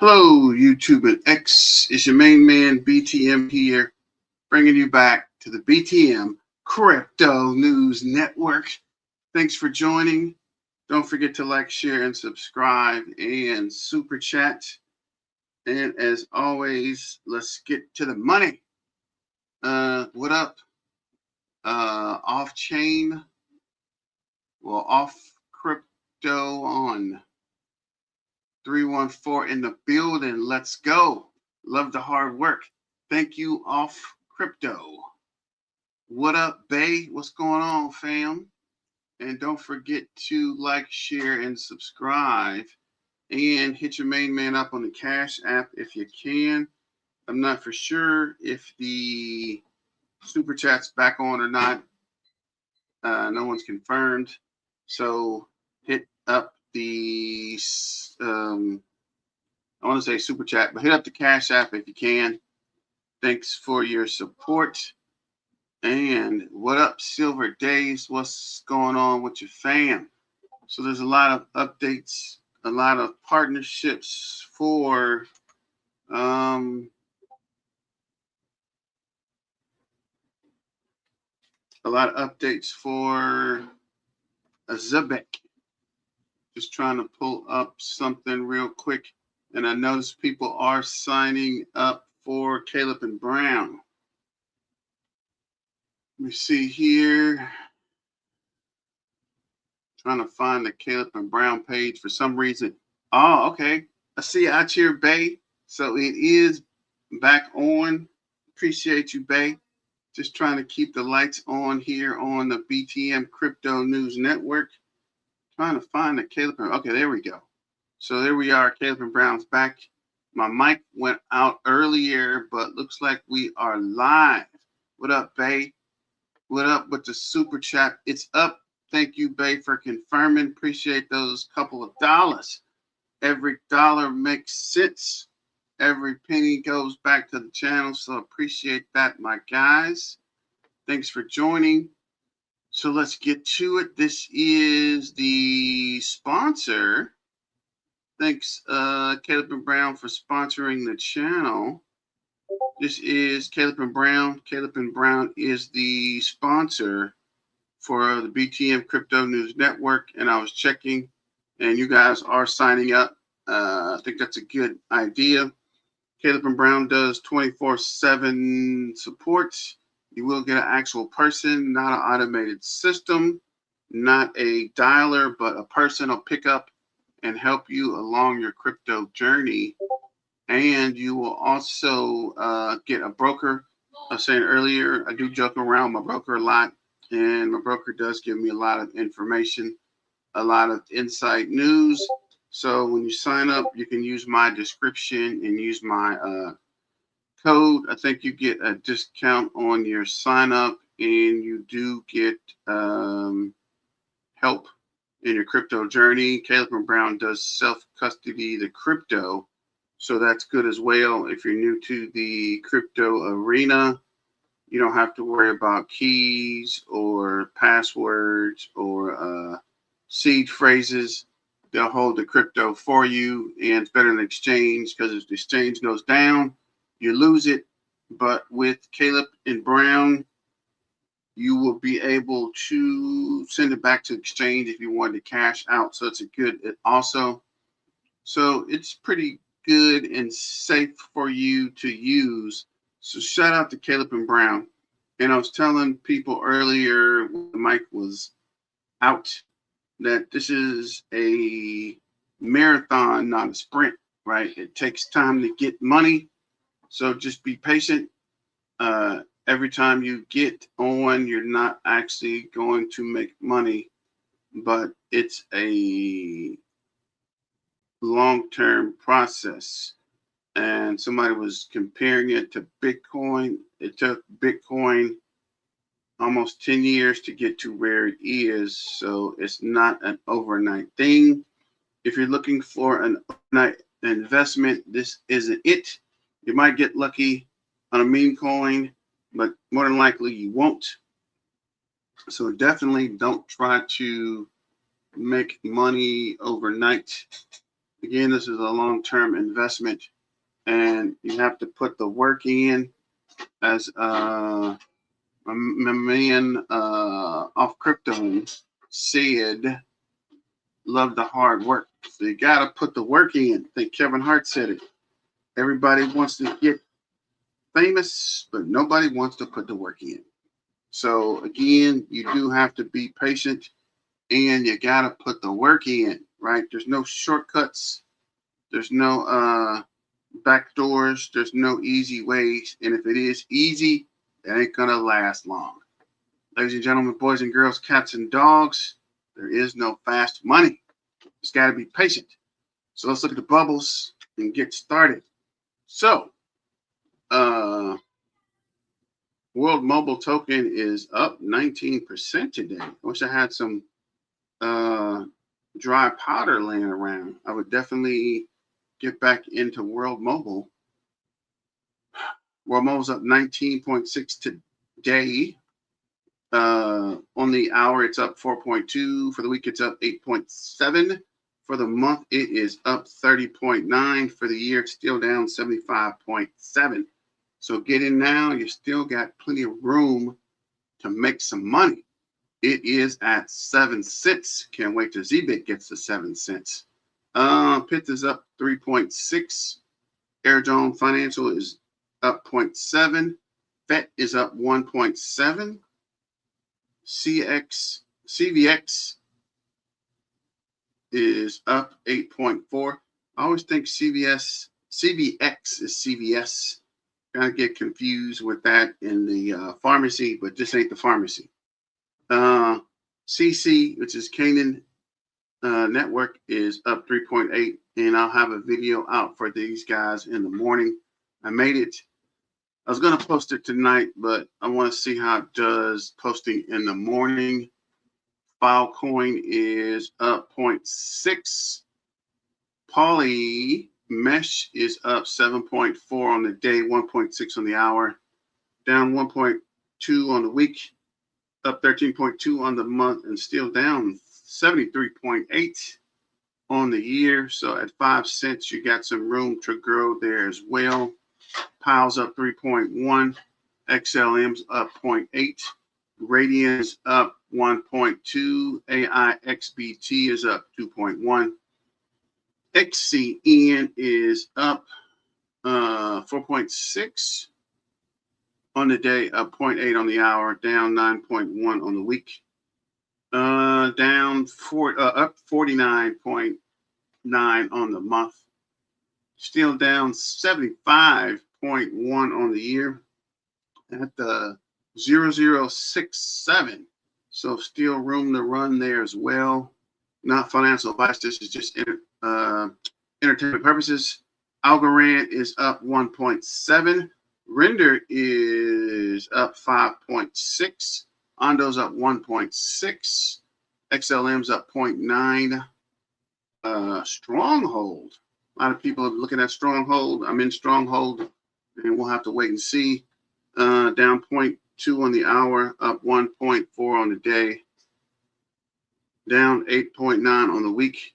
Hello, YouTube and X. It's your main man, BTM here, bringing you back to the BTM Crypto News Network. Thanks for joining. Don't forget to like, share, and subscribe, and super chat. And as always, let's get to the money. What up? Off-chain, well, off crypto on 314 in the building. Let's go. Love the hard work. Thank you, Off Crypto. What up, Bay? What's going on, fam? And don't forget to like, share, and subscribe. And hit your main man up on the Cash app if you can. I'm not for sure if the super chat's back on or not. No one's confirmed. So hit up the I want to say super chat, but hit up the Cash app if you can. Thanks for your support. And what up, Silver Days? What's going on with your fam? So there's a lot of updates, a lot of partnerships for a lot of updates for a Zebec. Just trying to pull up something real quick. And I notice people are signing up for Caleb and Brown. Let me see here. Trying to find the Caleb and Brown page for some reason. Oh, okay. I see out here, Bay. So it is back on. Appreciate you, Bay. Just trying to keep the lights on here on the BTM Crypto News Network. Trying to find the Caleb. Okay, there we go. So there we are. Caleb and Brown's back. My mic went out earlier, but looks like we are live. What up, Bay? What up with the super chat? It's up. Thank you, Bay, for confirming. Appreciate those couple of dollars. Every dollar makes sense. Every penny goes back to the channel. So appreciate that, my guys. Thanks for joining. So let's get to it. This is the sponsor. Thanks, Caleb and Brown, for sponsoring the channel. This is Caleb and Brown. Caleb and Brown is the sponsor for the BTM Crypto News Network. And I was checking, and you guys are signing up. I think that's a good idea. Caleb and Brown does 24/7 support. You will get an actual person, not an automated system, not a dialer, but a person will pick up and help you along your crypto journey. And you will also get a broker. I was saying earlier, I do joke around with my broker a lot, and my broker does give me a lot of information, a lot of inside news. So when you sign up, you can use my description and use my code. I think you get a discount on your sign up, and you do get help in your crypto journey. Caleb and Brown does self-custody the crypto, so that's good as well. If you're new to the crypto arena, you don't have to worry about keys or passwords or seed phrases. They'll hold the crypto for you, and it's better than exchange, because if the exchange goes down, you lose it. But with Caleb and Brown, you will be able to send it back to exchange if you wanted to cash out. So it's a good also. So it's pretty good and safe for you to use. So shout out to Caleb and Brown. And I was telling people earlier when the mic was out that this is a marathon, not a sprint, right? It takes time to get money. So just be patient. Every time you get on, you're not actually going to make money, but it's a long-term process. And somebody was comparing it to Bitcoin. It took Bitcoin almost 10 years to get to where it is. So it's not an overnight thing. If you're looking for an overnight investment, this isn't it. You might get lucky on a meme coin, but more than likely you won't. So definitely don't try to make money overnight. Again, this is a long-term investment, and you have to put the work in. As my man off crypto said, love the hard work. So you got to put the work in. I think Kevin Hart said it. Everybody wants to get famous, but nobody wants to put the work in. So again, you do have to be patient, and you got to put the work in, right? There's no shortcuts. There's no back doors. There's no easy ways. And if it is easy, it ain't going to last long. Ladies and gentlemen, boys and girls, cats and dogs, there is no fast money. Just got to be patient. So let's look at the bubbles and get started. So, World Mobile Token is up 19% today. I wish I had some dry powder laying around. I would definitely get back into World Mobile. World Mobile's up 19.6 today. On the hour, it's up 4.2. For the week, it's up 8.7. For the month, it is up 30.9. For the year, it's still down 75.7. So get in now. You still got plenty of room to make some money. It is at 7 cents. Can't wait till Zebec gets to 7 cents. PIT is up 3.6. Airjone Financial is up 0.7. FET is up 1.7. CVX is up 8.4. I always think CVX is CVS. Kind of get confused with that in the pharmacy, but this ain't the pharmacy. CC, which is Canaan Network, is up 3.8, and I'll have a video out for these guys in the morning. I made it. I was going to post it tonight, but I want to see how it does posting in the morning. Filecoin is up 0.6. Poly Mesh is up 7.4 on the day, 1.6 on the hour, down 1.2 on the week, up 13.2 on the month, and still down 73.8 on the year. So at 5 cents, you got some room to grow there as well. Piles up 3.1. XLM's up 0.8. Radian is up 1.2. AIXBT is up 2.1. XCN is up 4.6 on the day, up 0.8 on the hour, down 9.1 on the week, up 49.9 on the month, still down 75.1 on the year at the 0067. So still room to run there as well. Not financial advice. This is just entertainment purposes. Algorand is up 1.7. Render is up 5.6. Ondo's up 1.6. XLM's up 0.9. Stronghold. A lot of people are looking at Stronghold. I'm in Stronghold, and we'll have to wait and see. Down 0.2 on the hour, up 1.4 on the day, down 8.9 on the week,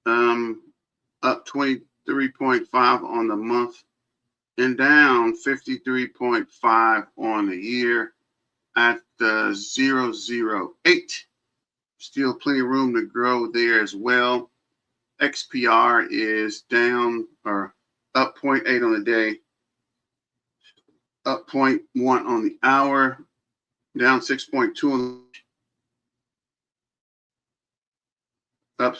up 23.5 on the month, and down 53.5 on the year at the 008. Still plenty of room to grow there as well. XPR is down or up 0.8 on the day, up 0.1 on the hour, down 6.2 on the, up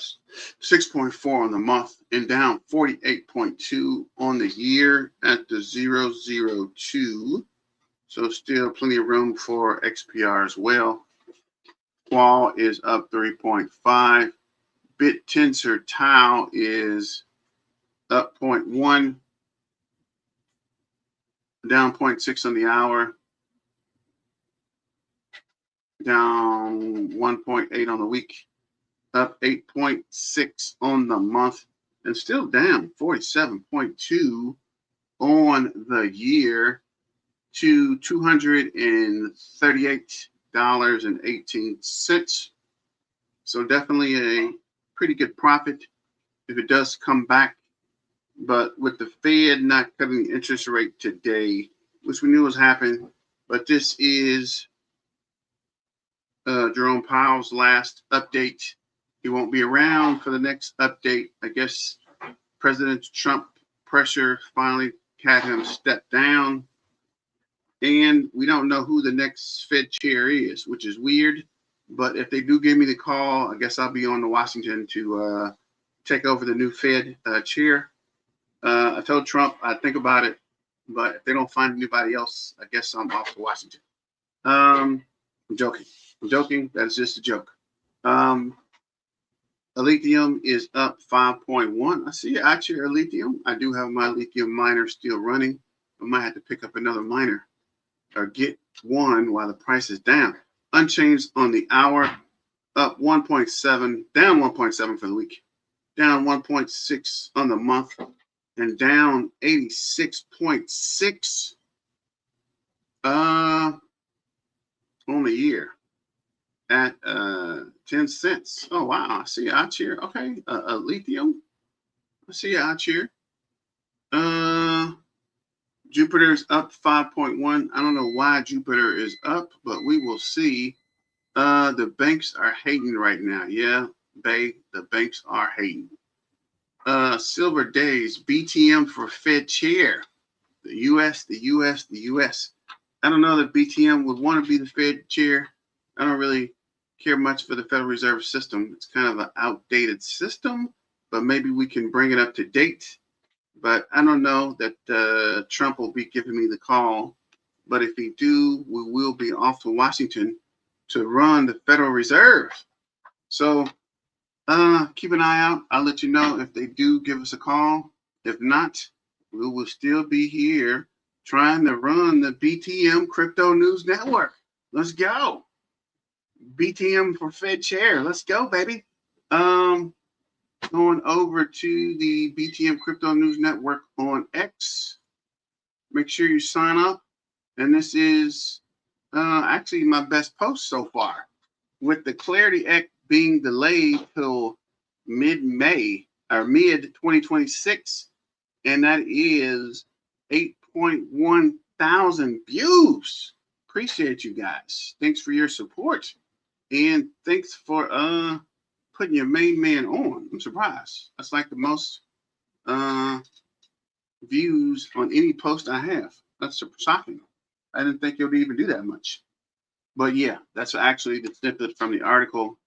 6.4 on the month, and down 48.2 on the year at the 002. So still plenty of room for XPR as well. Qual is up 3.5. BitTensor Tau is up 0.1, down 0.6 on the hour, down 1.8 on the week, up 8.6 on the month, and still down 47.2 on the year to $238.18. So definitely a pretty good profit. if it does come back. But with the Fed not cutting the interest rate today, which we knew was happening, but this is Jerome Powell's last update. He won't be around for the next update. I guess President Trump pressure finally had him step down. And we don't know who the next Fed chair is, which is weird. But if they do give me the call, I guess I'll be on to Washington to take over the new Fed chair. I told Trump I'd think about it, but if they don't find anybody else, I guess I'm off to Washington. I'm joking. I'm joking. That's just a joke. Lithium is up 5.1. I see out here lithium. I do have my lithium miner still running. I might have to pick up another miner or get one while the price is down. Unchanged on the hour, up 1.7, down 1.7 for the week, down 1.6 on the month, and down 86.6 on the year at 10 cents. Oh, wow. I see you out here. Okay. Lithium. I see you out here. Jupiter's up 5.1. I don't know why Jupiter is up, but we will see. The banks are hating right now. Yeah, the banks are hating. Silver days, BTM for Fed chair. The U.S. I don't know that BTM would want to be the Fed chair. I don't really care much for the Federal Reserve System. It's kind of an outdated system, but maybe we can bring it up to date. But I don't know that Trump will be giving me the call. But if he do, we will be off to Washington to run the Federal Reserve. So keep an eye out. I'll let you know if they do give us a call. If not, we will still be here trying to run the BTM Crypto News Network. Let's go. BTM for Fed chair. Let's go, baby. Going over to the BTM Crypto News Network on X. Make sure you sign up. And this is actually my best post so far. With the Clarity Act being delayed till mid-May or mid-2026, and that is 8.1 thousand views. Appreciate you guys. Thanks for your support. And thanks for putting your main man on. I'm surprised. That's like the most views on any post I have. That's shocking. I didn't think it would even do that much. But yeah, that's actually the snippet from the article.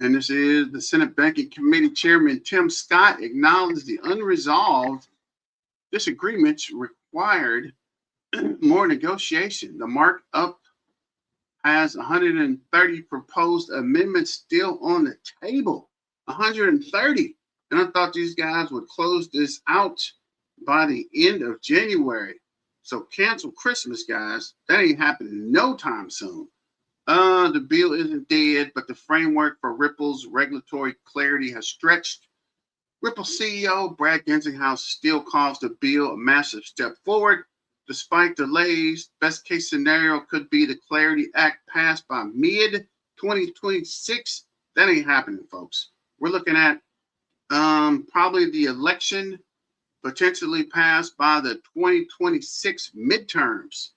And this is the Senate Banking Committee Chairman Tim Scott acknowledged the unresolved disagreements required more negotiation. The markup has 130 proposed amendments still on the table. 130. And I thought these guys would close this out by the end of January. So cancel Christmas, guys. That ain't happening no time soon. The bill isn't dead, but the framework for Ripple's regulatory clarity has stretched. Ripple CEO Brad Gensinghouse still calls the bill a massive step forward. Despite delays, best case scenario could be the Clarity Act passed by mid-2026. That ain't happening, folks. We're looking at probably the election potentially passed by the 2026 midterms.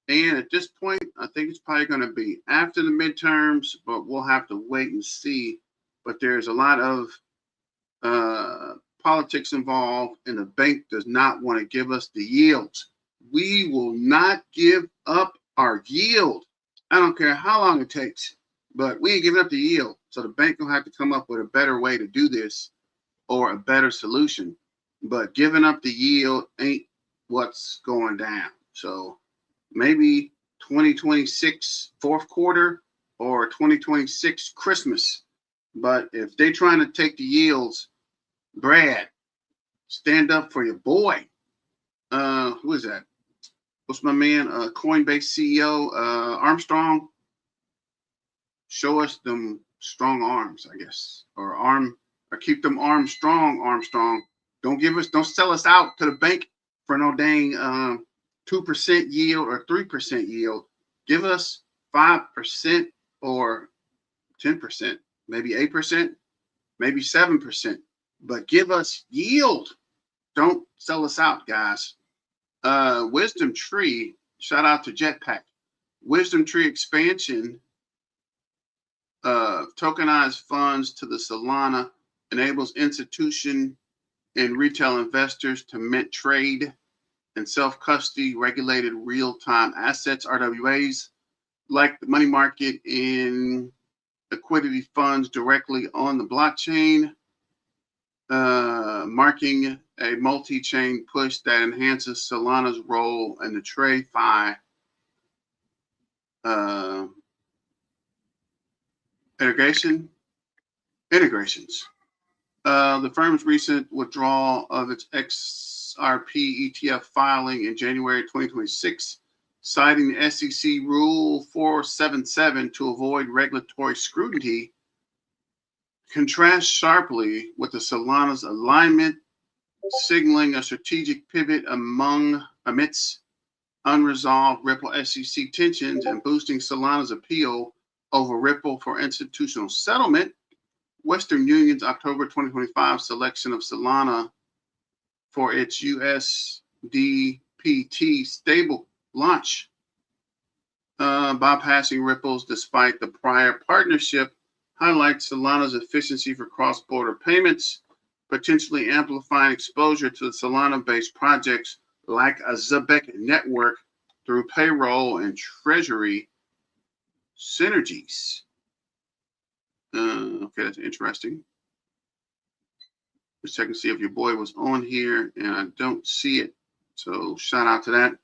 And at this point, I think it's probably going to be after the midterms, but we'll have to wait and see. But there's a lot of politics involved, and the bank does not want to give us the yields. We will not give up our yield. I don't care how long it takes, but we ain't giving up the yield. So the bank will have to come up with a better way to do this or a better solution. But giving up the yield ain't what's going down. So maybe 2026 fourth quarter or 2026 Christmas. But if they're trying to take the yields, Brad, stand up for your boy. Who is that? What's my man? Coinbase CEO Armstrong. Show us them strong arms, I guess, or keep them arms strong, Armstrong. Don't sell us out to the bank for no dang 2% yield or 3% yield. Give us 5% or 10%, maybe 8%. maybe 7%, but give us yield. Don't sell us out, guys. Wisdom Tree, shout out to Jetpack. Wisdom Tree expansion of tokenized funds to the Solana enables institution and retail investors to mint, trade, and self-custody regulated real-time assets, RWAs, like the money market and liquidity funds directly on the blockchain, marking a multi-chain push that enhances Solana's role in the TradFi integrations. The firm's recent withdrawal of its XRP ETF filing in January 2026, citing the SEC Rule 477 to avoid regulatory scrutiny, contrasts sharply with the Solana's alignment, signaling a strategic pivot amidst unresolved Ripple SEC tensions and boosting Solana's appeal over Ripple for institutional settlement. Western Union's October 2025 selection of Solana for its USDPT stable launch, bypassing Ripple's despite the prior partnership, highlights Solana's efficiency for cross-border payments, potentially amplifying exposure to the Solana-based projects like a Zebec Network through payroll and treasury synergies. Okay, that's interesting. Just checking to see if your boy was on here, and I don't see it. So shout out to that.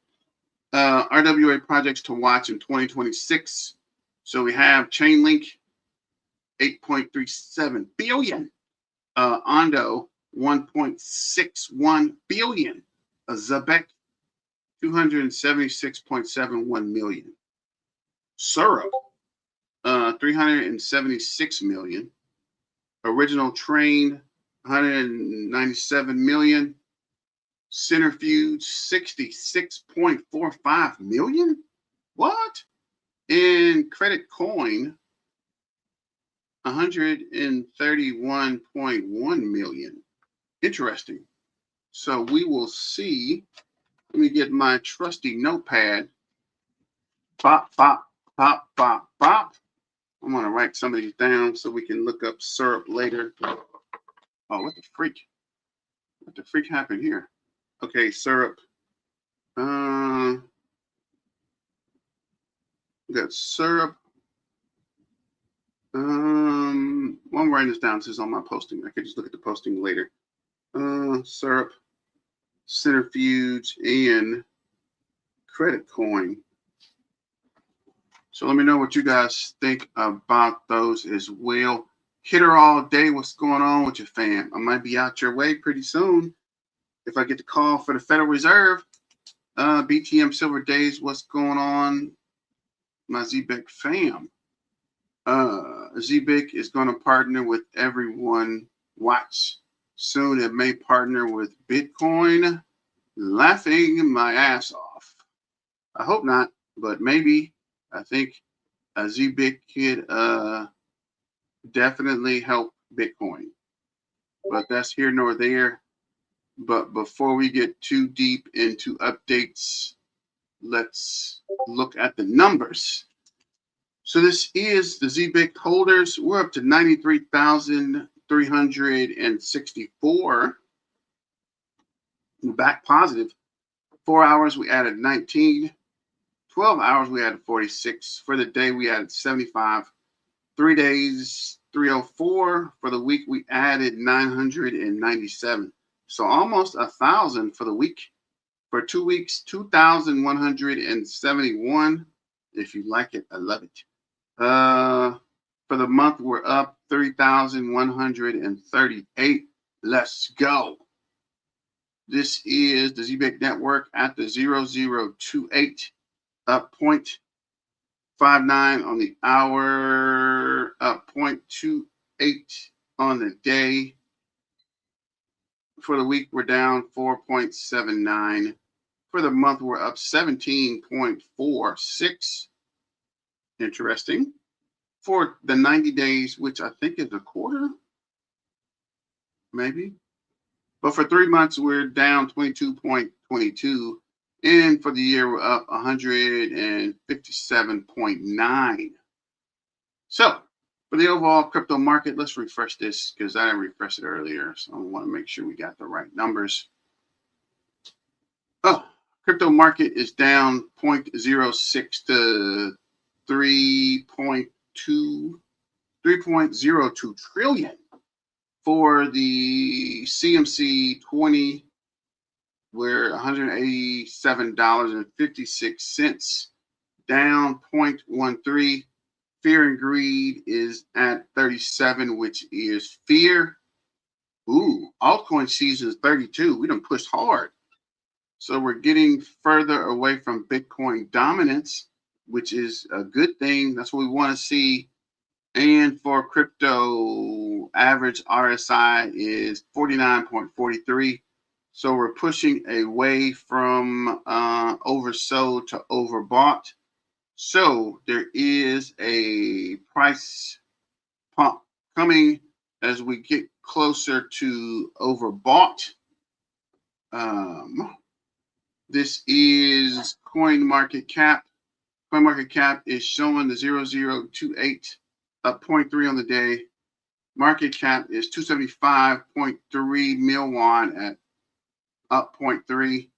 RWA projects to watch in 2026. So we have Chainlink, 8.37 billion. Ondo, 1.61 billion. Zebec, 276.71 million. Syrup, 376 million. Original Train, 197 million. Centrifuge, 66.45 million. What? And Credit Coin, 131.1 million. Interesting. So we will see. Let me get my trusty notepad. Bop, bop, bop, bop, bop. I'm going to write some of these down so we can look up Syrup later. Oh, what the freak? What the freak happened here? Okay, Syrup. We got Syrup. Well, I'm writing this down. This is on my posting. I could just look at the posting later. Syrup, Centrifuge, and Credit Coin. So let me know what you guys think about those as well. Hitter all day. What's going on with your fam? I might be out your way pretty soon if I get the call for the Federal Reserve. BTM Silver Days. What's going on, my Zebec fam? Zebec is going to partner with everyone. Watch. Soon it may partner with Bitcoin. Laughing my ass off. I hope not, but maybe. I think Zebec could definitely help Bitcoin. But that's here nor there. But before we get too deep into updates, let's look at the numbers. So this is the Zebec holders. We're up to 93,364. Back positive. 4 hours, we added 19. 12 hours, we added 46. For the day, we added 75. 3 days, 304. For the week, we added 997. So almost 1,000 for the week. For 2 weeks, 2,171. If you like it, I love it. For the month, we're up 3,138. Let's go. This is the Zebec Network at the 0028, up 0.59 on the hour, up 0.28 on the day. For the week, we're down 4.79. For the month, we're up 17.46. Interesting. For the 90 days, which I think is a quarter, maybe. But for 3 months, we're down 22.22. And for the year, we're up 157.9. So for the overall crypto market, let's refresh this because I didn't refresh it earlier. So I want to make sure we got the right numbers. Oh, crypto market is down 0.06 to 3.02 trillion. For the CMC 20, we're $187.56, down 0.13. Fear and greed is at 37, which is fear. Ooh, altcoin season is 32. We done pushed hard. So we're getting further away from Bitcoin dominance, which is a good thing. That's what we want to see. And for crypto, average RSI is 49.43. So we're pushing away from oversold to overbought. So there is a price pump coming as we get closer to overbought. This is CoinMarketCap. CoinMarketCap is showing the 0028 up 0.3 on the day. Market cap is 275.3 mil won at up 0.3.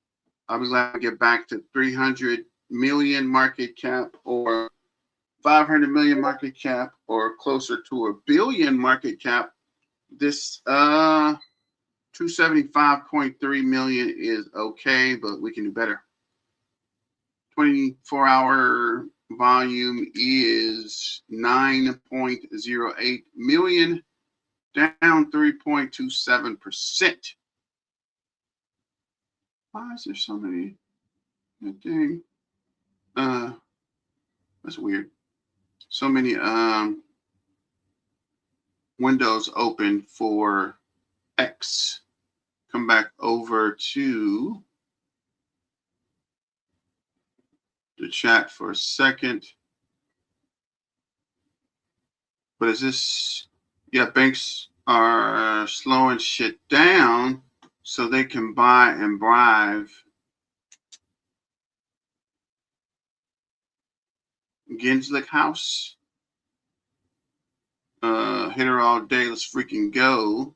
I'll be glad to get back to 300 million market cap or 500 million market cap or closer to a billion market cap. This 275.3 million is okay, but we can do better. 24-hour volume is 9.08 million, down 3.27%. Why is there so many? Good thing. That's weird. So many windows open for X. Come back over to the chat for a second. But is this, yeah, banks are slowing shit down so they can buy and bribe. Genslick House. Hit her all day. Let's freaking go.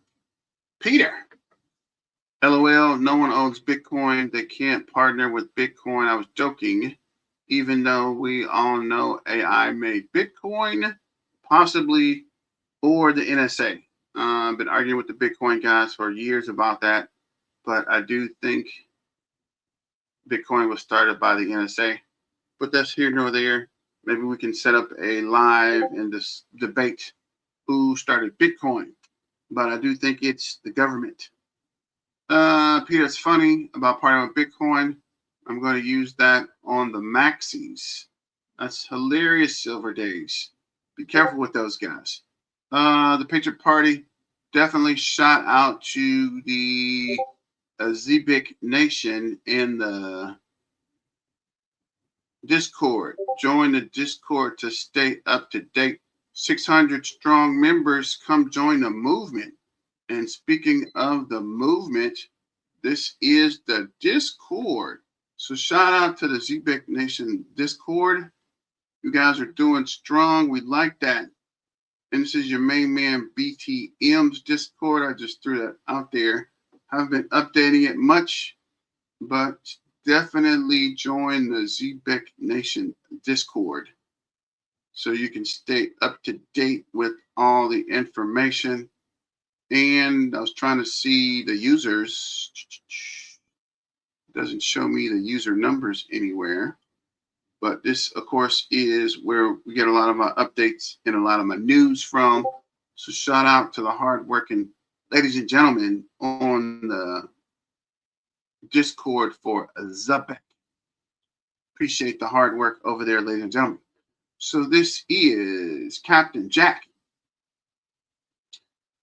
Peter. LOL. No one owns Bitcoin. They can't partner with Bitcoin. I was joking. Even though we all know AI made Bitcoin, possibly, or the NSA. I've been arguing with the Bitcoin guys for years about that. But I do think Bitcoin was started by the NSA. But that's here nor there. Maybe we can set up a live and this debate who started Bitcoin. But I do think it's the government. Peter, it's funny about partnering with Bitcoin. I'm going to use that on the maxis. That's hilarious, Silver Days. Be careful with those guys. The Patriot Party, definitely shout out to the Zebec Nation in the Discord. Join the Discord to stay up to date. 600 strong members. Come join the movement. And speaking of the movement, this is the Discord. So shout out to the Zebec Nation Discord. You guys are doing strong. We like that. And this is your main man BTM's Discord. I just threw that out there. Haven't been updating it much, but definitely join the Zebec Nation Discord so you can stay up to date with all the information. And I was trying to see the users. It doesn't show me the user numbers anywhere. But this, of course, is where we get a lot of my updates and a lot of my news from. So shout out to the hardworking ladies and gentlemen on the Discord for Zebec. Appreciate the hard work over there, ladies and gentlemen. So this is Captain Jack.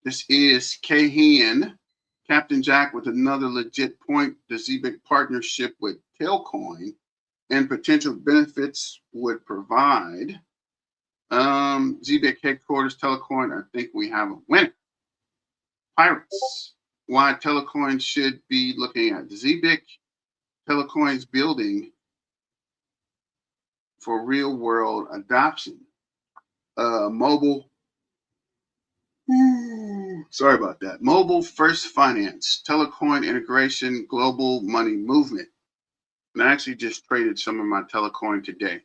This is Kahan, Captain Jack, with another legit point. The Zebec partnership with Tailcoin and potential benefits would provide. Zebec headquarters, Telecoin, I think we have a winner. Pirates. Why Telecoin should be looking at Zebec. Telecoin's building for real world adoption. Mobile. Sorry about that. Mobile first finance. Telecoin integration. Global money movement. And I actually just traded some of my Telecoin today.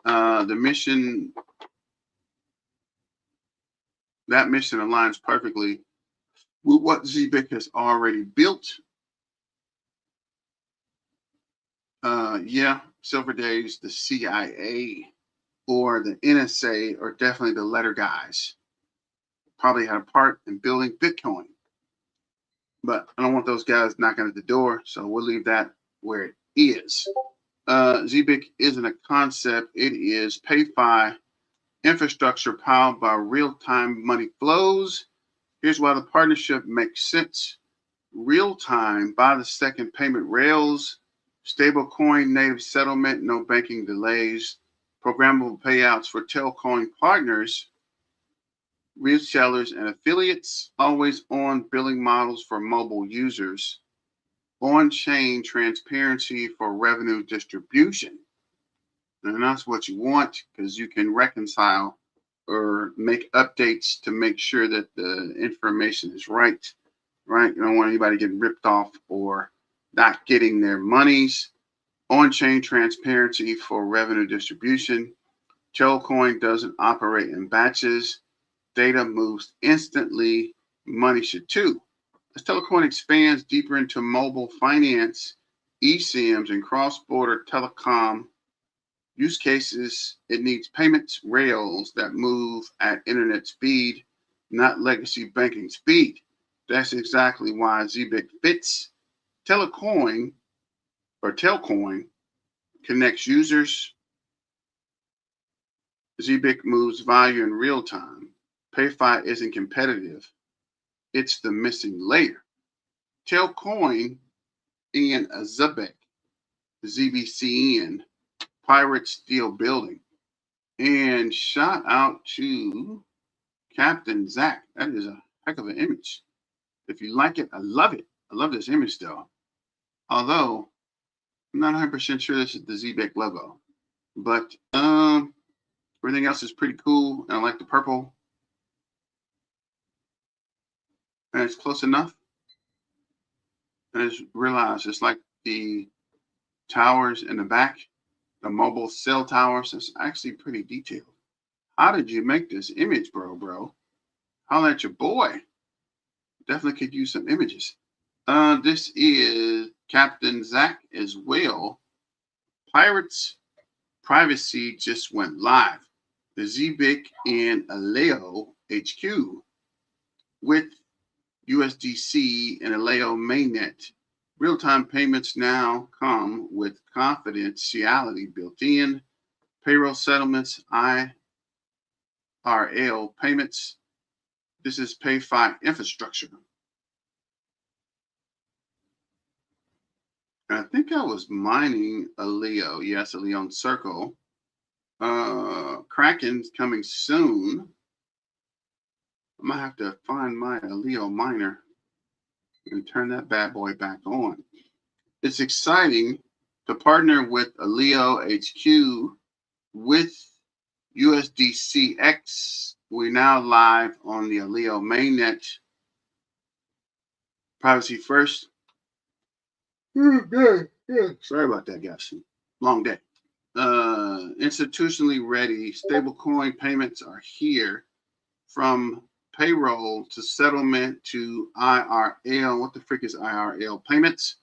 The mission. That mission aligns perfectly with what Zebec has already built. Yeah, Silver Days, the CIA, or the NSA are definitely the letter guys. Probably had a part in building Bitcoin. But I don't want those guys knocking at the door, so we'll leave that where it is. Zebec isn't a concept. It is PayFi infrastructure powered by real-time money flows. Here's why the partnership makes sense. Real-time, by-the-second payment rails, stablecoin native settlement, no banking delays, programmable payouts for Telcoin partners, resellers and affiliates, always on billing models for mobile users, on-chain transparency for revenue distribution. And that's what you want, because you can reconcile or make updates to make sure that the information is right. You don't want anybody getting ripped off or not getting their monies. On-chain transparency for revenue distribution. Telcoin doesn't operate in batches. Data moves instantly. Money should too. As Telecoin expands deeper into mobile finance, eSIMs, and cross-border telecom use cases, it needs payments rails that move at internet speed, not legacy banking speed. That's exactly why Zebec fits. Telcoin connects users. Zebec moves value in real time. PayFi isn't competitive. It's the missing layer. Telcoin and Zebec, ZBCN, Pirate Steel Building. And shout out to Captain Zach. That is a heck of an image. If you like it, I love it. I love this image though. Although I'm not 100% sure this is the Zebec logo. But everything else is pretty cool. And I like the purple. And it's close enough. And I just realized it's like the towers in the back, the mobile cell towers. It's actually pretty detailed. How did you make this image, bro? Holla at your boy. Definitely could use some images. This is Captain Zach as well. Pirates privacy just went live. The Zebec and Aleo HQ with USDC and Aleo mainnet. Real-time payments now come with confidentiality built in. Payroll settlements, IRL payments. This is PayFi infrastructure. I think I was mining Aleo. Yes, Aleo Circle. Kraken's coming soon. I might have to find my Aleo miner and turn that bad boy back on. It's exciting to partner with Aleo HQ with USDCX. We're now live on the Aleo mainnet. Privacy first. Sorry about that, guys. Long day. Institutionally ready. Stablecoin payments are here, from payroll to settlement to IRL. What the frick is IRL? Payments.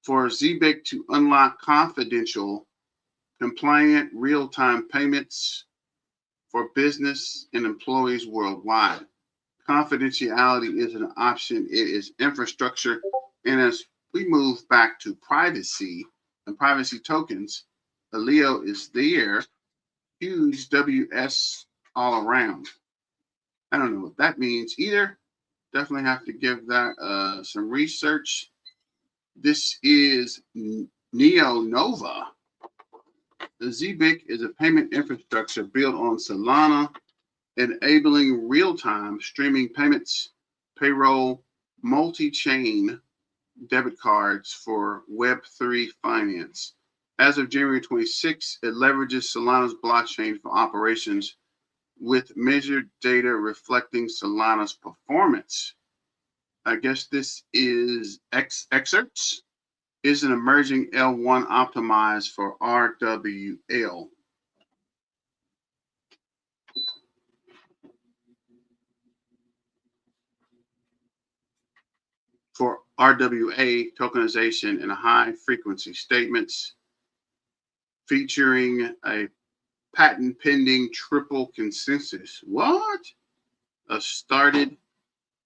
For Zebec to unlock confidential, compliant, real-time payments for business and employees worldwide. Confidentiality is an option. It is infrastructure. And as we move back to privacy and privacy tokens, Aleo is there. Huge WS all around. I don't know what that means either. Definitely have to give that some research. This is Neo Nova. The Zebec is a payment infrastructure built on Solana, enabling real-time streaming payments. payroll multi-chain debit cards for Web3 finance. As of January 26, it leverages Solana's blockchain for operations with measured data reflecting Solana's performance. I guess this is excerpts is an emerging L1 optimized for RWL. For RWA tokenization and high frequency statements, featuring a patent pending triple consensus. What? Started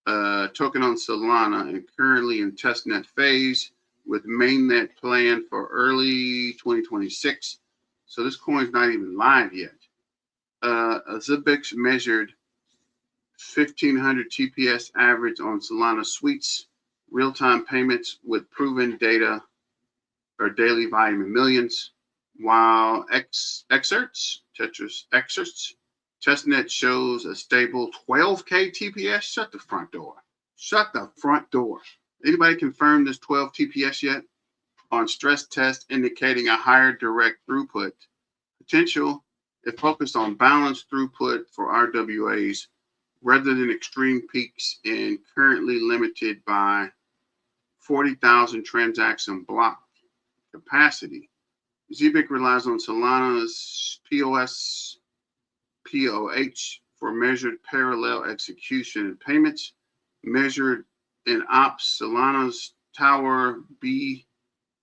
token on Solana and currently in testnet phase with mainnet planned for early 2026. So this coin's not even live yet. Zebec measured 1,500 TPS average on Solana suites, real-time payments with proven data or daily volume in millions, while excerpts testnet shows a stable 12K TPS. Shut the front door. Shut the front door. Anybody confirm this 12 TPS yet? On stress test indicating a higher direct throughput potential. It focused on balanced throughput for RWAs rather than extreme peaks and currently limited by 40,000 transaction block capacity. Zebec relies on Solana's POH for measured parallel execution and payments. Measured in ops, Solana's Tower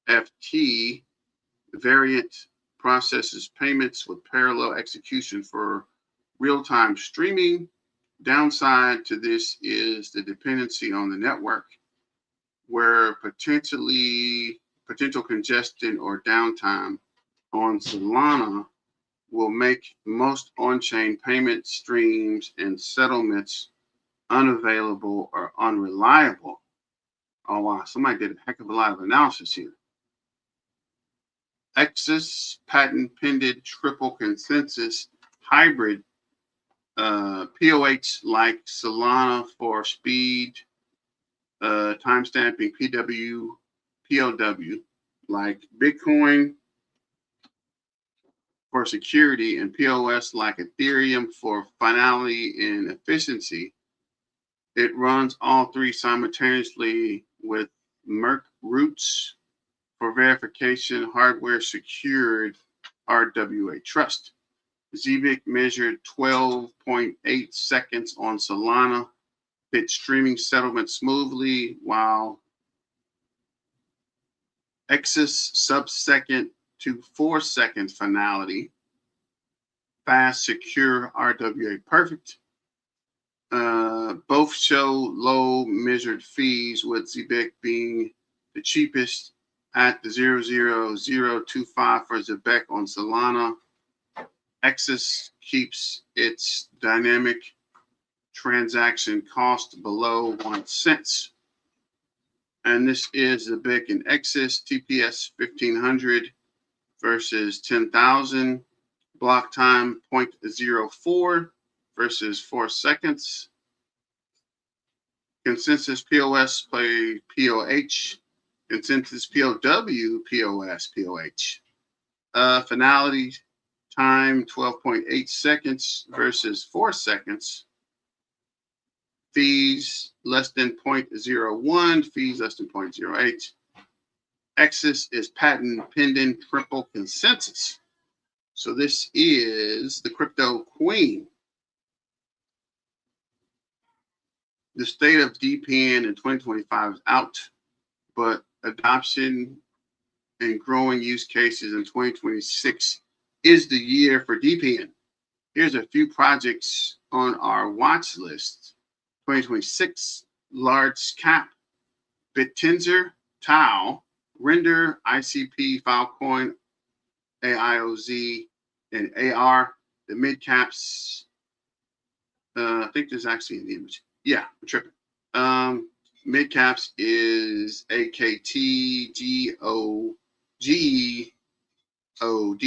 BFT variant processes payments with parallel execution for real-time streaming. Downside to this is the dependency on the network, where potential congestion or downtime on Solana will make most on-chain payment streams and settlements unavailable or unreliable. Oh wow, somebody did a heck of a lot of analysis here. Exis patent pending triple consensus hybrid POH like Solana for speed, timestamping POW like Bitcoin for security, and POS like Ethereum for finality and efficiency. It runs all three simultaneously with Merc roots for verification, hardware secured RWA trust. Zebec measured 12.8 seconds on Solana, bit streaming settlement smoothly, while Exis sub-second to 4 second finality, fast, secure, RWA perfect. Both show low measured fees, with Zebec being the cheapest at the 0.00025 for Zebec on Solana. Exis keeps its dynamic transaction cost below 1 cent. And this is Zebec and Exis, TPS 1500 versus 10,000. Block time 0.04 versus 4 seconds. Consensus POS play POH. Consensus POW POS POH. Finality time 12.8 seconds versus 4 seconds. Fees less than 0.01, fees less than 0.08. Exis is patent pending triple consensus. So this is the crypto queen. The state of DPN in 2025 is out, but adoption and growing use cases in 2026 is the year for DPN. Here's a few projects on our watch list. 2026, large cap, Bittensor, Tau, Render, ICP, Filecoin, AIOZ, and AR. The mid caps, I think there's actually an image. Yeah, I'm tripping. Mid caps is AKT, GOD,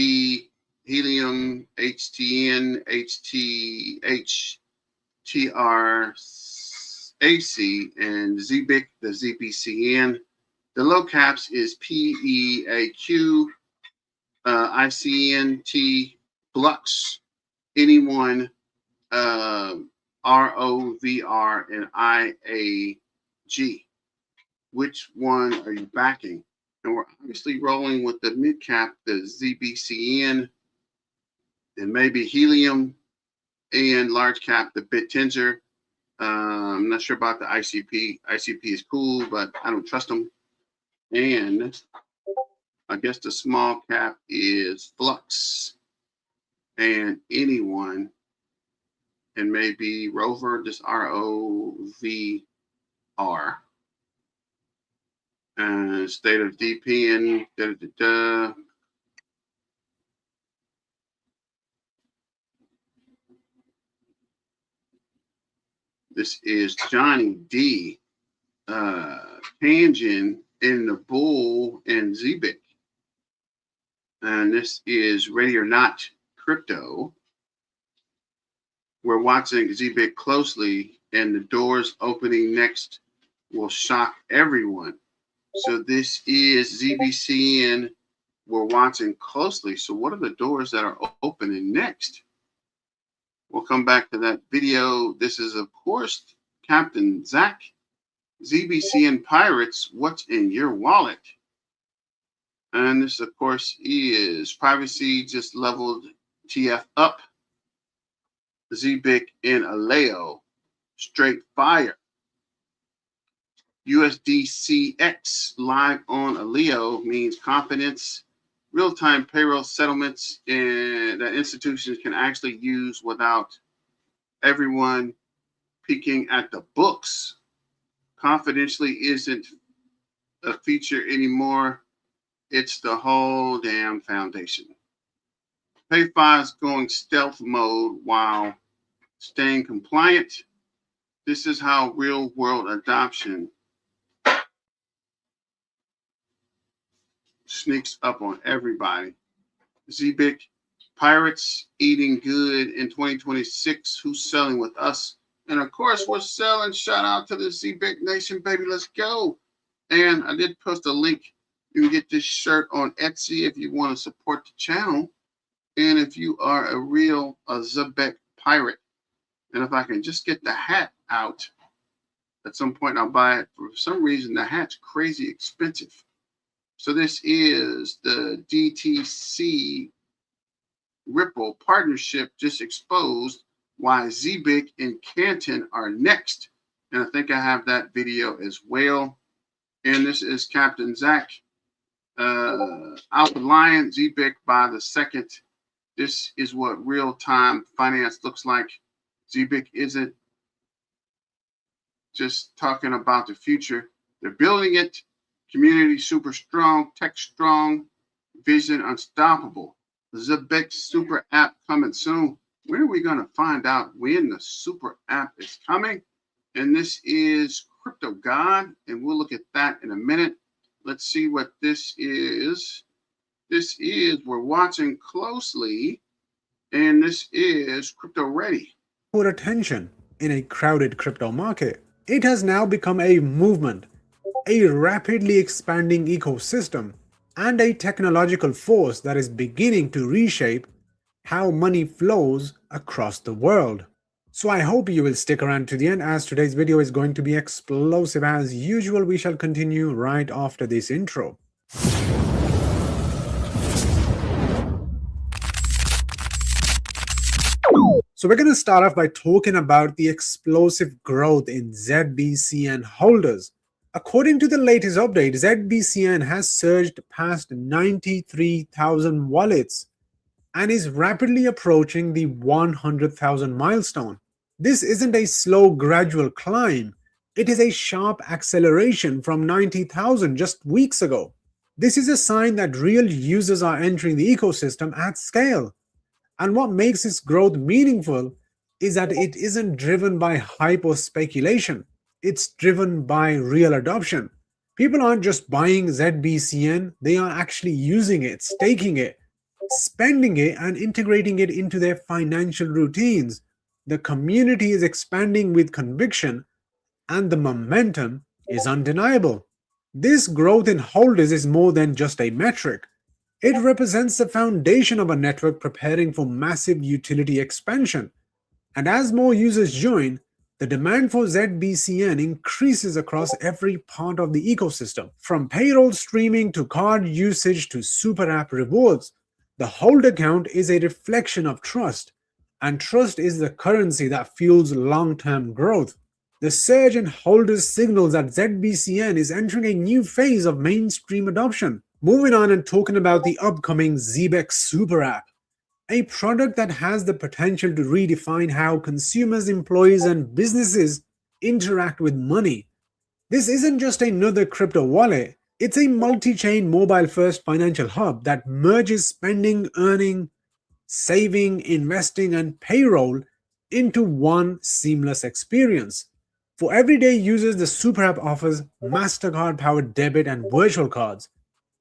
Helium, HTN, HTH, TRH, AC, and Zebec, the ZBCN. The low caps is PEAQ, ICNT, Flux, anyone, ROVR, and IAG. Which one are you backing? And we're obviously rolling with the mid cap, the ZBCN, and maybe Helium, and large cap, the Bitget. I'm not sure about the ICP. ICP is cool, but I don't trust them. And I guess the small cap is Flux and anyone, and maybe Rover, just ROVR. And state of DP and This is Johnny D, Tangent in the Bull and Zebec. And this is Ready or Not Crypto. We're watching Zebec closely, and the doors opening next will shock everyone. So this is ZBCN. We're watching closely. So what are the doors that are opening next? We'll come back to that video. This is, of course, Captain Zach, ZBCN Pirates. What's in your wallet? And this, of course, is Privacy just leveled TF up. Zebec in Aleo, straight fire. USDCX live on Aleo means confidence, real-time payroll settlements, and that institutions can actually use without everyone peeking at the books. Confidentially isn't a feature anymore. It's the whole damn foundation. PayFi is going stealth mode while staying compliant. This is how real-world adoption sneaks up on everybody. Zebec Pirates eating good in 2026. Who's selling with us? And of course, we're selling. Shout out to the Zebec Nation, baby. Let's go. And I did post a link. You can get this shirt on Etsy if you want to support the channel. And if you are a real Zebec pirate, and if I can just get the hat out, at some point I'll buy it. For some reason, the hat's crazy expensive. So this is the DTC Ripple partnership just exposed why Zebec and Canton are next. And I think I have that video as well. And this is Captain Zach, Alpha Lion, Zebec by the second. This is what real-time finance looks like. Zebec isn't just talking about the future. They're building it. Community super strong, tech strong, vision unstoppable. The Zebec super app coming soon. When are we going to find out when the super app is coming? And this is Crypto God, and we'll look at that in a minute. Let's see what this is. This is, we're watching closely, and this is Crypto Ready. For attention in a crowded crypto market, it has now become a movement, a rapidly expanding ecosystem, and a technological force that is beginning to reshape how money flows across the world. So I hope you will stick around to the end, as today's video is going to be explosive as usual. We shall continue right after this intro. So we're going to start off by talking about the explosive growth in ZBCN holders. According to the latest update, ZBCN has surged past 93,000 wallets and is rapidly approaching the 100,000 milestone. This isn't a slow, gradual climb. It is a sharp acceleration from 90,000 just weeks ago. This is a sign that real users are entering the ecosystem at scale. And what makes this growth meaningful is that it isn't driven by hype or speculation. It's driven by real adoption. People aren't just buying ZBCN, they are actually using it, staking it, spending it, and integrating it into their financial routines. The community is expanding with conviction, and the momentum is undeniable. This growth in holders is more than just a metric. It represents the foundation of a network preparing for massive utility expansion. And as more users join, the demand for ZBCN increases across every part of the ecosystem. From payroll streaming to card usage to super app rewards, the holder count is a reflection of trust, and trust is the currency that fuels long-term growth. The surge in holders signals that ZBCN is entering a new phase of mainstream adoption. Moving on and talking about the upcoming Zebec Super App, a product that has the potential to redefine how consumers, employees, and businesses interact with money. This isn't just another crypto wallet, it's a multi chain mobile first financial hub that merges spending, earning, saving, investing, and payroll into one seamless experience. For everyday users, the Super App offers MasterCard powered debit and virtual cards,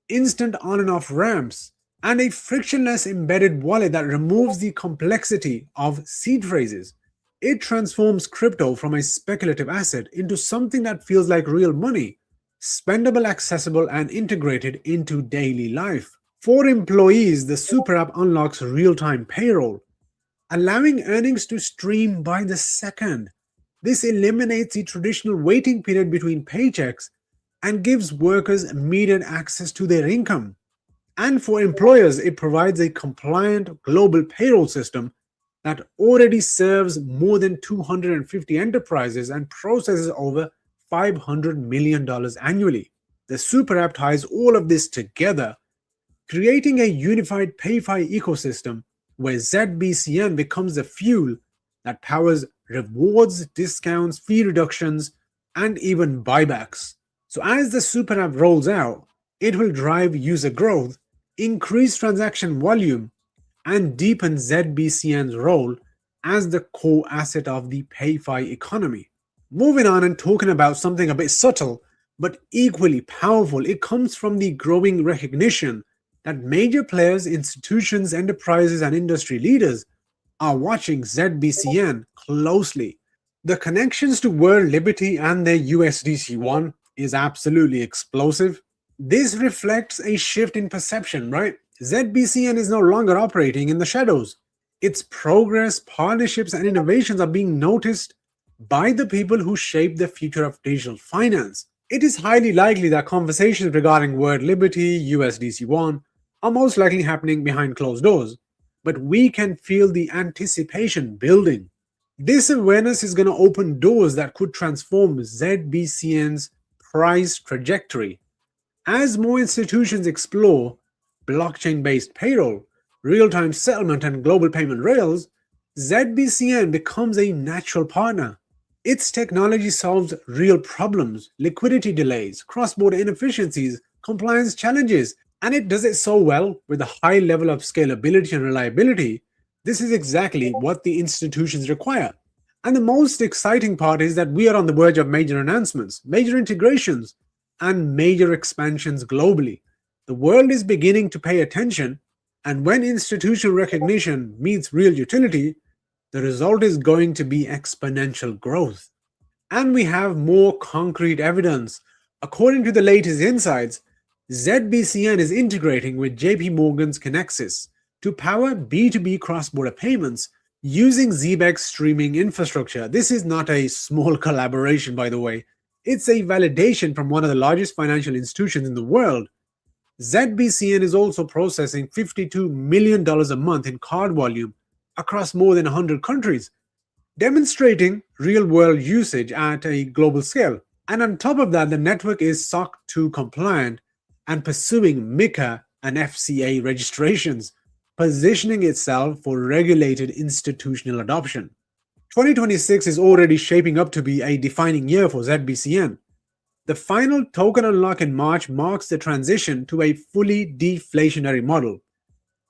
instant on and off ramps, and a frictionless embedded wallet that removes the complexity of seed phrases. It transforms crypto from a speculative asset into something that feels like real money, spendable, accessible, and integrated into daily life. For employees, the Super App unlocks real time payroll, allowing earnings to stream by the second. This eliminates the traditional waiting period between paychecks and gives workers immediate access to their income. And for employers, it provides a compliant global payroll system that already serves more than 250 enterprises and processes over $500 million annually. The Super App ties all of this together, creating a unified PayFi ecosystem where ZBCN becomes the fuel that powers rewards, discounts, fee reductions, and even buybacks. So as the Super App rolls out, it will drive user growth, increase transaction volume, and deepen ZBCN's role as the core asset of the PayFi economy. Moving on and talking about something a bit subtle but equally powerful, it comes from the growing recognition that major players, institutions, enterprises, and industry leaders are watching ZBCN closely. The connections to World Liberty and their USDC1 is absolutely explosive. This reflects a shift in perception, right? ZBCN is no longer operating in the shadows. Its progress, partnerships, and innovations are being noticed by the people who shape the future of digital finance. It is highly likely that conversations regarding World Liberty, USDC1, are most likely happening behind closed doors, but we can feel the anticipation building. This awareness is going to open doors that could transform ZBCN's price trajectory. As more institutions explore blockchain based payroll, real time settlement, and global payment rails, ZBCN becomes a natural partner. Its technology solves real problems, liquidity delays, cross border inefficiencies, compliance challenges, and it does it so well with a high level of scalability and reliability. This is exactly what the institutions require. And the most exciting part is that we are on the verge of major announcements, major integrations, and major expansions globally. The world is beginning to pay attention, and when institutional recognition meets real utility, the result is going to be exponential growth. And we have more concrete evidence. According to the latest insights, ZBCN is integrating with JP Morgan's Connexus to power B2B cross-border payments using Zebec's streaming infrastructure. This is not a small collaboration, by the way. It's a validation from one of the largest financial institutions in the world. ZBCN is also processing $52 million a month in card volume across more than 100 countries, demonstrating real-world usage at a global scale. And on top of that, the network is SOC 2 compliant and pursuing MiCA and FCA registrations, positioning itself for regulated institutional adoption. 2026 is already shaping up to be a defining year for ZBCN. The final token unlock in March marks the transition to a fully deflationary model.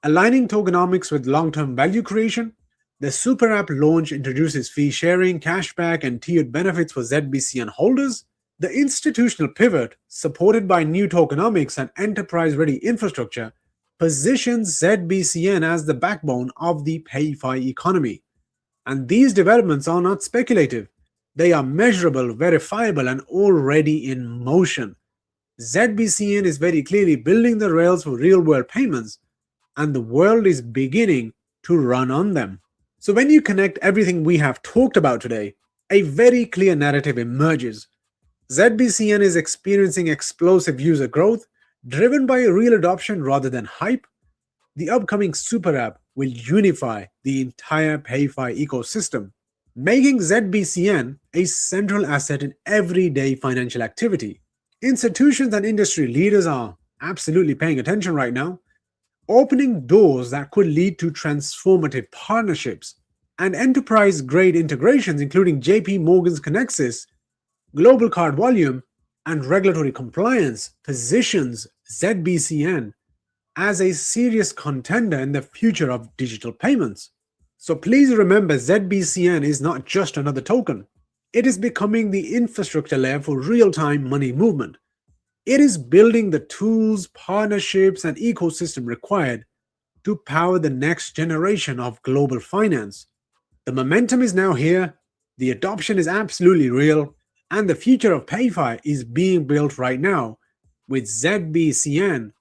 Aligning tokenomics with long-term value creation, the Super App launch introduces fee sharing, cashback, and tiered benefits for ZBCN holders. The institutional pivot, supported by new tokenomics and enterprise-ready infrastructure, positions ZBCN as the backbone of the PayFi economy. And these developments are not speculative. They are measurable, verifiable, and already in motion. ZBCN is very clearly building the rails for real-world payments, and the world is beginning to run on them. So when you connect everything we have talked about today, a very clear narrative emerges. ZBCN is experiencing explosive user growth, driven by real adoption rather than hype. The upcoming super app will unify the entire PayFi ecosystem, making ZBCN a central asset in everyday financial activity. Institutions and industry leaders are absolutely paying attention right now, opening doors that could lead to transformative partnerships and enterprise-grade integrations, including JP Morgan's Connexus, global card volume, and regulatory compliance, positions ZBCN as a serious contender in the future of digital payments. So please remember, ZBCN is not just another token. It is becoming the infrastructure layer for real-time money movement. It is building the tools, partnerships, and ecosystem required to power the next generation of global finance. The momentum is now here, the adoption is absolutely real, and the future of PayFi is being built right now, with ZBCN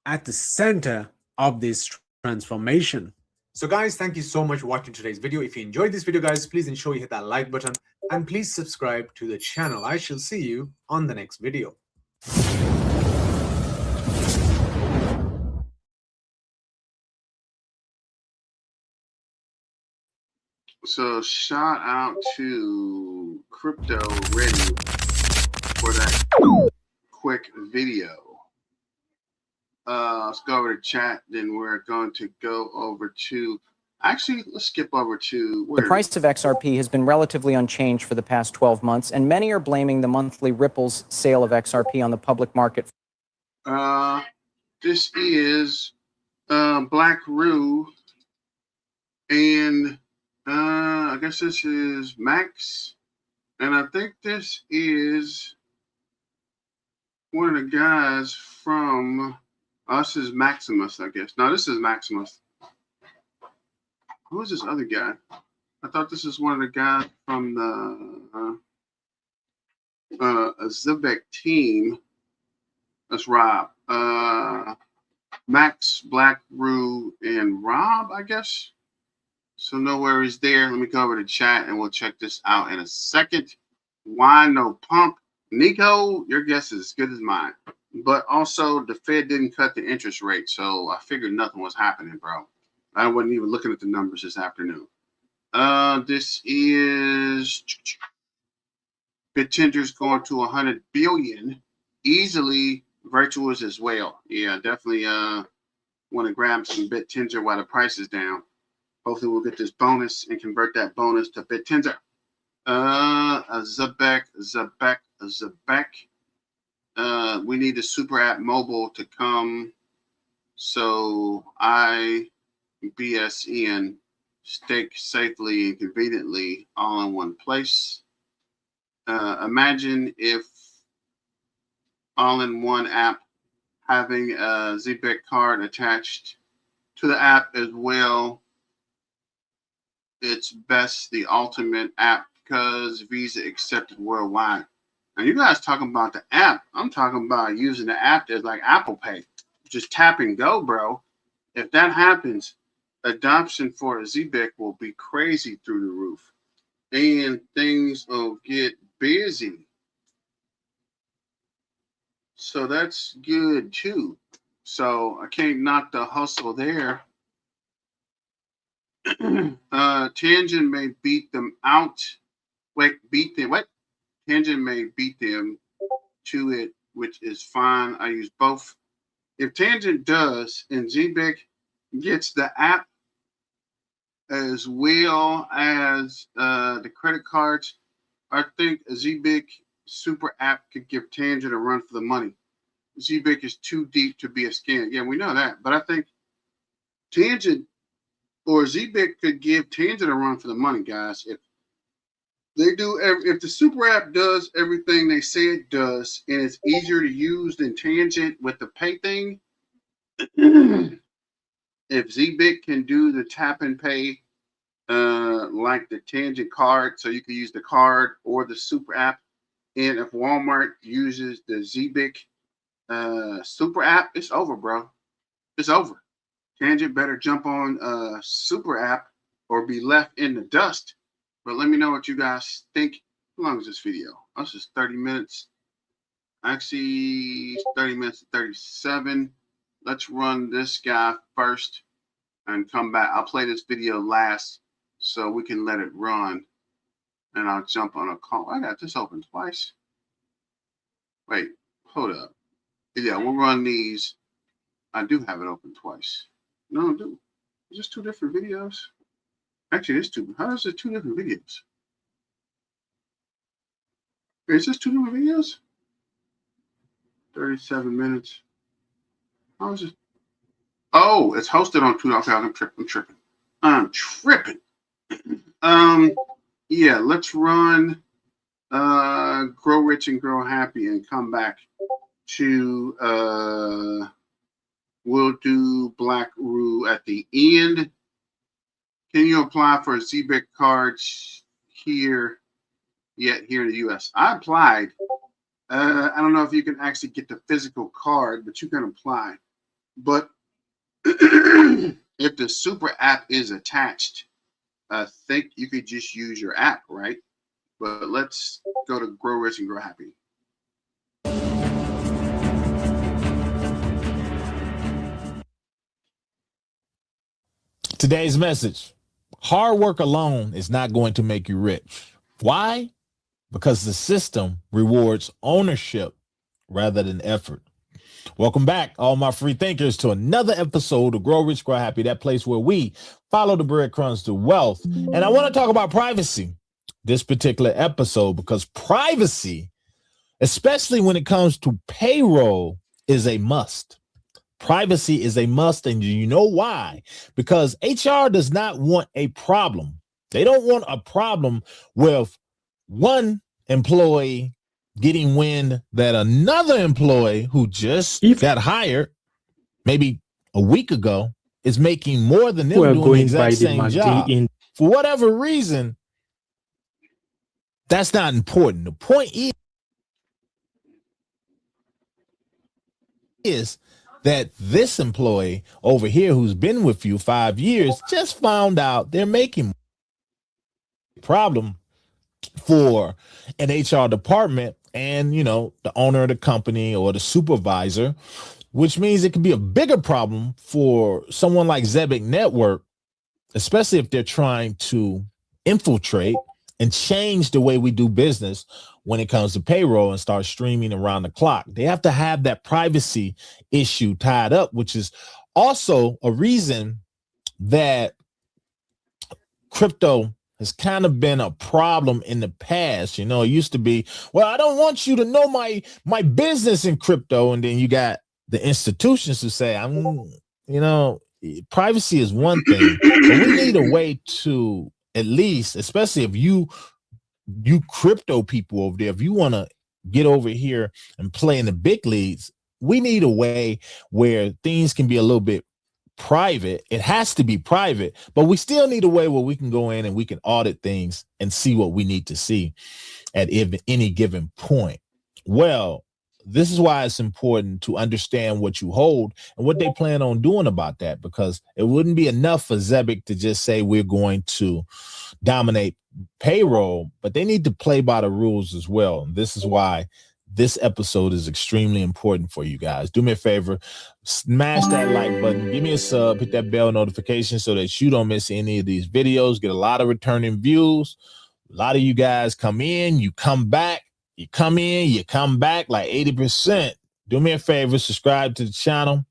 at the center of this transformation. So guys, thank you so much for watching today's video. If you enjoyed this video, guys, please ensure you hit that like button and please subscribe to the channel. I shall see you on the next video. So shout out to Crypto Ready for that quick video. Let's go over to chat. Then we're going to go over to, actually, let's skip over to the price of XRP has been relatively unchanged for the past 12 months, and many are blaming the monthly Ripple's sale of XRP on the public market. This is Black Rue, and I guess this is Max, and I think this is one of the guys from, this is Maximus, I guess. No, this is Maximus. Who's this other guy? I thought this is one of the guys from the Zebec team. That's Rob. Max, Black Rue, and Rob, I guess. So no worries there. Let me go over to chat and we'll check this out in a second. Why no pump? Nico, your guess is as good as mine. But also, the Fed didn't cut the interest rate, so I figured nothing was happening, bro. I wasn't even looking at the numbers this afternoon. This is Bittender's going to 100 billion easily. Virtuals as well. Yeah, definitely want to grab some Bittender while the price is down. Hopefully we'll get this bonus and convert that bonus to Bittender. Zebec. We need the super app mobile to come. So BSN stake safely and conveniently all in one place. Imagine if all-in-one app having a Zebec card attached to the app as well. It's best the ultimate app because Visa accepted worldwide. Now you guys talking about the app. I'm talking about using the app that's like Apple Pay. Just tap and go, bro. If that happens, adoption for a Zebec will be crazy through the roof. And things will get busy. So that's good too. So I can't knock the hustle there. Tangent may beat them out. Wait, beat them. What? Tangent may beat them to it, which is fine. I use both. If Tangent does and Zebec gets the app as well as the credit cards, I think a Zebec super app could give Tangent a run for the money. Zebec is too deep to be a scam. Yeah, we know that. But I think Tangent or Zebec could give Tangent a run for the money, guys. If they do, if the super app does everything they say it does, and it's easier to use than Tangent with the pay thing, if Zebec can do the tap and pay like the Tangent card, so you can use the card or the super app. And if Walmart uses the Zebec super app, it's over, bro. It's over. Tangent better jump on super app or be left in the dust. But let me know what you guys think. How long is this video? Oh, this is 30 minutes. Actually, 30 minutes and 37. Let's run this guy first and come back. I'll play this video last so we can let it run. And I'll jump on a call. I got this open twice. Wait, hold up. Yeah, we'll run these. I do have it open twice. No, I do. It's just two different videos. Actually, it's two. How is it two different videos? Is this two different videos? 37 minutes. How is it? Oh, it's hosted on two. Okay, I'm tripping. Yeah, let's run Grow Rich and Grow Happy and come back to we'll do Black Rue at the end. Can you apply for a Zebec card here in the US? I applied. I don't know if you can actually get the physical card, but you can apply. But if the super app is attached, I think you could just use your app, right? But let's go to Grow Rich and Grow Happy. Today's message: hard work alone is not going to make you rich. Why? Because the system rewards ownership rather than effort. Welcome back, all my free thinkers, to another episode of Grow Rich, Grow Happy, that place where we follow the breadcrumbs to wealth. And I want to talk about privacy this particular episode, because privacy, especially when it comes to payroll, is a must. Privacy is a must, and you know why? Because HR does not want a problem. They don't want a problem with one employee getting wind that another employee who just got hired maybe a week ago is making more than them doing the exact same job. For whatever reason, that's not important. The point is that this employee over here who's been with you 5 years just found out they're making a problem for an HR department and, you know, the owner of the company or the supervisor, which means it could be a bigger problem for someone like Zebec Network, especially if they're trying to infiltrate and change the way we do business when it comes to payroll and start streaming around the clock. They have to have that privacy issue tied up, which is also a reason that crypto has kind of been a problem in the past. You know, it used to be, well, I don't want you to know my business in crypto. And then you got the institutions who say, you know, privacy is one thing, but we need a way to at least, especially if you crypto people over there, if you want to get over here and play in the big leagues, we need a way where things can be a little bit private. It has to be private, but we still need a way where we can go in and we can audit things and see what we need to see at any given point. Well, this is why it's important to understand what you hold and what they plan on doing about that, because it wouldn't be enough for Zebec to just say we're going to dominate payroll, but they need to play by the rules as well. And this is why this episode is extremely important for you guys. Do me a favor, smash that like button, give me a sub, hit that bell notification so that you don't miss any of these videos. Get a lot of returning views. A lot of you guys come in, you come back, you come in, you come back like 80%. Do me a favor, subscribe to the channel,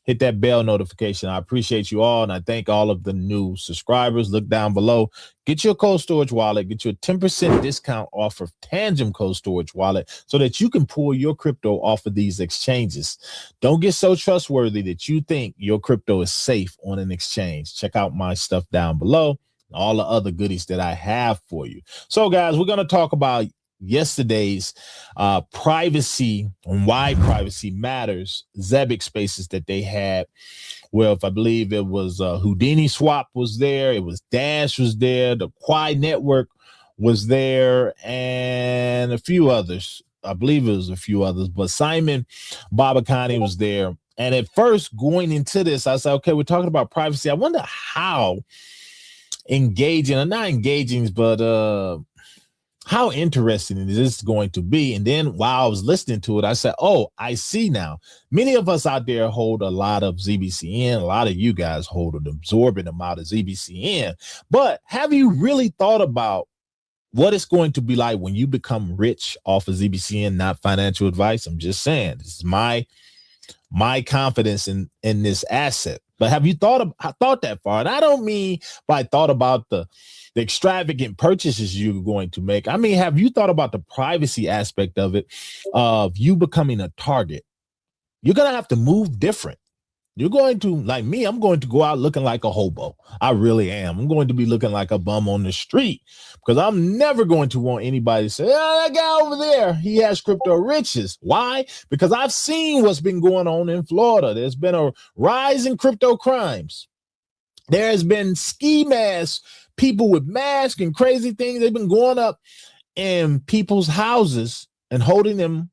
hit that bell notification. I appreciate you all, and I thank all of the new subscribers. Look down below. Get your cold storage wallet. Get you a 10% discount off of Tangent cold storage wallet so that you can pull your crypto off of these exchanges. Don't get so trustworthy that you think your crypto is safe on an exchange. Check out my stuff down below, all the other goodies that I have for you. So, guys, we're going to talk about yesterday's privacy and why privacy matters Zebec spaces that they had. Well, if I believe it was Houdini Swap was there, it was Dash was there, the Quai Network was there, and a few others. I believe it was a few others, but Simon Babakani was there. And at first, going into this, I said, okay, we're talking about privacy. I wonder how engaging, or not engaging, but how interesting is this going to be? And then while I was listening to it, I said, oh, I see now. Many of us out there hold a lot of ZBCN. A lot of you guys hold an absorbent amount of ZBCN. But have you really thought about what it's going to be like when you become rich off of ZBCN? Not financial advice. I'm just saying, this is my confidence in this asset. But have you thought that far? And I don't mean by thought about the extravagant purchases you're going to make. I mean, have you thought about the privacy aspect of it, of you becoming a target? You're going to have to move different. You're going to, like me, I'm going to go out looking like a hobo. I really am. I'm going to be looking like a bum on the street, because I'm never going to want anybody to say, oh, that guy over there, he has crypto riches. Why? Because I've seen what's been going on in Florida. There's been a rise in crypto crimes. There has been ski masks, people with masks and crazy things. They've been going up in people's houses and holding them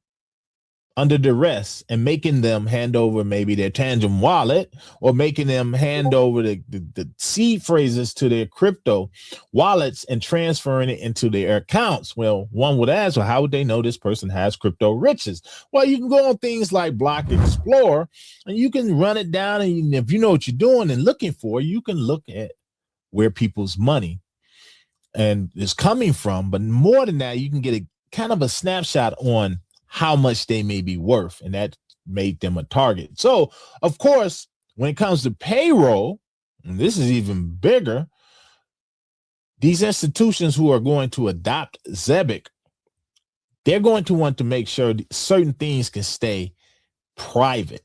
under duress and making them hand over maybe their Tangent wallet, or making them hand over the seed phrases to their crypto wallets and transferring it into their accounts. Well, one would ask, well, how would they know this person has crypto riches? Well, you can go on things like Block Explorer and you can run it down, and if you know what you're doing and looking for, you can look at where people's money and is coming from. But more than that, you can get a kind of a snapshot on how much they may be worth, and that made them a target. So, of course, when it comes to payroll, and this is even bigger, these institutions who are going to adopt Zebec, they're going to want to make sure certain things can stay private.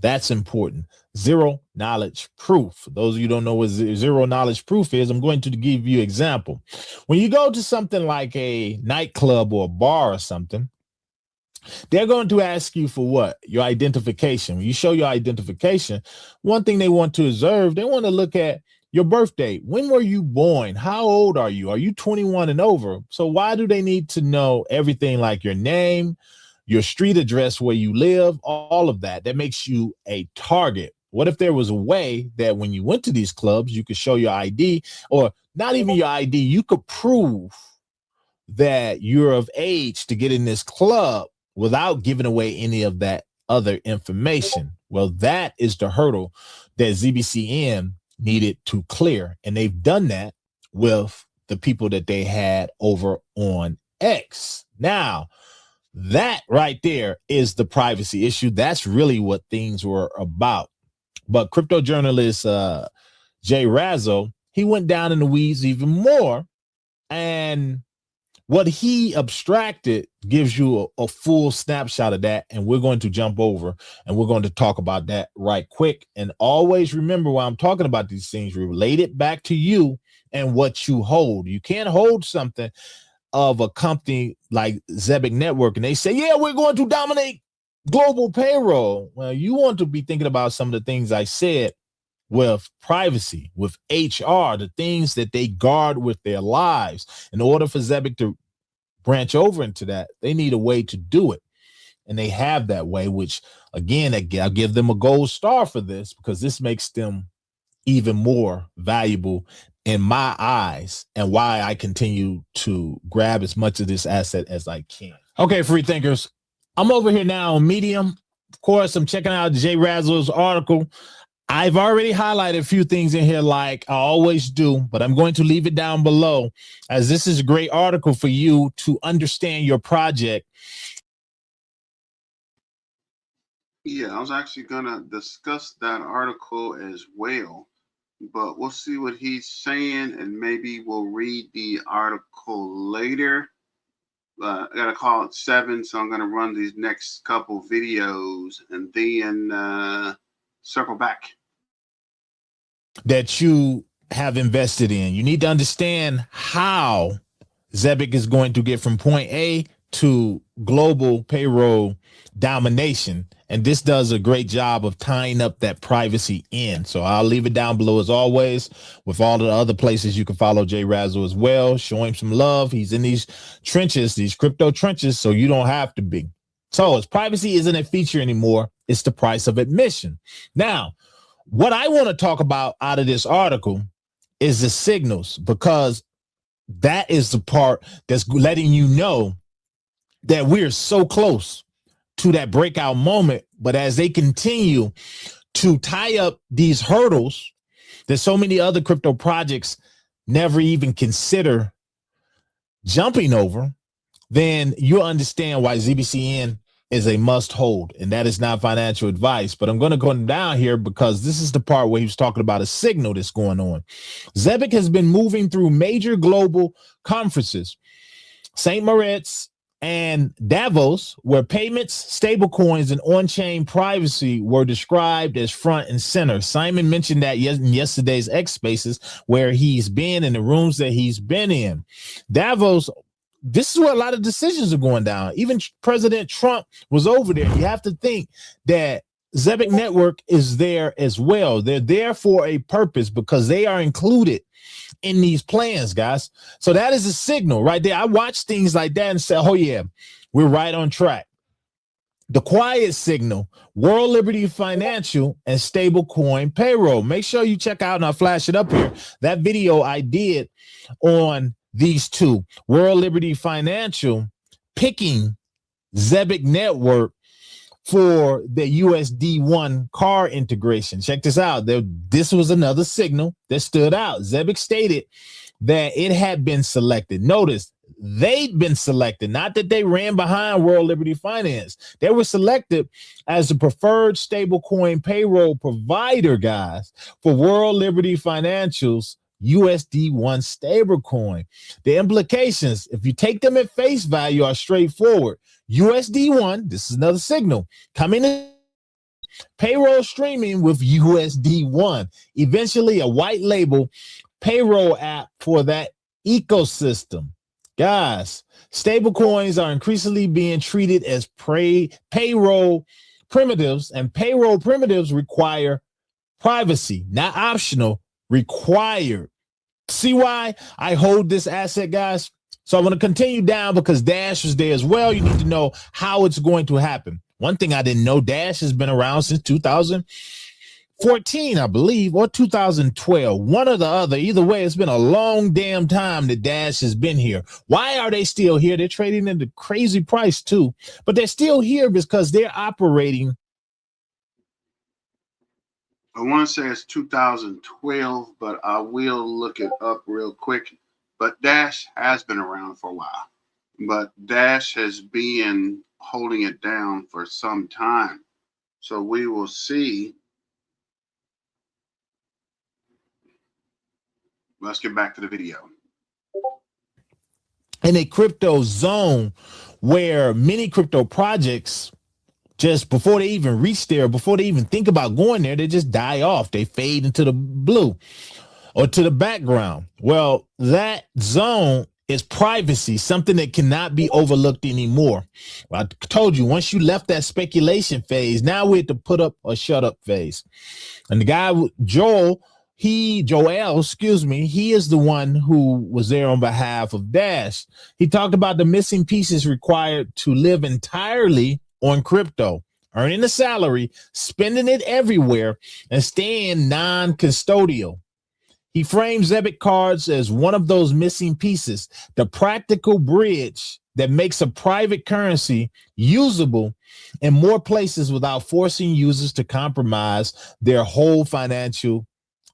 That's important. Zero knowledge proof. For those of you who don't know what zero knowledge proof is, I'm going to give you an example. When you go to something like a nightclub or a bar or something, they're going to ask you for what? Your identification. When you show your identification, one thing they want to observe, they want to look at your birth date. When were you born? How old are you? Are you 21 and over? So why do they need to know everything like your name, your street address, where you live, all of that? That makes you a target. What if there was a way that when you went to these clubs, you could show your ID, or not even your ID, you could prove that you're of age to get in this club without giving away any of that other information? Well, that is the hurdle that ZBCN needed to clear. And they've done that with the people that they had over on X. Now, that right there is the privacy issue. That's really what things were about. But crypto journalist Jay Razzo, he went down in the weeds even more, and what he abstracted gives you a full snapshot of that. And we're going to jump over and we're going to talk about that right quick. And always remember, while I'm talking about these things, relate it back to you and what you hold. You can't hold something of a company like Zebec Network and they say, yeah, we're going to dominate global payroll. Well, you want to be thinking about some of the things I said with privacy, with HR, the things that they guard with their lives. In order for Zebec to branch over into that, they need a way to do it. And they have that way, which, again, I'll give them a gold star for this, because this makes them even more valuable in my eyes, and why I continue to grab as much of this asset as I can. Okay, free thinkers, I'm over here now on Medium. Of course, I'm checking out Jay Razzo's article. I've already highlighted a few things in here like I always do, but I'm going to leave it down below, as this is a great article for you to understand your project. Yeah, I was actually going to discuss that article as well, but we'll see what he's saying, and maybe we'll read the article later. I got to call it 7, so I'm going to run these next couple videos and then circle back. That you have invested in. You need to understand how Zebec is going to get from point A to global payroll domination. And this does a great job of tying up that privacy in. So I'll leave it down below as always with all the other places you can follow Jay Razzle as well. Show him some love. He's in these trenches, these crypto trenches, so you don't have to be. So as privacy isn't a feature anymore, it's the price of admission. Now, what I want to talk about out of this article is the signals, because that is the part that's letting you know that we're so close to that breakout moment. But as they continue to tie up these hurdles that so many other crypto projects never even consider jumping over, then you'll understand why ZBCN is a must hold. And that is not financial advice, but I'm going to go down here because this is the part where he was talking about a signal that's going on. Zebec has been moving through major global conferences, St. Moritz and Davos, where payments, stablecoins, and on-chain privacy were described as front and center. Simon mentioned that in yesterday's X Spaces, where he's been in the rooms that he's been in. Davos, this is where a lot of decisions are going down. Even President Trump was over there. You have to think that Zebec Network is there as well. They're there for a purpose because they are included in these plans, guys. So that is a signal right there. I watch things like that and say, oh yeah, we're right on track. The quiet signal, World Liberty Financial and stablecoin payroll. Make sure you check out, and I'll flash it up here, that video I did on these two, World Liberty Financial picking Zebec Network for the USD1 car integration. Check this out. This was another signal that stood out. Zebec stated that it had been selected. Notice they'd been selected, not that they ran behind World Liberty Finance. They were selected as the preferred stablecoin payroll provider, guys, for World Liberty Financial's USD1 stablecoin. The implications, if you take them at face value, are straightforward. USD1, this is another signal, coming in payroll streaming with USD1, eventually a white label payroll app for that ecosystem. Guys, stablecoins are increasingly being treated as payroll primitives, and payroll primitives require privacy, not optional, required. See why I hold this asset, guys? So I'm going to continue down because Dash was there as well. You need to know how it's going to happen. One thing I didn't know, Dash has been around since 2014, I believe, or 2012, one or the other. Either way, it's been a long damn time that Dash has been here. Why are they still here? They're trading at a crazy price too, but they're still here because they're operating. I want to say it's 2012, but I will look it up real quick. But Dash has been around for a while. But Dash has been holding it down for some time. So we will see. Let's get back to the video. In a crypto zone where many crypto projects, just before they even reach there, before they even think about going there, they just die off. They fade into the blue or to the background. Well, that zone is privacy, something that cannot be overlooked anymore. Well, I told you, once you left that speculation phase, now we're at the put up or shut up phase. And the guy, Joel, he is the one who was there on behalf of Dash. He talked about the missing pieces required to live entirely on crypto, earning a salary, spending it everywhere, and staying non-custodial. He frames Zebec cards as one of those missing pieces, the practical bridge that makes a private currency usable in more places without forcing users to compromise their whole financial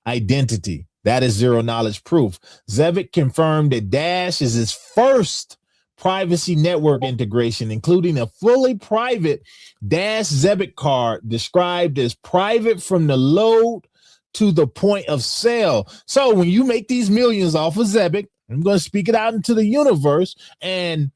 identity. That is zero knowledge proof. Zebec confirmed that Dash is his first privacy network integration, including a fully private Dash Zebec card described as private from the load to the point of sale. So when you make these millions off of Zebec, I'm going to speak it out into the universe, and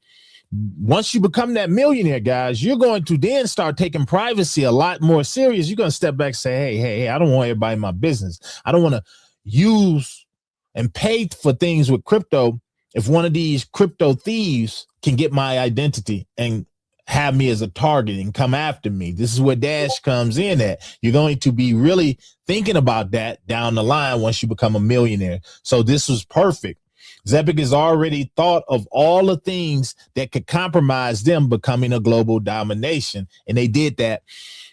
once you become that millionaire, guys, you're going to then start taking privacy a lot more serious. You're going to step back and say, hey, I don't want everybody in my business. I don't want to use and pay for things with crypto if one of these crypto thieves can get my identity and have me as a target and come after me. This is where Dash comes in at. You're going to be really thinking about that down the line once you become a millionaire. So this was perfect. Zebec has already thought of all the things that could compromise them becoming a global domination. And they did that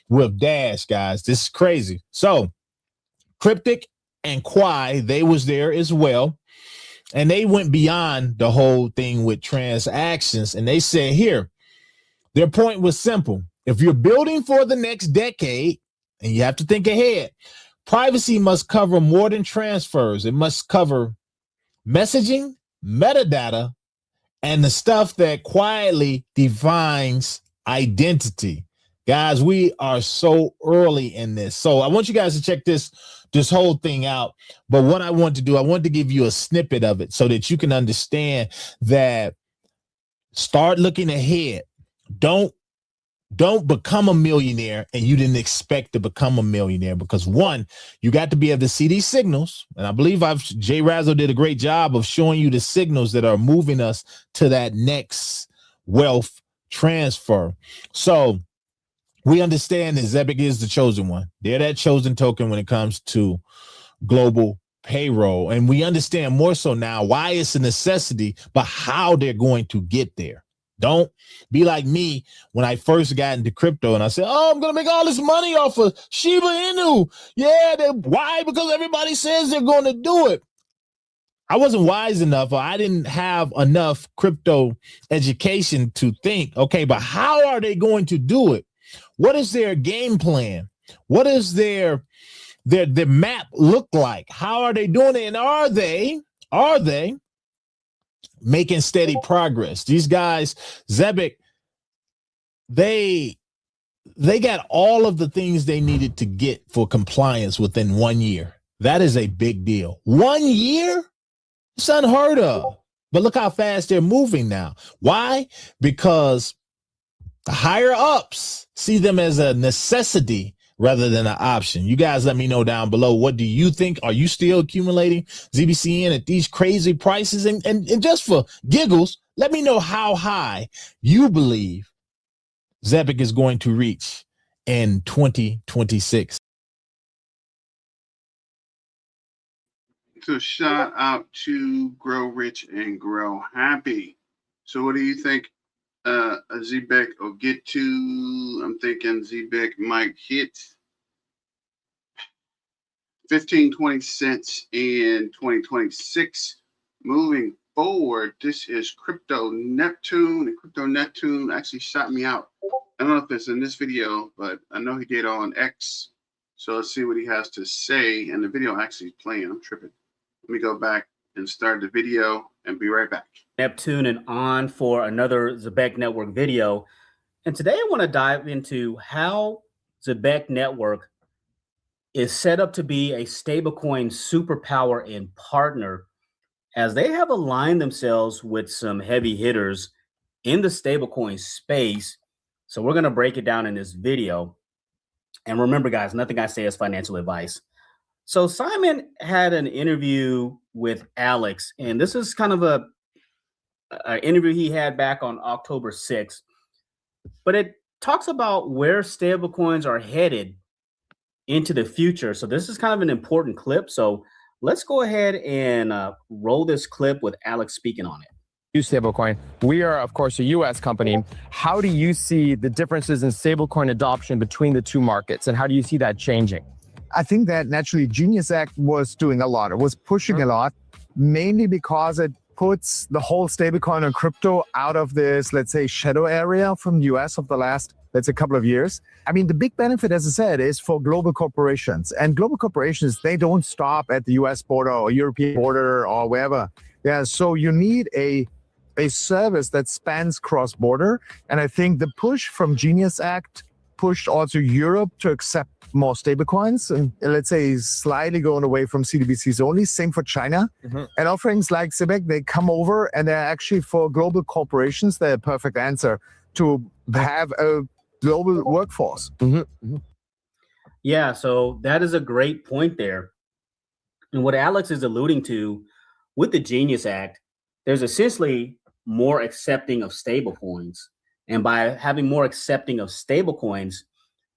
with Dash, guys. This is crazy. So Cryptic and Quai, they was there as well. And they went beyond the whole thing with transactions. And they said, here, their point was simple. If you're building for the next decade, and you have to think ahead, privacy must cover more than transfers. It must cover messaging, metadata, and the stuff that quietly defines identity. Guys, we are so early in this. So I want you guys to check this whole thing out. But what I want to do, I want to give you a snippet of it so that you can understand that start looking ahead. Don't become a millionaire and you didn't expect to become a millionaire, because one, you got to be able to see these signals. And I believe Jay Razzo did a great job of showing you the signals that are moving us to that next wealth transfer. So we understand that Zebec is the chosen one. They're that chosen token when it comes to global payroll. And we understand more so now why it's a necessity, but how they're going to get there. Don't be like me when I first got into crypto and I said, oh, I'm going to make all this money off of Shiba Inu. Yeah, why? Because everybody says they're going to do it. I wasn't wise enough, or I didn't have enough crypto education to think, okay, but how are they going to do it? What is their game plan? What is their map look like? How are they doing it? And are they making steady progress? These guys, Zebec, they got all of the things they needed to get for compliance within 1 year. That is a big deal. 1 year? It's unheard of. But look how fast they're moving now. Why? Because the higher ups see them as a necessity rather than an option. You guys let me know down below. What do you think? Are you still accumulating ZBCN at these crazy prices? And just for giggles, let me know how high you believe Zebec is going to reach in 2026. So shout out to Grow Rich and Grow Happy. So what do you think Zebec will get to? I'm thinking Zebec might hit 15-20 cents in 2026. Moving forward, this is Crypto Neptune, and Crypto Neptune actually shot me out. I don't know if it's in this video, but I know he did on X. So let's see what he has to say. And the video actually is playing. I'm tripping. Let me go back and start the video and be right back. Neptune and on for another Zebec Network video. And today I want to dive into how Zebec Network is set up to be a stablecoin superpower and partner, as they have aligned themselves with some heavy hitters in the stablecoin space. So we're going to break it down in this video. And remember, guys, nothing I say is financial advice. So Simon had an interview with Alex, and this is kind of an interview he had back on October 6th. But it talks about where stablecoins are headed into the future. So this is kind of an important clip. So let's go ahead and roll this clip with Alex speaking on it. Stablecoin. We are, of course, a U.S. company. How do you see the differences in stablecoin adoption between the two markets, and how do you see that changing? I think that naturally Genius Act was doing a lot. It was pushing a lot, mainly because it puts the whole stablecoin and crypto out of this, let's say, shadow area from the US of the last, let's say, couple of years. I mean, the big benefit, as I said, is for global corporations. And global corporations, they don't stop at the US border or European border or wherever. Yeah, so you need a service that spans cross-border. And I think the push from Genius Act pushed also Europe to accept more stablecoins, and let's say slightly going away from CBDCs only. Same for China. And offerings like Zebec, they come over, and they're actually for global corporations, they're a perfect answer to have a global workforce. Yeah, so that is a great point there. And what Alex is alluding to with the Genius Act, there's essentially more accepting of stablecoins. And by having more accepting of stablecoins,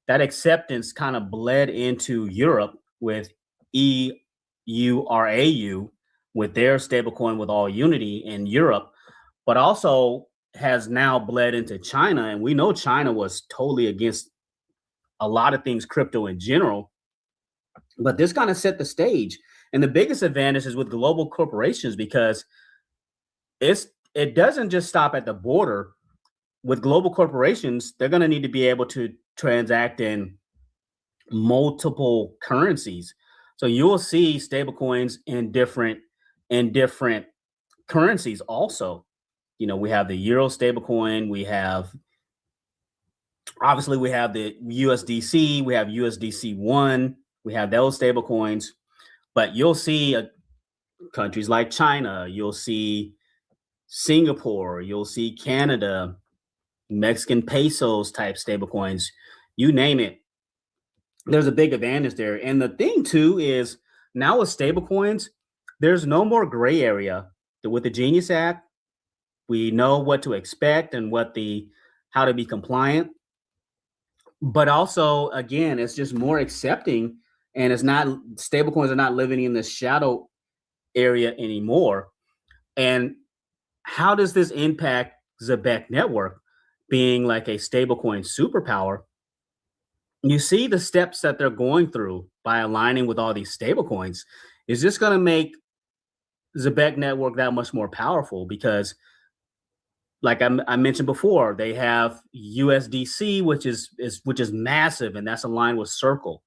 that acceptance kind of bled into Europe with EURAU, with their stablecoin with all unity in Europe, but also has now bled into China. And we know China was totally against a lot of things crypto in general, but this kind of set the stage. And the biggest advantage is with global corporations, because it doesn't just stop at the border. With global corporations, they're going to need to be able to transact in multiple currencies. So you will see stablecoins in different currencies also. You know, we have the Euro stablecoin, we have obviously we have the USDC, we have USDC1, we have those stablecoins, but you'll see countries like China, you'll see Singapore, you'll see Canada, Mexican pesos type stablecoins, you name it. There's a big advantage there. And the thing too is now with stablecoins, there's no more gray area. With the Genius Act, we know what to expect and how to be compliant. But also, again, it's just more accepting, and stablecoins are not living in the shadow area anymore. And how does this impact Zebec Network being like a stablecoin superpower? You see the steps that they're going through by aligning with all these stablecoins is just going to make Zebec Network that much more powerful, because like I mentioned before, they have USDC, which is massive, and that's aligned with Circle.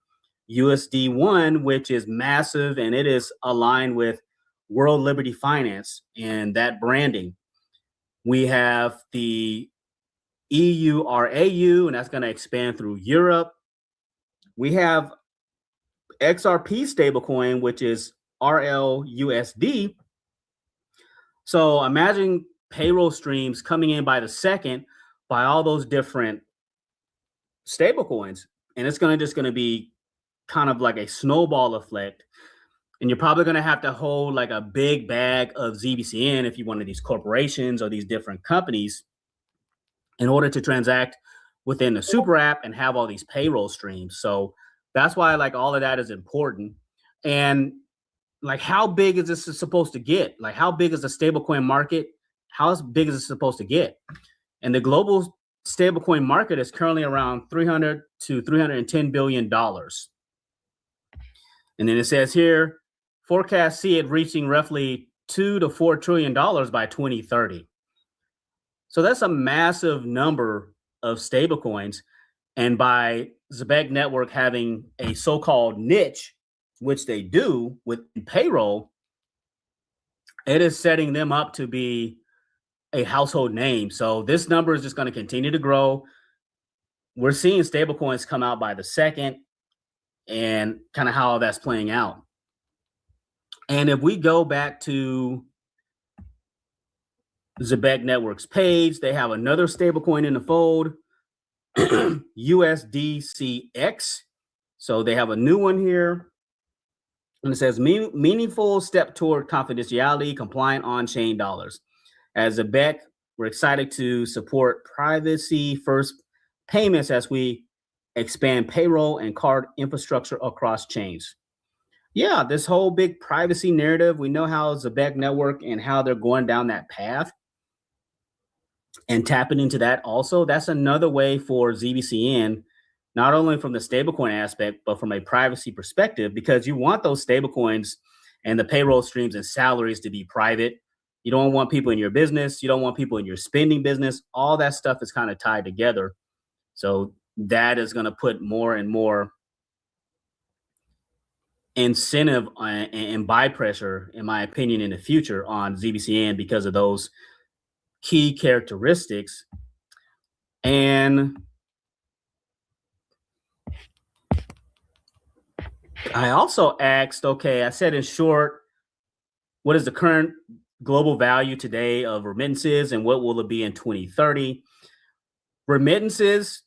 USD1, which is massive, and it is aligned with World Liberty Finance and that branding. We have the EURAU, and that's going to expand through Europe. We have XRP stablecoin, which is RLUSD. So imagine payroll streams coming in by the second by all those different stablecoins, and it's just going to be kind of like a snowball effect. And you're probably going to have to hold like a big bag of ZBCN if you're one of these corporations or these different companies in order to transact within the super app and have all these payroll streams. So that's why like all of that is important. And like, how big is this supposed to get? Like, how big is the stablecoin market? How big is it supposed to get? And the global stablecoin market is currently around $300 to $310 billion. And then it says here, forecasts see it reaching roughly $2 to $4 trillion by 2030. So that's a massive number of stablecoins. And by Zebec Network having a so-called niche, which they do with payroll, it is setting them up to be a household name. So this number is just going to continue to grow. We're seeing stablecoins come out by the second, and kind of how that's playing out. And if we go back to Zebec Network's page, they have another stablecoin in the fold, USDCX. So they have a new one here. And it says meaningful step toward confidentiality, compliant on-chain dollars. As Zebec, we're excited to support privacy first payments as we expand payroll and card infrastructure across chains. Yeah, this whole big privacy narrative, we know how Zebec Network and how they're going down that path and tapping into that also. That's another way for ZBCN, not only from the stablecoin aspect, but from a privacy perspective, because you want those stablecoins and the payroll streams and salaries to be private. You don't want people in your business. You don't want people in your spending business. All that stuff is kind of tied together. So that is going to put more and more incentive and buy pressure, in my opinion, in the future on ZBCN because of those key characteristics. And I also asked, okay, I said in short, what is the current global value today of remittances and what will it be in 2030? Remittances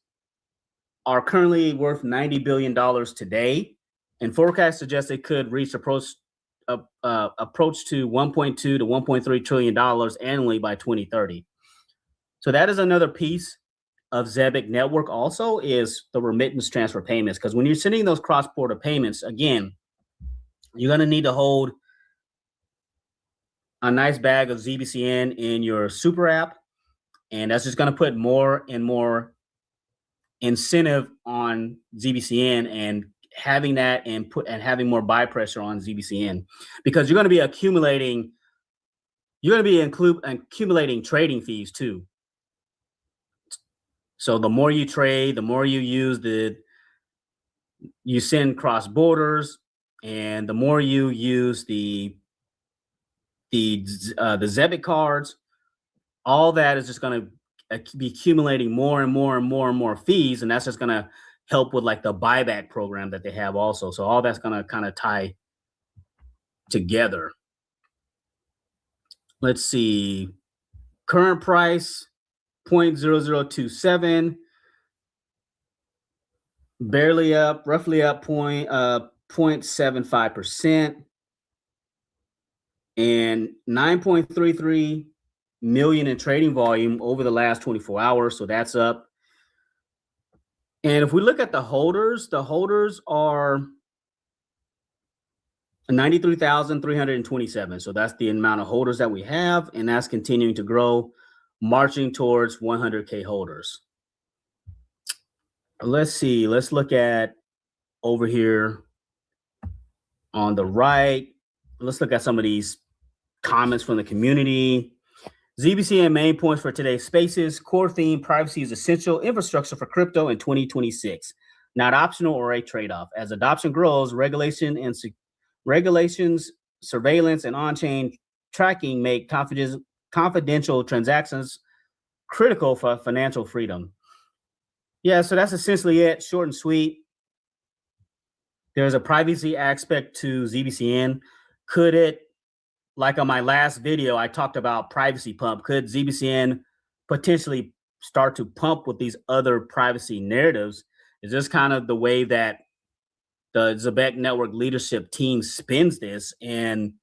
are currently worth $90 billion today, and forecasts suggest they could reach approach approach to $1.2 to $1.3 trillion annually by 2030. So that is another piece of Zebec Network also, is the remittance transfer payments. Because when you're sending those cross-border payments, again, you're going to need to hold a nice bag of ZBCN in your super app. And that's just going to put more and more incentive on ZBCN and having that and having more buy pressure on ZBCN, because you're going to be accumulating trading fees too. So the more you trade, the more you use you send cross borders, and the more you use the Zebec cards, all that is just going to be accumulating more and more and more and more fees, and that's just going to help with like the buyback program that they have also. So all that's going to kind of tie together. Let's see. Current price 0.0027, barely up, roughly up 0.75%, and 9.33 million in trading volume over the last 24 hours. So that's up. And if we look at the holders are 93,327. So that's the amount of holders that we have, and that's continuing to grow, marching towards 100K holders. Let's see. Let's look at over here on the right. Let's look at some of these comments from the community. ZBCN main points for today's spaces. Core theme: privacy is essential infrastructure for crypto in 2026, not optional or a trade-off. As adoption grows, regulations, surveillance, and on-chain tracking make confidential transactions critical for financial freedom. Yeah, so that's essentially it. Short and sweet. There's a privacy aspect to ZBCN. Could it, like on my last video, I talked about privacy pump. Could ZBCN potentially start to pump with these other privacy narratives? Is this kind of the way that the Zebec Network leadership team spins this and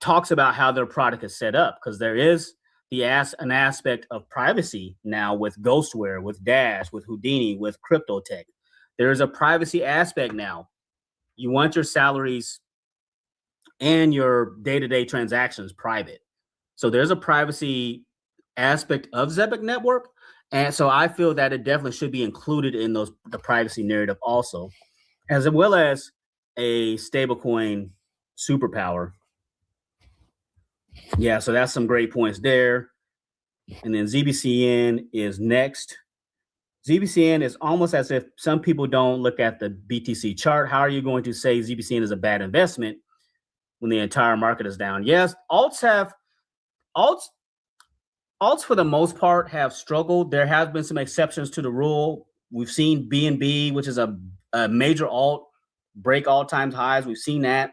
talks about how their product is set up? Because there is an aspect of privacy now with Ghostware, with Dash, with Houdini, with Crypto Tech. There is a privacy aspect now. You want your salaries and your day-to-day transactions private. So there's a privacy aspect of Zebec Network. And so I feel that it definitely should be included in the privacy narrative also, as well as a stablecoin superpower. Yeah, so that's some great points there. And then ZBCN is next. ZBCN is almost as if some people don't look at the BTC chart. How are you going to say ZBCN is a bad investment when the entire market is down? Yes, alts for the most part have struggled. There have been some exceptions to the rule. We've seen BNB, which is a major alt, break all-time highs. We've seen that.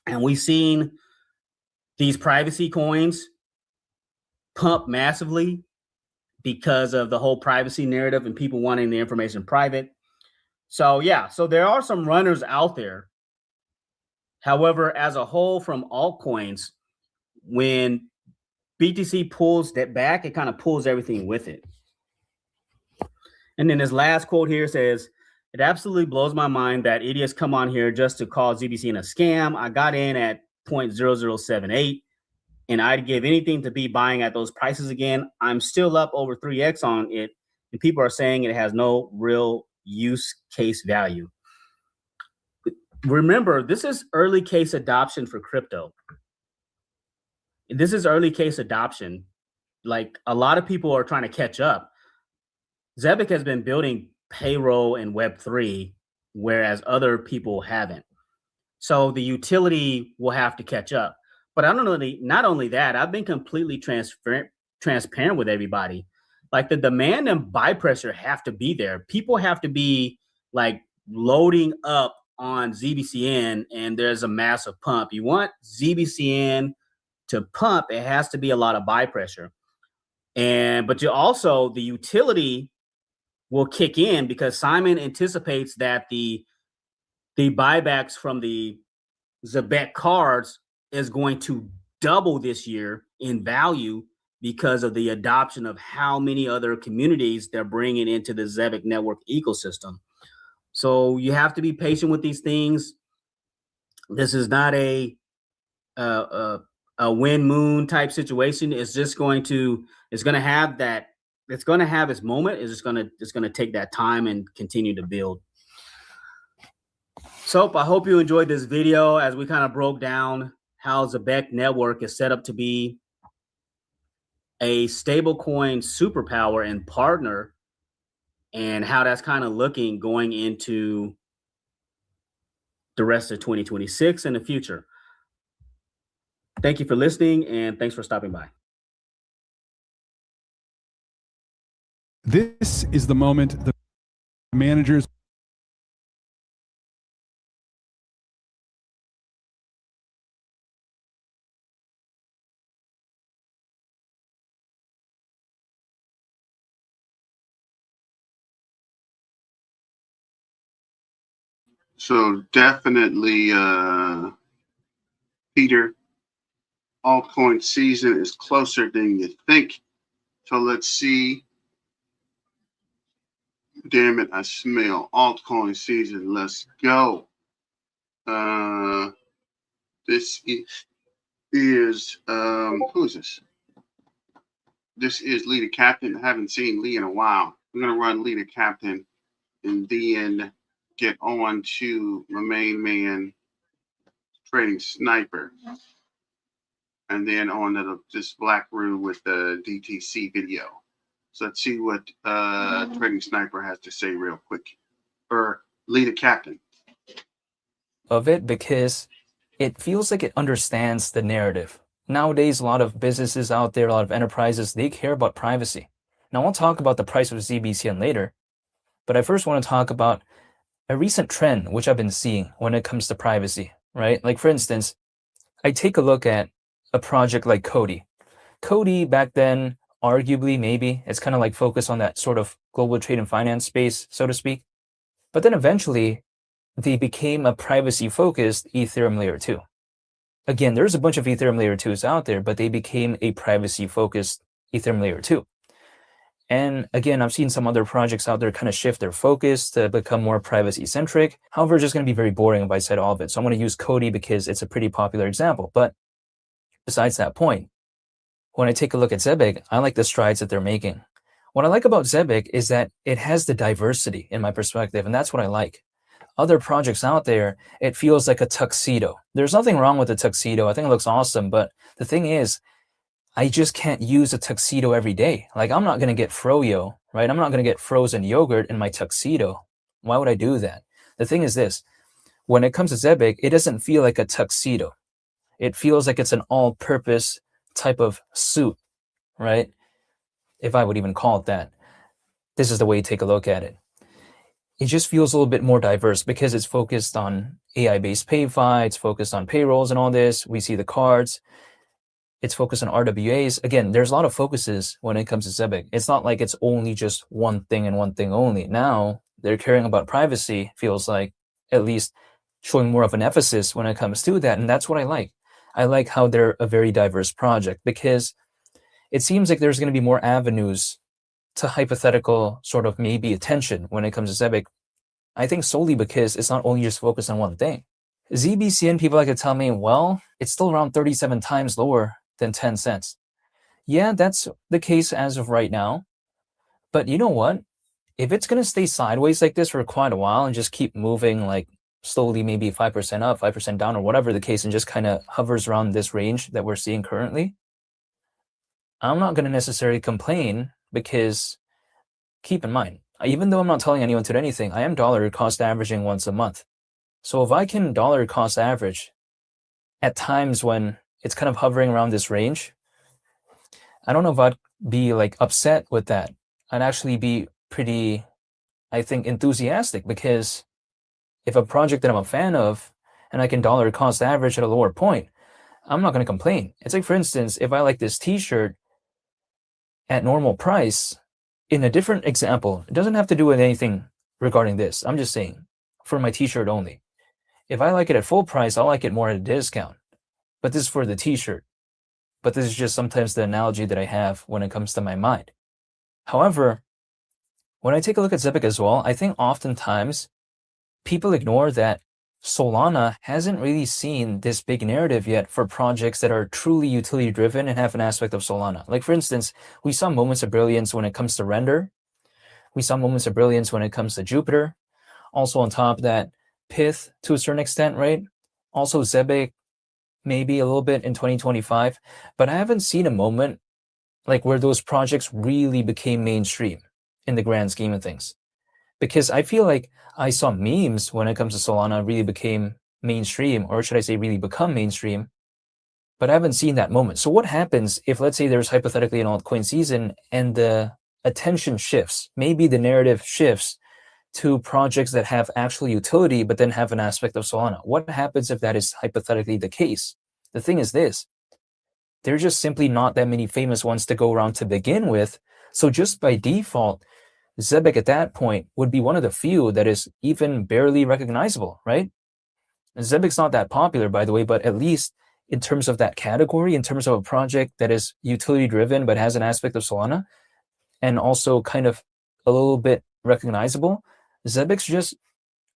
And we've seen these privacy coins pump massively because of the whole privacy narrative and people wanting the information private. So yeah, so there are some runners out there. However, as a whole from altcoins, when BTC pulls that back, it kind of pulls everything with it. And then this last quote here says, "It absolutely blows my mind that idiots come on here just to call ZBCN a scam. I got in at 0.0078, and I'd give anything to be buying at those prices again. I'm still up over 3x on it, and people are saying it has no real use case value." Remember, this is early case adoption for crypto. This is early case adoption. Like, a lot of people are trying to catch up. Zebec has been building payroll and Web3, whereas other people haven't. So the utility will have to catch up. But not only that, I've been completely transparent with everybody. Like, the demand and buy pressure have to be there. People have to be like loading up on ZBCN, and there's a massive pump. You want ZBCN to pump, it has to be a lot of buy pressure. But the utility will kick in because Simon anticipates that the the buybacks from the Zebec cards is going to double this year in value because of the adoption of how many other communities they're bringing into the Zebec Network ecosystem. So you have to be patient with these things. This is not a wind moon type situation. It's just going to have that. It's going to have its moment. It's going to take that time and continue to build. So I hope you enjoyed this video as we kind of broke down how Zebec Network is set up to be a stablecoin superpower and partner, and how that's kind of looking going into the rest of 2026 and the future. Thank you for listening, and thanks for stopping by. This is the moment the managers So definitely, Peter, altcoin season is closer than you think. So let's see. Damn it, I smell altcoin season. Let's go. This is who is this? This is Leader Captain. I haven't seen Lee in a while. I'm gonna run Leader Captain and then get on to my main man, Trading Sniper, and then on to this Black Room with the DTC video. So let's see what Trading Sniper has to say real quick. Or Leader Captain. Of it, because it feels like it understands the narrative. Nowadays, a lot of businesses out there, a lot of enterprises, they care about privacy. Now, I'll talk about the price of ZBCN later, but I first want to talk about a recent trend which I've been seeing when it comes to privacy, right? Like, for instance, I take a look at a project like Cody. Cody back then, arguably, maybe, it's kind of like focused on that sort of global trade and finance space, so to speak. But then eventually, they became a privacy-focused Ethereum layer 2. Again, there's a bunch of Ethereum layer 2s out there, but they became a privacy-focused Ethereum layer 2. And again, I've seen some other projects out there kind of shift their focus to become more privacy-centric. However, it's just going to be very boring if I said all of it. So I'm going to use Cody because it's a pretty popular example. But besides that point, when I take a look at Zebec, I like the strides that they're making. What I like about Zebec is that it has the diversity in my perspective, and that's what I like. Other projects out there, it feels like a tuxedo. There's nothing wrong with a tuxedo. I think it looks awesome, but the thing is, I just can't use a tuxedo every day. Like, I'm not going to get froyo, right? I'm not going to get frozen yogurt in my tuxedo. Why would I do that? The thing is this, when it comes to Zebec, it doesn't feel like a tuxedo. It feels like it's an all-purpose type of suit, right? If I would even call it that. This is the way you take a look at it. It just feels a little bit more diverse because it's focused on AI-based PayFi, it's focused on payrolls and all this. We see the cards. It's focused on RWAs. Again, there's a lot of focuses when it comes to Zebec. It's not like it's only just one thing and one thing only. Now, they're caring about privacy, feels like, at least showing more of an emphasis when it comes to that, and that's what I like. I like how they're a very diverse project because it seems like there's going to be more avenues to hypothetical sort of maybe attention when it comes to Zebec. I think solely because it's not only just focused on one thing. ZBCN, people like to tell me, well, it's still around 37 times lower than 10 cents. Yeah, that's the case as of right now. But you know what? If it's going to stay sideways like this for quite a while and just keep moving like slowly, maybe 5% up, 5% down, or whatever the case, and just kind of hovers around this range that we're seeing currently, I'm not going to necessarily complain because keep in mind, even though I'm not telling anyone to do anything, I am dollar cost averaging once a month. So if I can dollar cost average at times when it's kind of hovering around this range, I don't know if I'd be like upset with that. I'd actually be pretty, I think, enthusiastic because if a project that I'm a fan of and I can dollar cost average at a lower point, I'm not going to complain. It's like, for instance, if I like this t-shirt at normal price, in a different example, it doesn't have to do with anything regarding this. I'm just saying for my t-shirt only. If I like it at full price, I'll like it more at a discount. But this is for the t-shirt. But this is just sometimes the analogy that I have when it comes to my mind. However, when I take a look at Zebec as well, I think oftentimes people ignore that Solana hasn't really seen this big narrative yet for projects that are truly utility driven and have an aspect of Solana. Like, for instance, we saw moments of brilliance when it comes to Render. We saw moments of brilliance when it comes to Jupiter. Also on top of that, Pith to a certain extent, right? Also Zebec, maybe a little bit in 2025. But I haven't seen a moment like where those projects really became mainstream in the grand scheme of things. Because I feel like I saw memes when it comes to Solana really became mainstream, or should I say really become mainstream, but I haven't seen that moment. So what happens if, let's say there's hypothetically an altcoin season and the attention shifts, maybe the narrative shifts to projects that have actual utility, but then have an aspect of Solana? What happens if that is hypothetically the case? The thing is this, there's just simply not that many famous ones to go around to begin with. So just by default, Zebec at that point would be one of the few that is even barely recognizable, right? Zebec's not that popular, by the way, but at least in terms of that category, in terms of a project that is utility driven but has an aspect of Solana and also kind of a little bit recognizable, Zebec's just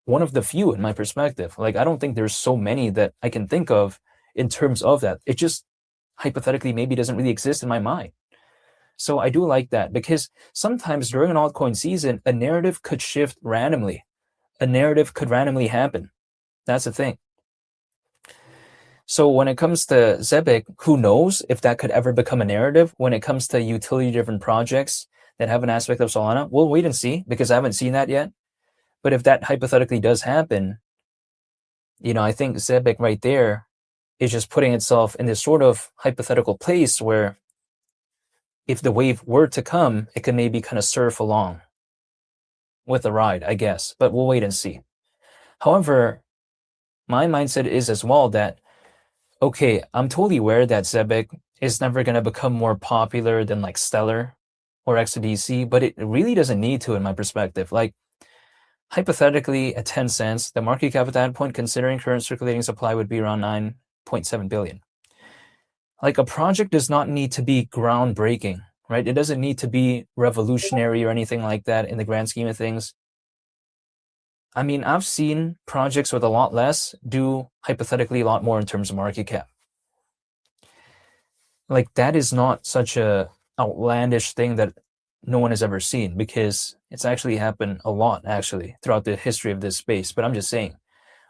one of the few in my perspective. Like, I don't think there's so many that I can think of in terms of that. It just hypothetically maybe doesn't really exist in my mind. So I do like that, because sometimes during an altcoin season, a narrative could shift randomly. A narrative could randomly happen. That's the thing. So when it comes to Zebec, who knows if that could ever become a narrative when it comes to utility-driven projects that have an aspect of Solana? We'll wait and see, because I haven't seen that yet. But if that hypothetically does happen, you know, I think Zebec right there is just putting itself in this sort of hypothetical place where if the wave were to come, it can maybe kind of surf along with the ride, I guess. But we'll wait and see. However, my mindset is as well that, okay, I'm totally aware that Zebec is never going to become more popular than like Stellar or XDC, but it really doesn't need to, in my perspective. Like, hypothetically, at 10 cents, the market cap at that point, considering current circulating supply, would be around 9.7 billion. Like, a project does not need to be groundbreaking, right? It doesn't need to be revolutionary or anything like that in the grand scheme of things. I mean, I've seen projects with a lot less do hypothetically a lot more in terms of market cap. Like, that is not such a outlandish thing that no one has ever seen, because it's actually happened a lot, actually, throughout the history of this space. But I'm just saying,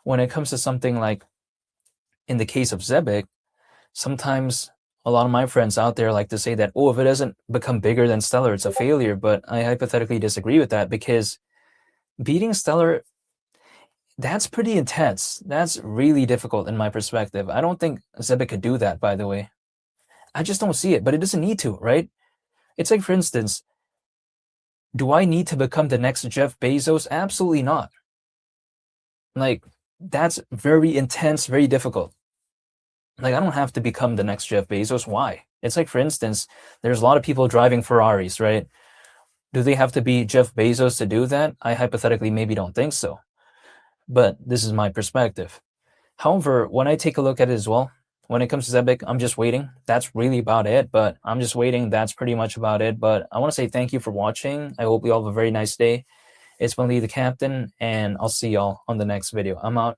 when it comes to something like, in the case of Zebec, sometimes a lot of my friends out there like to say that, oh, if it doesn't become bigger than Stellar, it's a failure. But I hypothetically disagree with that, because beating Stellar, that's pretty intense. That's really difficult in my perspective. I don't think Zebec could do that, by the way. I just don't see it, but it doesn't need to, right? It's like, for instance, do I need to become the next Jeff Bezos? Absolutely not. Like, that's very intense, very difficult. Like, I don't have to become the next Jeff Bezos. Why? It's like, for instance, there's a lot of people driving Ferraris, right? Do they have to be Jeff Bezos to do that? I hypothetically maybe don't think so. But this is my perspective. However, when I take a look at it as well, when it comes to Zebec, I'm just waiting. That's really about it, but I'm just waiting. That's pretty much about it. But I want to say thank you for watching. I hope you all have a very nice day. It's been Lee the Captain, and I'll see y'all on the next video. I'm out.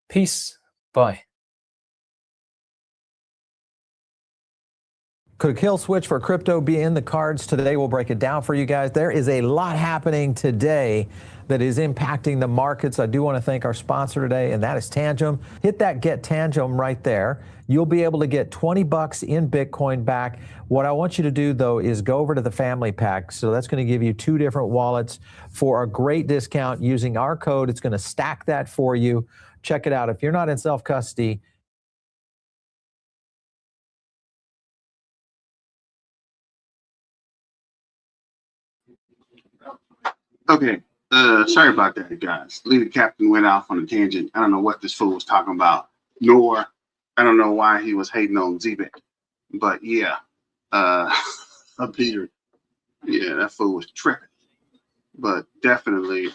Peace. Bye. Could a kill switch for crypto be in the cards today? We'll break it down for you guys. There is a lot happening today that is impacting the markets. I do want to thank our sponsor today, and that is Tangem. Hit that Get Tangem right there. You'll be able to get 20 bucks in Bitcoin back. What I want you to do, though, is go over to the family pack. So that's going to give you 2 different wallets for a great discount using our code. It's going to stack that for you. Check it out. If you're not in self-custody, Okay. Sorry about that, guys. Lee the Captain went off on a tangent. I don't know what this fool was talking about, nor I don't know why he was hating on Zebec. But yeah, Peter, yeah, that fool was tripping. But definitely,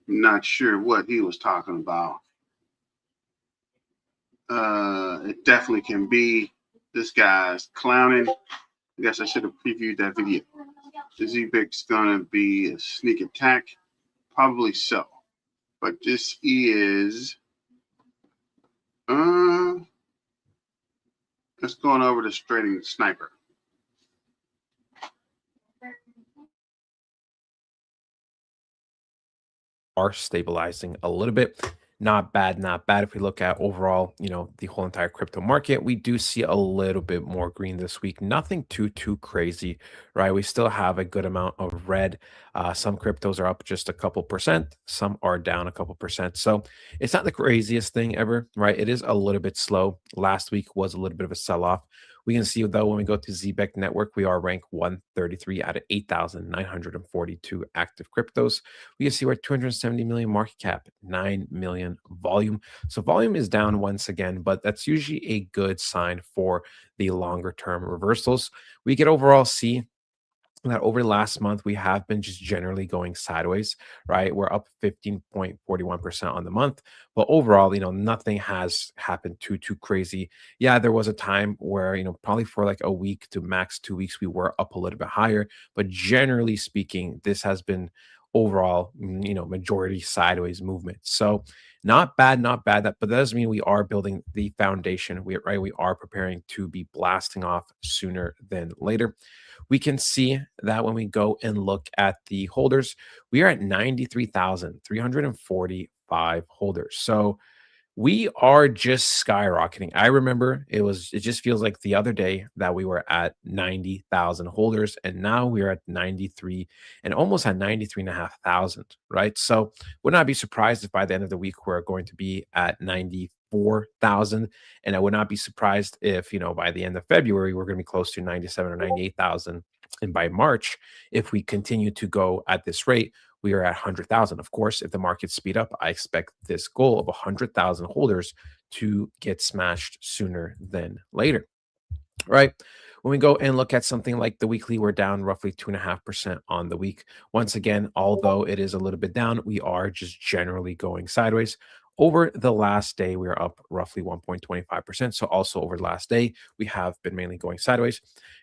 Not sure what he was talking about. It definitely can be this guy's clowning. I guess I should have previewed that video. Is Zebec's gonna be a sneak attack? Probably so. But this is let's go on over to Trading Sniper. Are stabilizing a little bit. Not bad, not bad. If we look at overall, you know, the whole entire crypto market, we do see a little bit more green this week. Nothing too crazy, right? We still have a good amount of red. Some cryptos are up just a couple percent. Some are down a couple percent. So it's not the craziest thing ever, right? It is a little bit slow. Last week was a little bit of a sell-off. We can see, though, when we go to Zebec Network, we are ranked 133 out of 8,942 active cryptos. We can see we're 270 million market cap, 9 million volume. So volume is down once again, but that's usually a good sign for the longer term reversals. We could overall see that over the last month, we have been just generally going sideways, right? We're up 15.41% on the month. But overall, you know, nothing has happened too crazy. Yeah, there was a time where, you know, probably for like a week to max 2 weeks, we were up a little bit higher. But generally speaking, this has been overall, you know, majority sideways movement. So not bad, not bad. But that doesn't mean we are building the foundation. We are preparing to be blasting off sooner than later. We can see that when we go and look at the holders, we are at 93,345 holders. So we are just skyrocketing. I remember it just feels like the other day that we were at 90,000 holders, and now we are at 93 and almost at 93,500, right? So would not be surprised if by the end of the week we're going to be at 94,000, and I would not be surprised if, you know, by the end of February we're going to be close to 97 or 98,000, and by March, if we continue to go at this rate, we are at 100,000. Of course, if the markets speed up, I expect this goal of 100,000 holders to get smashed sooner than later, right? When we go and look at something like the weekly, we're down roughly 2.5% on the week. Once again, although it is a little bit down, we are just generally going sideways. Over the last day, we are up roughly 1.25%. So also over the last day, we have been mainly going sideways.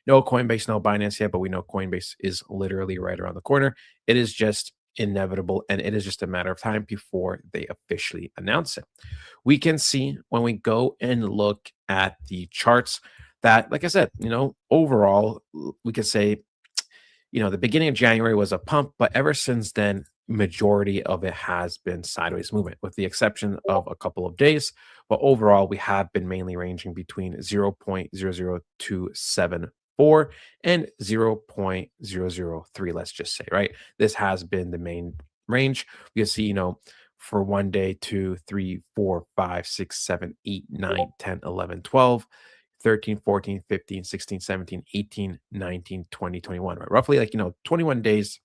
No Coinbase, no Binance yet, but we know Coinbase is literally right around the corner. It is just inevitable, and it is just a matter of time before they officially announce it. We can see when we go and look at the charts that, like I said, you know, overall, we could say, you know, the beginning of January was a pump, but ever since then, majority of it has been sideways movement, with the exception of a couple of days. But overall, we have been mainly ranging between 0.00274 and 0.003, let's just say, right? This has been the main range. We can see, you know, for one day, 2, 3, 4, 5, 6, 7, 8, 9, 10, 11, 12. 13, 14, 15, 16, 17, 18, 19, 20, 21, right? Roughly like, you know, 21 days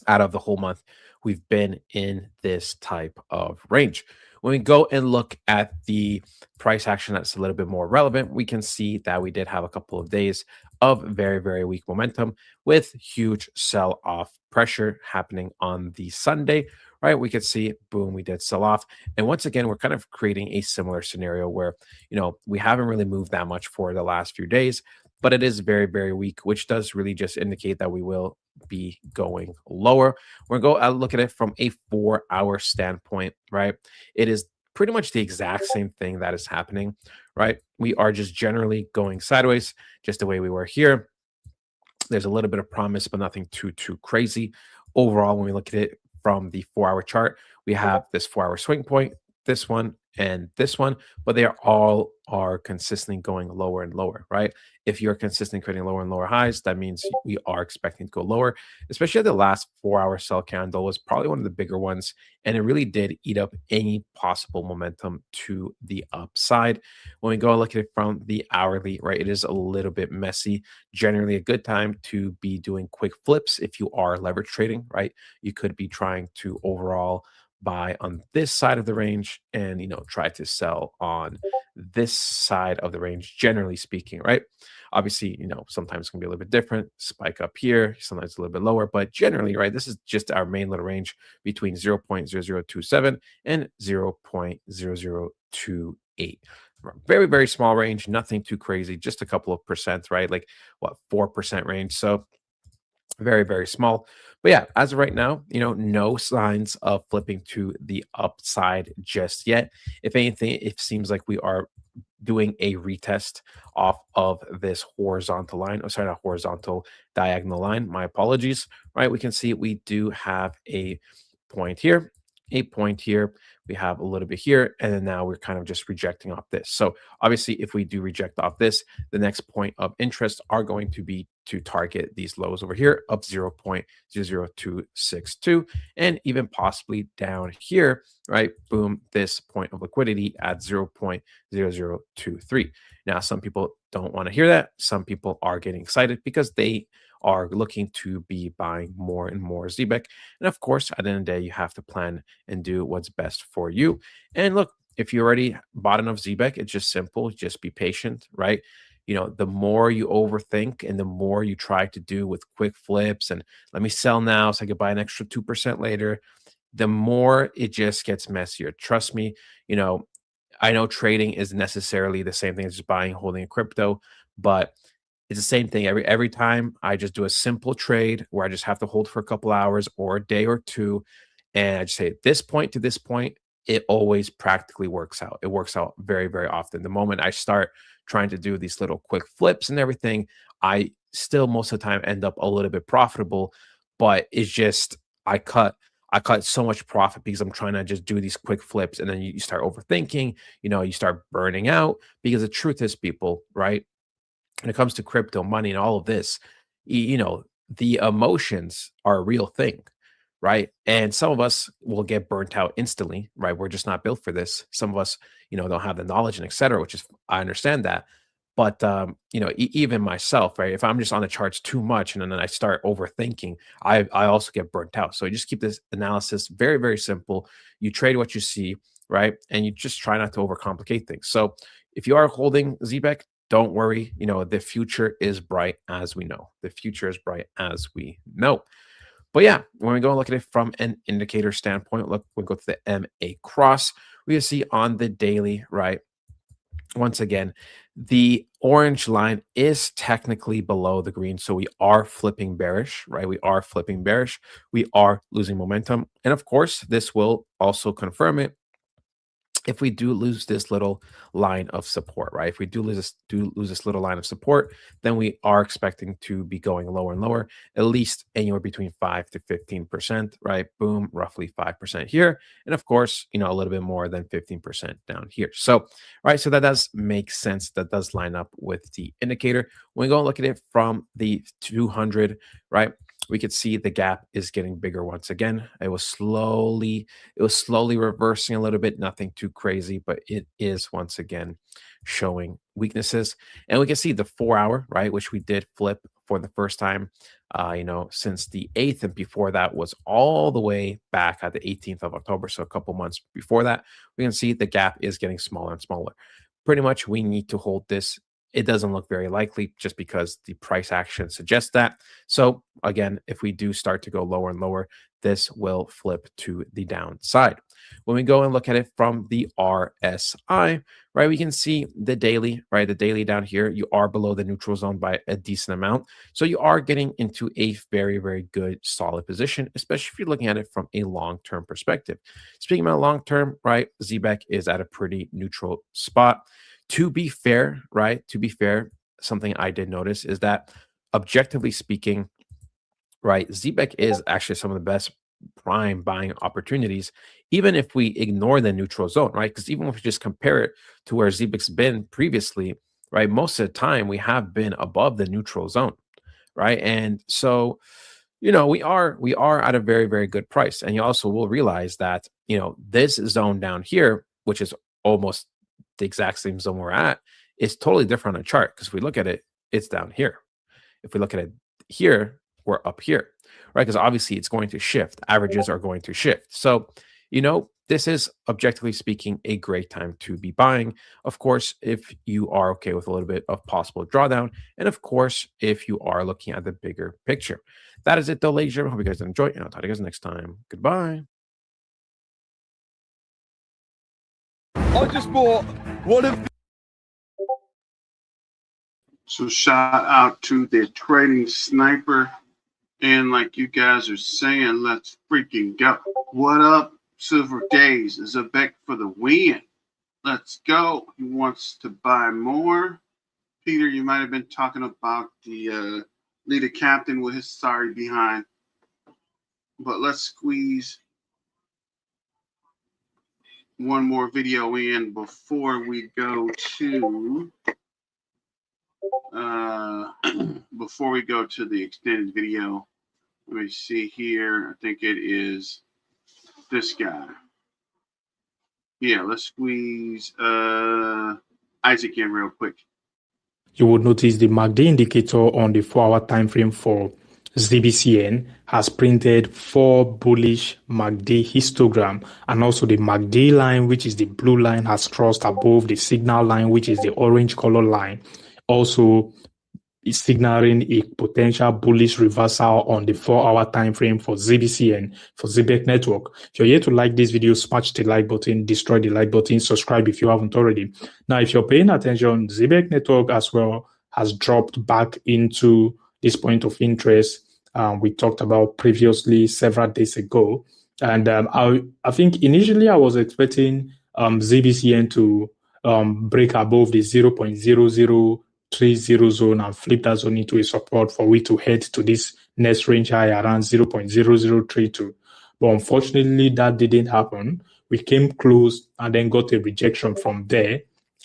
out of the whole month, we've been in this type of range. When we go and look at the price action that's a little bit more relevant, we can see that we did have a couple of days of very weak momentum with huge sell-off pressure happening on the Sunday, right? We could see, boom, we did sell off. And once again, we're kind of creating a similar scenario where, you know, we haven't really moved that much for the last few days, but it is very weak, which does really just indicate that we will be going lower. We're going to go look at it from a 4-hour standpoint, right? It is pretty much the exact same thing that is happening, right? We are just generally going sideways, just the way we were here. There's a little bit of promise, but nothing too crazy. Overall, when we look at it from the 4-hour chart, we have this 4-hour swing point, this one, and this one, but they all are consistently going lower and lower, right? If you're consistently creating lower and lower highs, that means we are expecting to go lower. Especially the last 4-hour sell candle was probably one of the bigger ones, and it really did eat up any possible momentum to the upside. When we go and look at it from the hourly, right, it is a little bit messy. Generally a good time to be doing quick flips if you are leverage trading, right? You could be trying to overall buy on this side of the range and, you know, try to sell on this side of the range, generally speaking, right? Obviously, sometimes it's gonna be a little bit different, spike up here, sometimes a little bit lower, but generally, right, this is just our main little range between 0.0027 and 0.0028. Very, very small range, nothing too crazy, just a couple of percent, right? Like what, 4% range. So very, very small. But yeah, as of right now, no signs of flipping to the upside just yet. If anything, it seems like we are doing a retest off of this horizontal line. Oh, sorry, not horizontal, diagonal line. My apologies. Right, we can see we do have a point here, a point here. We have a little bit here, and then now we're kind of just rejecting off this. So obviously, if we do reject off this, the next point of interest are going to be to target these lows over here of 0.00262 and even possibly down here, right? Boom, this point of liquidity at 0.0023. Now, some people don't want to hear that. Some people are getting excited because they are looking to be buying more and more Zebec. And of course, at the end of the day, you have to plan and do what's best for you. And look, if you already bought enough Zebec, it's just simple. Just be patient, right? The more you overthink and the more you try to do with quick flips and let me sell now so I could buy an extra 2% later, the more it just gets messier. Trust me, I know trading is necessarily the same thing as just buying, holding a crypto, but it's the same thing every time. I just do a simple trade where I just have to hold for a couple hours or a day or two, and I just say at this point to this point, it always practically works out. It works out very, very often. The moment I start trying to do these little quick flips and everything, I still most of the time end up a little bit profitable, but it's just I cut so much profit because I'm trying to just do these quick flips, and then you start overthinking. You start burning out because the truth is, people, right? When it comes to crypto money and all of this, the emotions are a real thing, right? And some of us will get burnt out instantly, right? We're just not built for this. Some of us, don't have the knowledge and et cetera, which is, I understand that. But, even myself, right? If I'm just on the charts too much and then I start overthinking, I also get burnt out. So you just keep this analysis very, very simple. You trade what you see, right? And you just try not to overcomplicate things. So if you are holding Zebec, don't worry. The future is bright, as we know. The future is bright, as we know. But yeah, when we go and look at it from an indicator standpoint, look, we go to the MA cross, we see on the daily, right? Once again, the orange line is technically below the green. So we are flipping bearish, right? We are flipping bearish. We are losing momentum. And of course, this will also confirm it if we do lose this little line of support, right? If we do lose this little line of support, then we are expecting to be going lower and lower, at least anywhere between 5 to 15%, right? Boom, roughly 5% here. And of course, a little bit more than 15% down here. So, right, so that does make sense. That does line up with the indicator. When we go and look at it from the 200, right? We could see the gap is getting bigger once again. It was slowly reversing a little bit, nothing too crazy, but it is once again showing weaknesses. And we can see the 4-hour, right, which we did flip for the first time, since the 8th, and before that was all the way back at the 18th of October. So a couple months before that, we can see the gap is getting smaller and smaller. Pretty much we need to hold this. It doesn't look very likely just because the price action suggests that. So again, if we do start to go lower and lower, this will flip to the downside. When we go and look at it from the RSI, right, we can see the daily, right? The daily down here, you are below the neutral zone by a decent amount. So you are getting into a very, very good, solid position, especially if you're looking at it from a long-term perspective. Speaking about long-term, right, Zebec is at a pretty neutral spot. To be fair, right? To be fair, something I did notice is that objectively speaking, right, Zebec is actually some of the best prime buying opportunities, even if we ignore the neutral zone, right? Because even if we just compare it to where Zebec's been previously, right, most of the time we have been above the neutral zone, right? And so, we are at a very, very good price. And you also will realize that, this zone down here, which is almost the exact same zone we're at, is totally different on a chart, because if we look at it, it's down here. If we look at it here, we're up here, right? Because obviously it's going to shift. Averages are going to shift. So this is objectively speaking a great time to be buying. Of course, if you are okay with a little bit of possible drawdown, and of course, if you are looking at the bigger picture. That is it though, ladies and gentlemen. Hope you guys enjoy, and I'll talk to you guys next time. Goodbye. I just bought one of. So shout out to the trading sniper. And like you guys are saying, let's freaking go. What up, Silver Days? Zebec for the win. Let's go. He wants to buy more. Peter, you might have been talking about the leader captain with his sorry behind. But let's squeeze one more video in before we go to the extended video. Let me see here. I think it is this guy. Yeah, let's squeeze Isaac in real quick. You would notice the MACD indicator on the 4-hour time frame for ZBCN has printed 4 bullish MACD histogram, and also the MACD line, which is the blue line, has crossed above the signal line, which is the orange color line. Also, is signaling a potential bullish reversal on the 4-hour time frame for ZBCN, for Zebec Network. If you're here to like this video, smash the like button, destroy the like button, subscribe if you haven't already. Now, if you're paying attention, Zebec Network as well has dropped back into this point of interest we talked about previously several days ago. And I think initially I was expecting ZBCN to break above the 0.0030 zone and flip that zone into a support for it to head to this next range high around 0.0032. But unfortunately, that didn't happen. We came close and then got a rejection from there,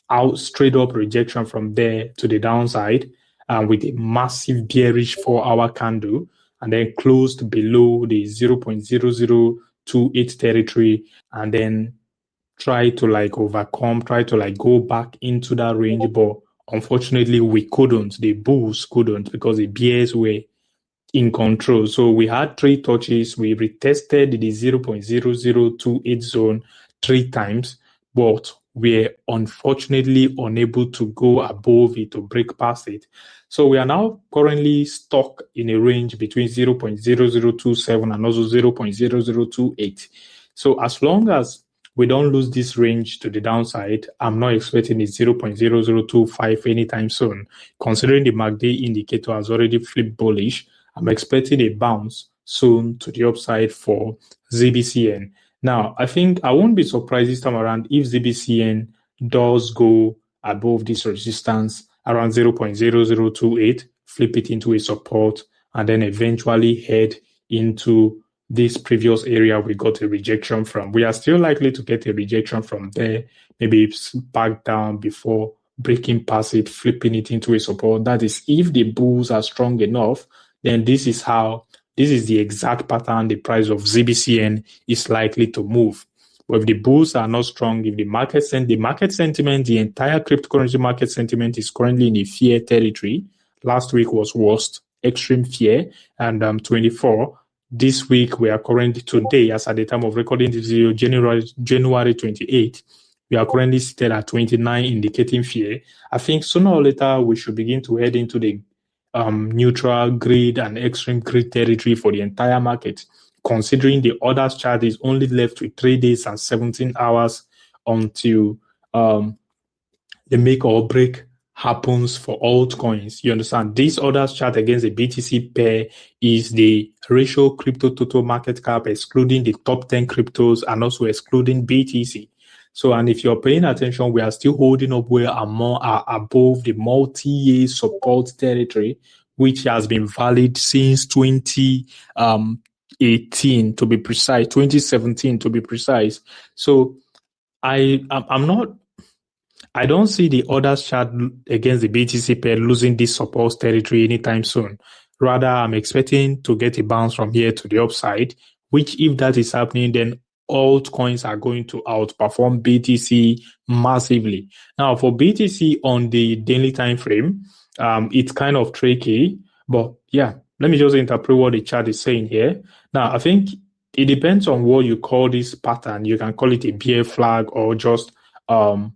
out straight up rejection from there to the downside, with a massive bearish 4-hour candle, and then closed below the 0.0028 territory, and then try to go back into that range, but unfortunately we couldn't. The bulls couldn't because the bears were in control. So we had 3 touches. We retested the 0.0028 zone 3 times, but we're unfortunately unable to go above it, to break past it. So we are now currently stuck in a range between 0.0027 and also 0.0028. So as long as we don't lose this range to the downside, I'm not expecting a 0.0025 anytime soon. Considering the MACD indicator has already flipped bullish, I'm expecting a bounce soon to the upside for ZBCN. Now, I think I won't be surprised this time around if ZBCN does go above this resistance around 0.0028, flip it into a support, and then eventually head into this previous area we got a rejection from. We are still likely to get a rejection from there, maybe back down before breaking past it, flipping it into a support. That is, if the bulls are strong enough, then this is the exact pattern the price of ZBCN is likely to move. But if the bulls are not strong, if the market sentiment, the entire cryptocurrency market sentiment is currently in a fear territory. Last week was worst, extreme fear, and 24. This week, we are currently today, as at the time of recording this video, January 28, we are currently seated at 29, indicating fear. I think sooner or later, we should begin to head into the neutral grid and extreme grid territory for the entire market, considering the orders chart is only left with 3 days and 17 hours until the make or break happens for altcoins. You understand? This orders chart against the BTC pair is the ratio crypto total market cap, excluding the top 10 cryptos and also excluding BTC. So, and if you're paying attention, we are still holding up where are above the multi-year support territory, which has been valid since 2018 to be precise, 2017 to be precise. So I don't see the orders chart against the BTC pair losing this support territory anytime soon. Rather, I'm expecting to get a bounce from here to the upside, which if that is happening, then altcoins are going to outperform BTC massively. Now, for BTC on the daily time frame, it's kind of tricky, but yeah, let me just interpret what the chart is saying here. Now, I think it depends on what you call this pattern. You can call it a bear flag or just a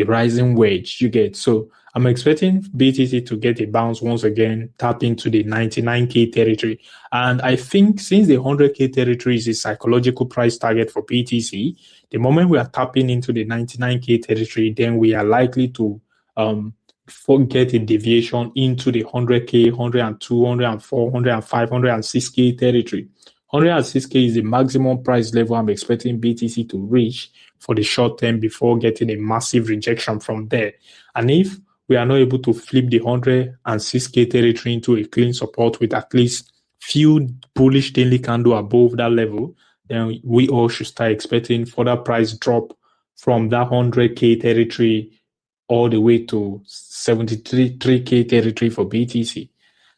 rising wedge. You get. So I'm expecting BTC to get a bounce once again, tap into the 99K territory. And I think since the 100K territory is a psychological price target for BTC, the moment we are tapping into the 99K territory, then we are likely to get a deviation into the 100K, 102, 104, 105, 106K territory. 106K is the maximum price level I'm expecting BTC to reach for the short term before getting a massive rejection from there. And if we are not able to flip the 106K territory into a clean support with at least few bullish daily candle above that level, then we all should start expecting further price drop from that 100K territory all the way to 73K territory for BTC.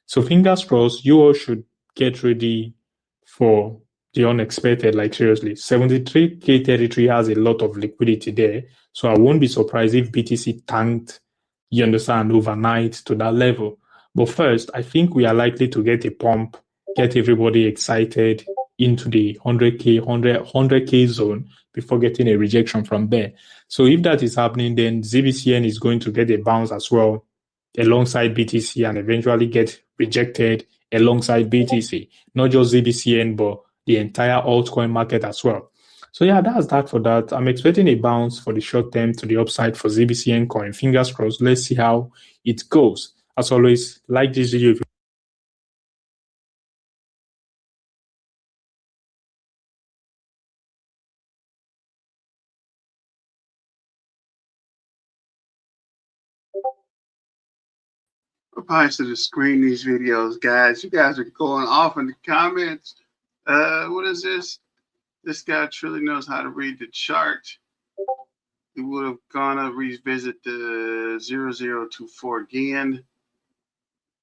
So fingers crossed, you all should get ready for the unexpected. Like seriously, 73K territory has a lot of liquidity there. So I won't be surprised if BTC tanked, you understand, overnight to that level. But first, I think we are likely to get a pump, get everybody excited into the 100K zone before getting a rejection from there. So if that is happening, then ZBCN is going to get a bounce as well alongside BTC and eventually get rejected alongside BTC. Not just ZBCN, but the entire altcoin market as well. So yeah, that's that for that. I'm expecting a bounce for the short term to the upside for ZBCN coin. Fingers crossed. Let's see how it goes. As always, like this video if you I probably should have screened these videos, guys. You guys are going off in the comments. What is this? This guy truly knows how to read the chart. He would have gone to revisit the 0024 again.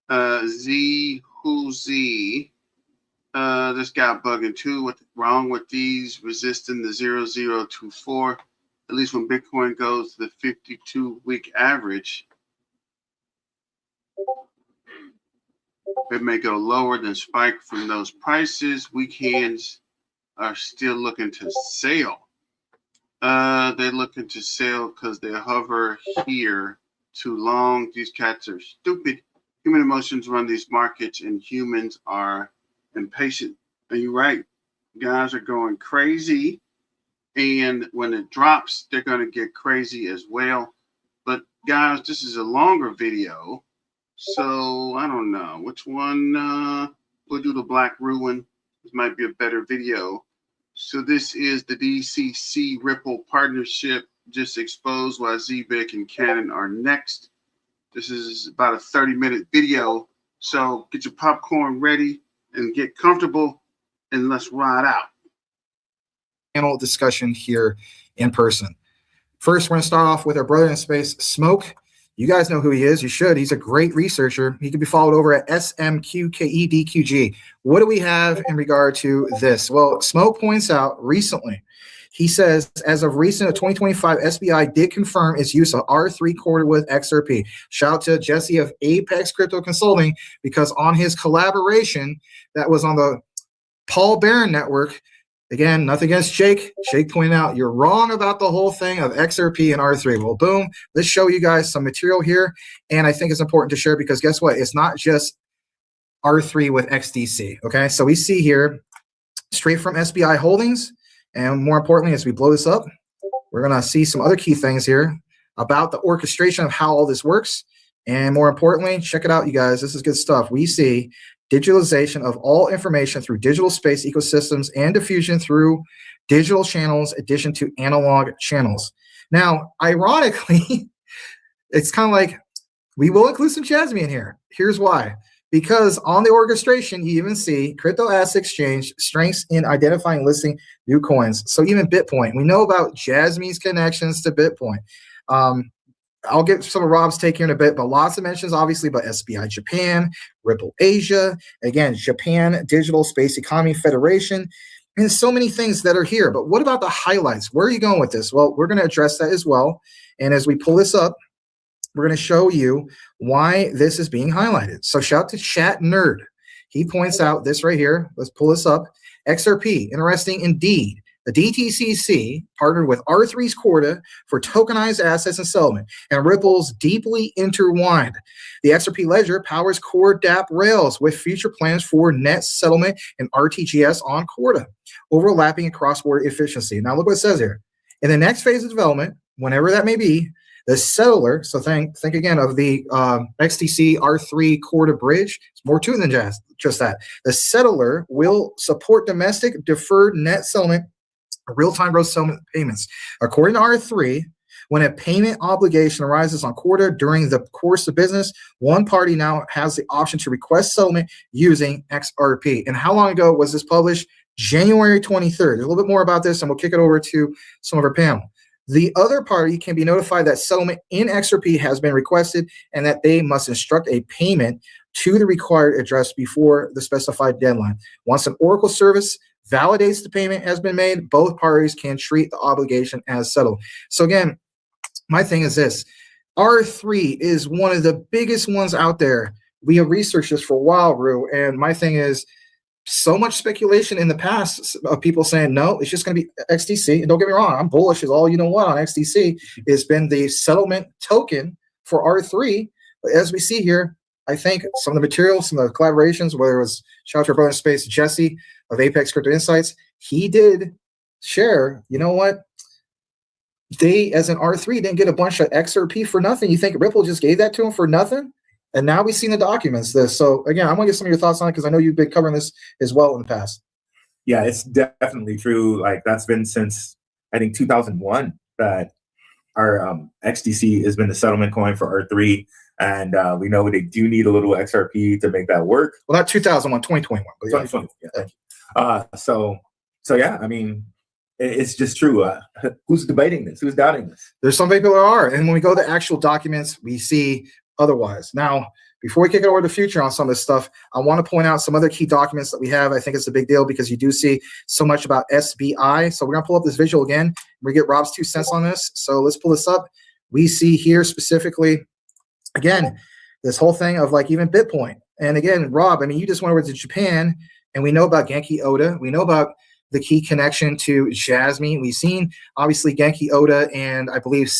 Who's Z? This guy bugging too. What's wrong with these resisting the 0024? At least when Bitcoin goes to the 52-week average, it may go lower than spike from those prices. Weak hands are still looking to sell. They're looking to sell because they hover here too long. These cats are stupid. Human emotions run these markets, and humans are impatient. And you're right. Guys are going crazy. And when it drops, they're going to get crazy as well. But guys, this is a longer video. So I don't know which one. We'll do the Black Ruin. This might be a better video. So this is the DCC Ripple partnership. Just exposed why Zebec and Canon are next. This is about a 30-minute video. So get your popcorn ready and get comfortable, and let's ride out. Panel discussion here in person. First, we're going to start off with our brother in space, Smoke. You guys know who he is. You should. He's a great researcher. He can be followed over at SMQKEDQG. What do we have in regard to this? Well, Smoke points out recently, he says, as of recent 2025, SBI did confirm its use of R3 quarter with XRP. Shout out to Jesse of Apex Crypto Consulting, because on his collaboration that was on the Paul Barron network, again, nothing against Shake. Shake pointed out, you're wrong about the whole thing of XRP and R3. Well, boom, let's show you guys some material here. And I think it's important to share because guess what? It's not just R3 with XDC, okay? So we see here, straight from SBI Holdings, and more importantly, as we blow this up, we're gonna see some other key things here about the orchestration of how all this works. And more importantly, check it out, you guys, this is good stuff. We see digitalization of all information through digital space ecosystems and diffusion through digital channels, addition to analog channels. Now, ironically, it's kind of like, we will include some Jasmine in here. Here's why. Because on the orchestration, you even see crypto asset exchange strengths in identifying and listing new coins. So even Bitcoin, we know about Jasmine's connections to Bitcoin. I'll get some of Rob's take here in a bit, but lots of mentions, obviously, about SBI Japan, Ripple Asia, again, Japan Digital Space Economy Federation, and so many things that are here. But what about the highlights? Where are you going with this? Well, we're going to address that as well. And as we pull this up, we're going to show you why this is being highlighted. So shout out to Chat Nerd. He points out this right here. Let's pull this up. XRP, interesting indeed. The DTCC partnered with R3's Corda for tokenized assets and settlement, and Ripple's deeply intertwined. The XRP ledger powers core DApp rails with future plans for net settlement and RTGS on Corda, overlapping and cross-border efficiency. Now look what it says here. In the next phase of development, whenever that may be, the settler, so think again of the XTC R3 Corda bridge, it's more to it than just that. The settler will support domestic deferred net settlement, real-time gross settlement payments. According to R3, when a payment obligation arises on Corda during the course of business, one party now has the option to request settlement using XRP. And how long ago was this published? January 23rd. There's a little bit more about this, and we'll kick it over to some of our panel. The other party can be notified that settlement in XRP has been requested and that they must instruct a payment to the required address before the specified deadline. Once an Oracle service validates the payment has been made, both parties can treat the obligation as settled. So again, my thing is this. R3 is one of the biggest ones out there. We have researched this for a while, Rue, and my thing is so much speculation in the past of people saying, no, it's just going to be XTC. And don't get me wrong, I'm bullish as all you know what on XTC. It's been the settlement token for R3. But as we see here, I think some of the materials, some of the collaborations, whether it was shout out to our brother in space, Jesse of Apex Crypto Insights, he did share, you know what? They, as an R3, didn't get a bunch of XRP for nothing. You think Ripple just gave that to him for nothing? And now we've seen the documents. This. So again, I want to get some of your thoughts on it because I know you've been covering this as well in the past. Yeah, it's definitely true. Like that's been since I think 2001 that our XDC has been the settlement coin for R3. And we know they do need a little XRP to make that work. Well, not 2001, 2021. But yeah. 2020, yeah. So yeah, I mean, it's just true. Who's debating this? Who's doubting this? There's some people that are. And when we go to actual documents, we see otherwise. Now, before we kick it over to the future on some of this stuff, I want to point out some other key documents that we have. I think it's a big deal because you do see so much about SBI. So we're going to pull up this visual again. We get Rob's 2 cents on this. So let's pull this up. We see here specifically, again, this whole thing of like even Bitcoin. And again, Rob, I mean, you just went over to Japan and we know about Genki Oda. We know about the key connection to Jasmine. We've seen obviously Genki Oda and I believe,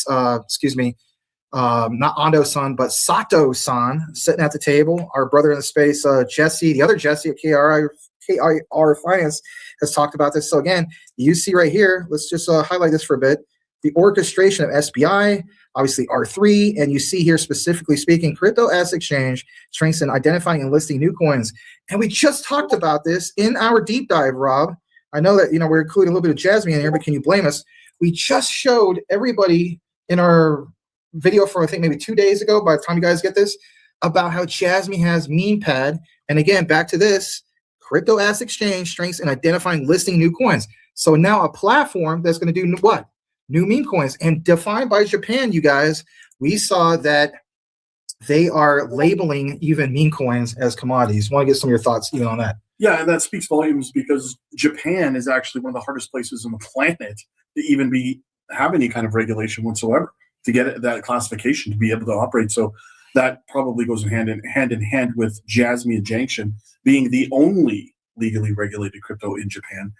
not Ando-san, but Sato-san sitting at the table. Our brother in the space, Jesse, the other Jesse at KIR Finance has talked about this. So again, you see right here, let's just highlight this for a bit. The orchestration of SBI, obviously R3, and you see here specifically speaking, crypto asset exchange strengths in identifying and listing new coins. And we just talked about this in our deep dive, Rob. I know that, we're including a little bit of Jasmine in here, but can you blame us? We just showed everybody in our video from I think maybe 2 days ago, by the time you guys get this, about how Jasmine has meme pad. And again, back to this, crypto asset exchange strengths in identifying listing new coins. So now a platform that's going to do what? New meme coins. And defined by Japan, you guys, we saw that they are labeling even meme coins as commodities. Want to get some of your thoughts even on that? Yeah, and that speaks volumes because Japan is actually one of the hardest places on the planet to even have any kind of regulation whatsoever to get that classification to be able to operate. So that probably goes hand in hand with Jasmine and Junction being the only legally regulated crypto in Japan.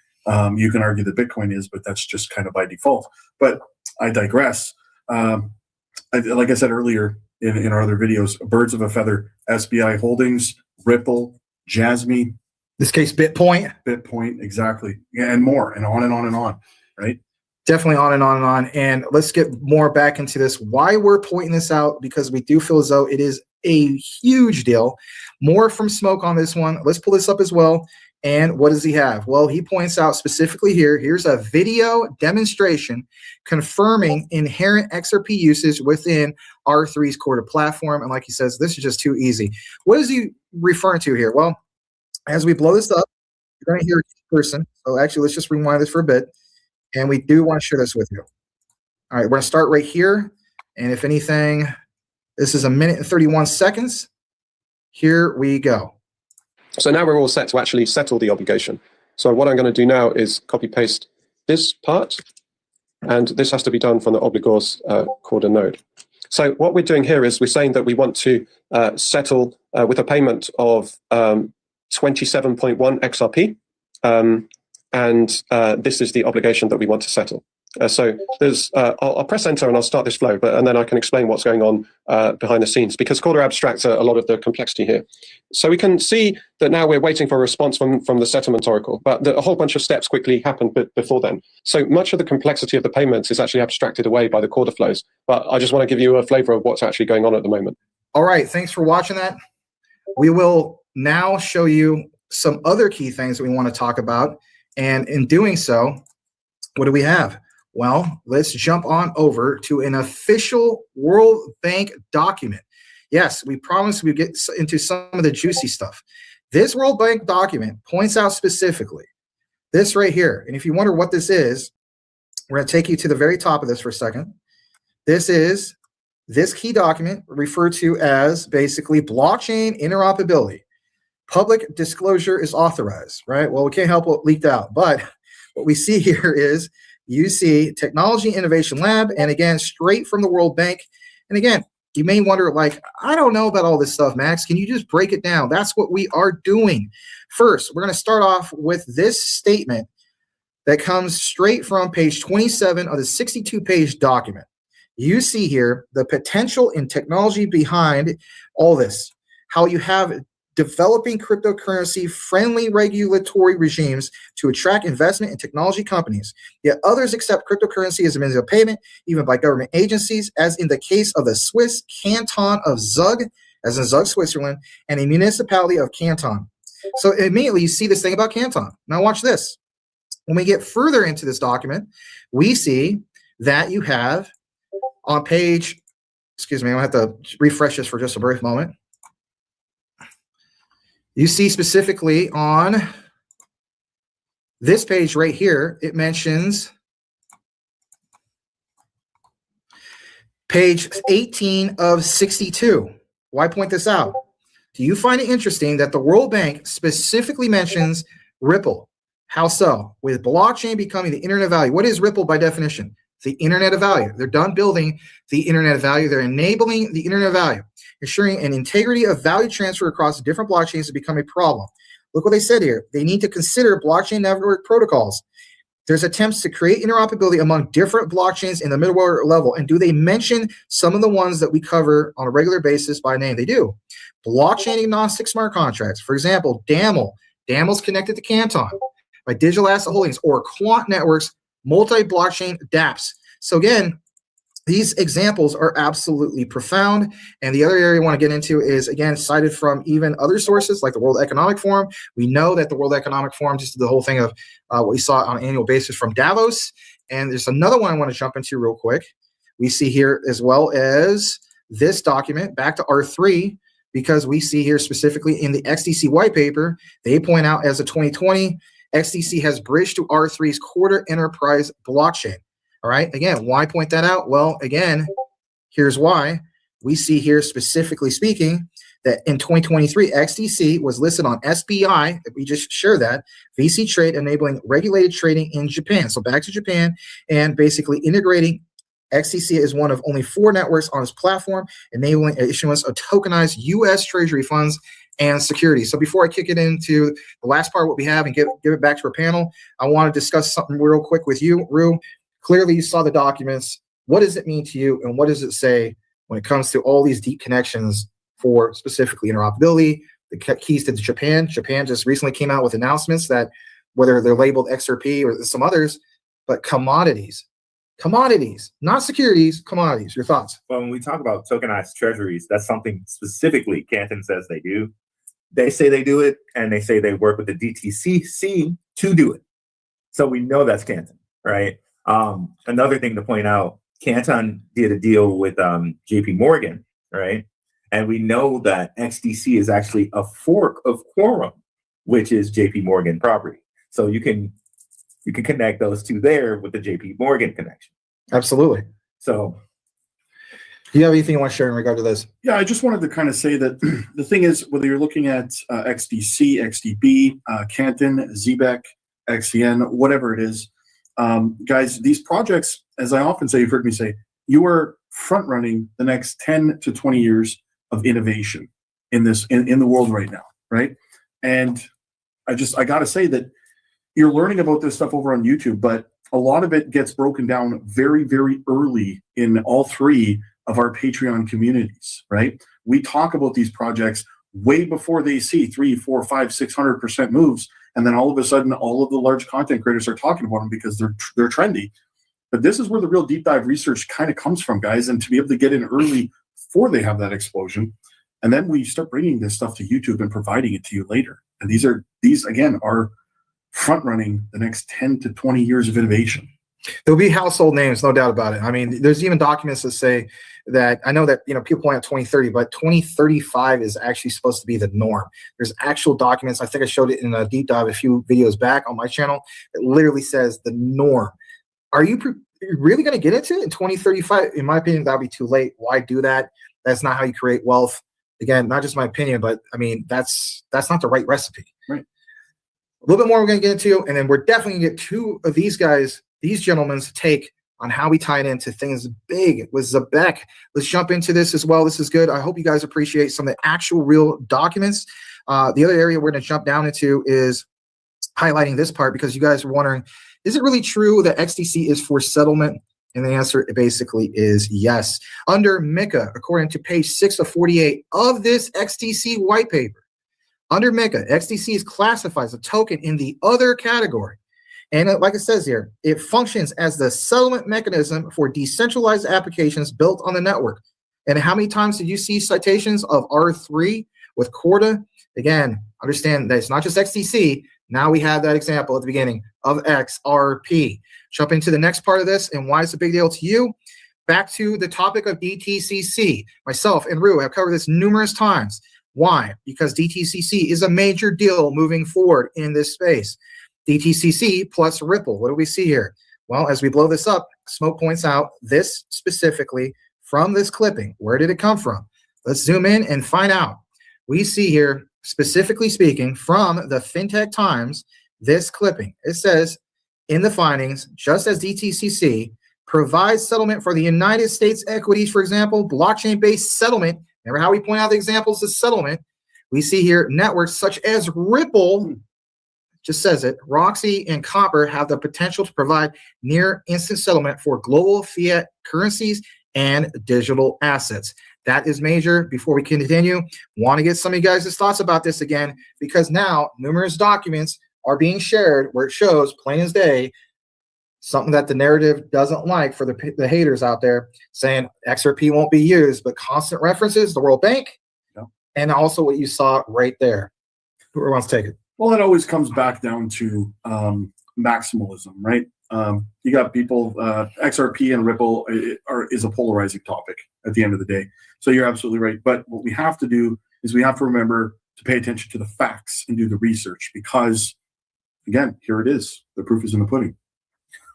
You can argue that Bitcoin is, but that's just kind of by default. But I digress. Like I said earlier in our other videos, birds of a feather, SBI Holdings, Ripple, Jasmine. This case, Bitpoint, exactly, and more, and on and on and on, right? Definitely on and on and on. And let's get more back into this. Why we're pointing this out, because we do feel as though it is a huge deal. More from Smoke on this one. Let's pull this up as well. And what does he have? Well, he points out specifically here, here's a video demonstration confirming inherent XRP usage within R3's Corda platform. And like he says, this is just too easy. What is he referring to here? Well, as we blow this up, you're going to hear a person. So actually, let's just rewind this for a bit. And we do want to share this with you. All right, we're going to start right here. And if anything, this is 1 minute and 31 seconds. Here we go. So now we're all set to actually settle the obligation. So what I'm going to do now is copy paste this part. And this has to be done from the obligors Corda node. So what we're doing here is we're saying that we want to settle with a payment of 27.1 XRP. This is the obligation that we want to settle. So there's, I'll press enter and I'll start this flow, and then I can explain what's going on behind the scenes, because Corda abstracts a lot of the complexity here. So we can see that now we're waiting for a response from the settlement oracle, but a whole bunch of steps quickly happened before then. So much of the complexity of the payments is actually abstracted away by the Corda flows. But I just want to give you a flavor of what's actually going on at the moment. All right, thanks for watching that. We will now show you some other key things that we want to talk about. And in doing so, what do we have? Well, let's jump on over to an official World Bank document. Yes, we promised we'd get into some of the juicy stuff. This World Bank document points out specifically this right here. And if you wonder what this is, we're going to take you to the very top of this for a second. This is this key document referred to as basically blockchain interoperability. Public disclosure is authorized, right? Well, we can't help what leaked out, but what we see here is you see Technology Innovation Lab, and again, straight from the World Bank. And again, you may wonder, like, I don't know about all this stuff, Max. Can you just break it down? That's what we are doing. First, we're going to start off with this statement that comes straight from page 27 of the 62-page document. You see here the potential in technology behind all this, how you have developing cryptocurrency-friendly regulatory regimes to attract investment in technology companies. Yet others accept cryptocurrency as a means of payment, even by government agencies, as in the case of the Swiss canton of Zug, as in Zug, Switzerland, and a municipality of Canton. So immediately you see this thing about Canton. Now watch this. When we get further into this document, we see that you have on page, excuse me, I'm going to have to refresh this for just a brief moment. You see specifically on this page right here, it mentions page 18 of 62. Why point this out? Do you find it interesting that the World Bank specifically mentions Ripple? How so? With blockchain becoming the internet of value. What is Ripple by definition? The internet of value. They're done building the internet of value. They're enabling the internet of value. Ensuring an integrity of value transfer across different blockchains has become a problem. Look what they said here. They need to consider blockchain network protocols. There's attempts to create interoperability among different blockchains in the middleware level. And do they mention some of the ones that we cover on a regular basis by name? They do. Blockchain agnostic smart contracts. For example, DAML. DAML's connected to Canton by Digital Asset Holdings, or Quant Networks multi-blockchain dApps. So again, these examples are absolutely profound. And the other area I want to get into is, again, cited from even other sources like the World Economic Forum. We know that the World Economic Forum just did the whole thing of what we saw on an annual basis from Davos. And there's another one I want to jump into real quick. We see here, as well as this document, back to R3, because we see here specifically in the XDC white paper, they point out as of 2020, XDC has bridged to R3's Corda enterprise blockchain. All right. Again, why point that out? Well, again, here's why. We see here, specifically speaking, that in 2023, XDC was listed on SBI. We just shared that VC trade, enabling regulated trading in Japan. So back to Japan, and basically integrating XDC is one of only 4 networks on its platform, enabling issuance of tokenized U.S. Treasury funds and securities. So before I kick it into the last part, what we have, and give it back to our panel, I want to discuss something real quick with you, Rue. Clearly, you saw the documents. What does it mean to you, and what does it say when it comes to all these deep connections for specifically interoperability, the keys to Japan? Japan just recently came out with announcements that, whether they're labeled XRP or some others, but commodities, not securities, commodities. Your thoughts? Well, when we talk about tokenized treasuries, that's something specifically Canton says they do. They say they do it, and they say they work with the DTCC to do it. So we know that's Canton, right? Another thing to point out, Canton did a deal with JP Morgan, right? And we know that XDC is actually a fork of Quorum, which is JP Morgan property. So you can connect those two there with the JP Morgan connection. Absolutely. So do you have anything you want to share in regard to this? Yeah, I just wanted to kind of say that the thing is, whether you're looking at XDC, XDB, Canton, Zebec, XCN, whatever it is, guys, these projects, as I often say, you've heard me say, you are front running the next 10 to 20 years of innovation in this in the world right now, right? And I got to say that you're learning about this stuff over on YouTube, but a lot of it gets broken down very, very early in all three of our Patreon communities, right? We talk about these projects way before they see 3, 4, 5, 600% moves. And then all of a sudden, all of the large content creators are talking about them because they're trendy. But this is where the real deep dive research kind of comes from, guys. And to be able to get in early before they have that explosion. And then we start bringing this stuff to YouTube and providing it to you later. And these again are front running the next 10 to 20 years of innovation. There'll be household names, no doubt about it. I mean, there's even documents that say that, I know that, you know, people point out 2030, but 2035 is actually supposed to be the norm. There's actual documents. I think I showed it in a deep dive a few videos back on my channel. It literally says the norm. Are you really going to get into it in 2035? In my opinion, that'll be too late. Why do that? That's not how you create wealth. Again, not just my opinion, but I mean, that's not the right recipe. Right. A little bit more we're going to get into, and then we're definitely going to get two of these guys, these gentlemen's take on how we tie it into things big with Zebec. Let's jump into this as well. This is good. I hope you guys appreciate some of the actual real documents. The other area we're going to jump down into is highlighting this part because you guys are wondering, is it really true that XDC is for settlement? And the answer basically is yes. Under MiCA, according to page 6 of 48 of this XDC white paper, under MiCA, XDC is classified as a token in the other category. And like it says here, it functions as the settlement mechanism for decentralized applications built on the network. And how many times did you see citations of R3 with Corda? Again, understand that it's not just XDC. Now we have that example at the beginning of XRP. Jump into the next part of this and why it's a big deal to you. Back to the topic of DTCC. Myself and Rue have covered this numerous times. Why? Because DTCC is a major deal moving forward in this space. DTCC plus Ripple. What do we see here? Well, as we blow this up, Smoke points out this specifically from this clipping. Where did it come from? Let's zoom in and find out. We see here, specifically speaking, from the FinTech Times, this clipping. It says, in the findings, just as DTCC provides settlement for the United States equities, for example, blockchain-based settlement. Remember how we point out the examples of settlement? We see here networks such as Ripple, just says it, Roxy and Copper have the potential to provide near instant settlement for global fiat currencies and digital assets. That is major. Before we continue, want to get some of you guys' thoughts about this again, because now numerous documents are being shared where it shows plain as day something that the narrative doesn't like for the haters out there, saying XRP won't be used, but constant references, the World Bank, and also what you saw right there. Who wants to take it? Well, it always comes back down to maximalism, right? You got people, XRP and Ripple is a polarizing topic at the end of the day. So you're absolutely right. But what we have to do is we have to remember to pay attention to the facts and do the research because, again, here it is. The proof is in the pudding.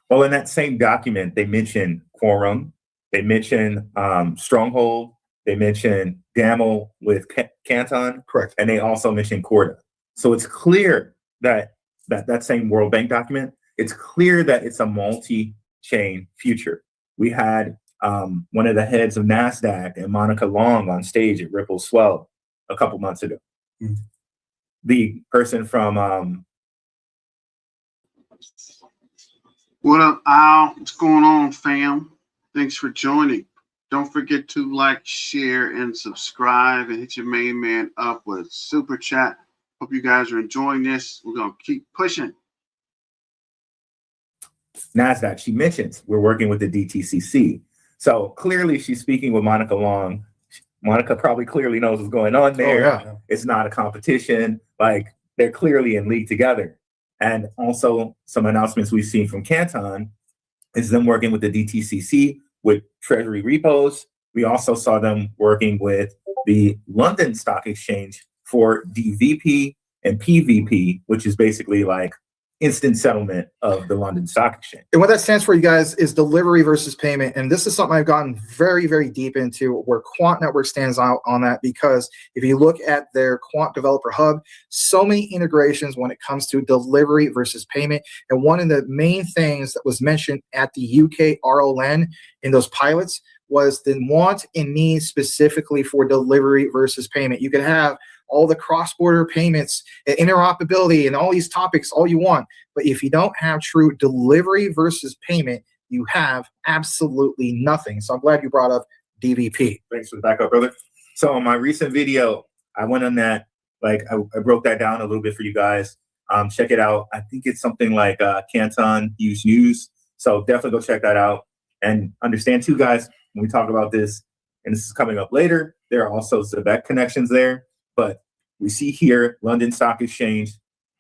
Well, in that same document, they mention Quorum, they mention Stronghold, they mention Gamel with Canton, correct, and they also mention Corda. So it's clear that same World Bank document, it's clear that it's a multi-chain future. We had one of the heads of NASDAQ and Monica Long on stage at Ripple Swell a couple months ago. Mm-hmm. The person from What up, Al? What's going on, fam? Thanks for joining. Don't forget to like, share, and subscribe, and hit your main man up with a super chat. Hope you guys are enjoying this. We're going to keep pushing. NASDAQ, she mentions we're working with the DTCC. So clearly she's speaking with Monica Long. Monica probably clearly knows what's going on there. Oh, yeah. It's not a competition. Like, they're clearly in league together. And also some announcements we've seen from Canton is them working with the DTCC with Treasury repos. We also saw them working with the London Stock Exchange for DVP and PVP, which is basically like instant settlement of the London Stock Exchange. And what that stands for, you guys, is delivery versus payment. And this is something I've gotten very, very deep into, where Quant Network stands out on that, because if you look at their Quant Developer Hub, so many integrations when it comes to delivery versus payment. And one of the main things that was mentioned at the UK RLN in those pilots was the want and need specifically for delivery versus payment. You could have all the cross-border payments, interoperability, and all these topics all you want. But if you don't have true delivery versus payment, you have absolutely nothing. So I'm glad you brought up DVP. Thanks for the backup, brother. So on my recent video, I went on that, like I broke that down a little bit for you guys. Check it out. I think it's something like Canton Use News. So definitely go check that out. And understand too, guys, when we talk about this, and this is coming up later, there are also Zebec connections there. But we see here, London Stock Exchange,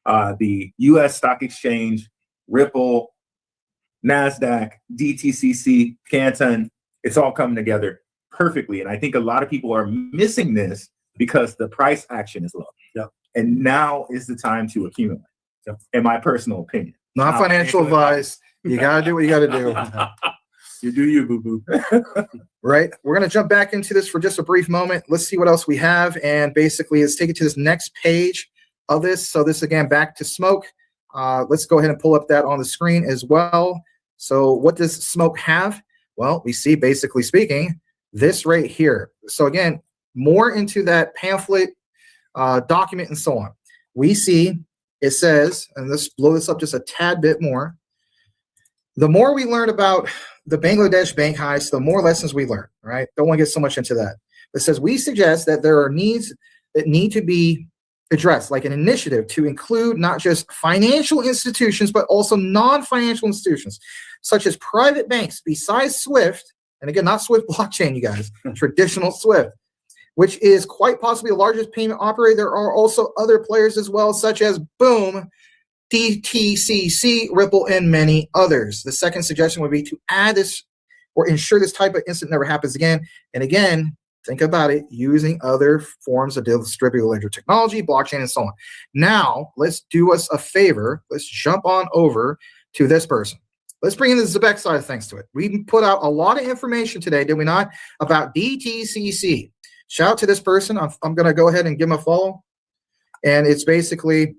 the US Stock Exchange, Ripple, NASDAQ, DTCC, Canton, it's all coming together perfectly. And I think a lot of people are missing this because the price action is low. Yep. And now is the time to accumulate, in my personal opinion. Not financial advice. You got to do what you got to do. You do you, boo-boo. Right? We're going to jump back into this for just a brief moment. Let's see what else we have. And basically, let's take it to this next page of this. So this, again, back to Smoke. Let's go ahead and pull up that on the screen as well. So what does Smoke have? Well, we see, basically speaking, this right here. So again, more into that pamphlet document and so on. We see it says, and let's blow this up just a tad bit more. The more we learn about the Bangladesh bank heist, the more lessons we learn, right? Don't want to get so much into that. It says we suggest that there are needs that need to be addressed, like an initiative to include not just financial institutions, but also non-financial institutions, such as private banks besides SWIFT, and again, not SWIFT blockchain, you guys, traditional SWIFT, which is quite possibly the largest payment operator. There are also other players as well, such as Boom, DTCC, Ripple, and many others. The second suggestion would be to add this or ensure this type of incident never happens again. And again, think about it, using other forms of distributed ledger technology, blockchain, and so on. Now, let's do us a favor. Let's jump on over to this person. Let's bring in the Zebec side of things to it. We put out a lot of information today, did we not, about DTCC. Shout out to this person. I'm going to go ahead and give him a follow. And it's basically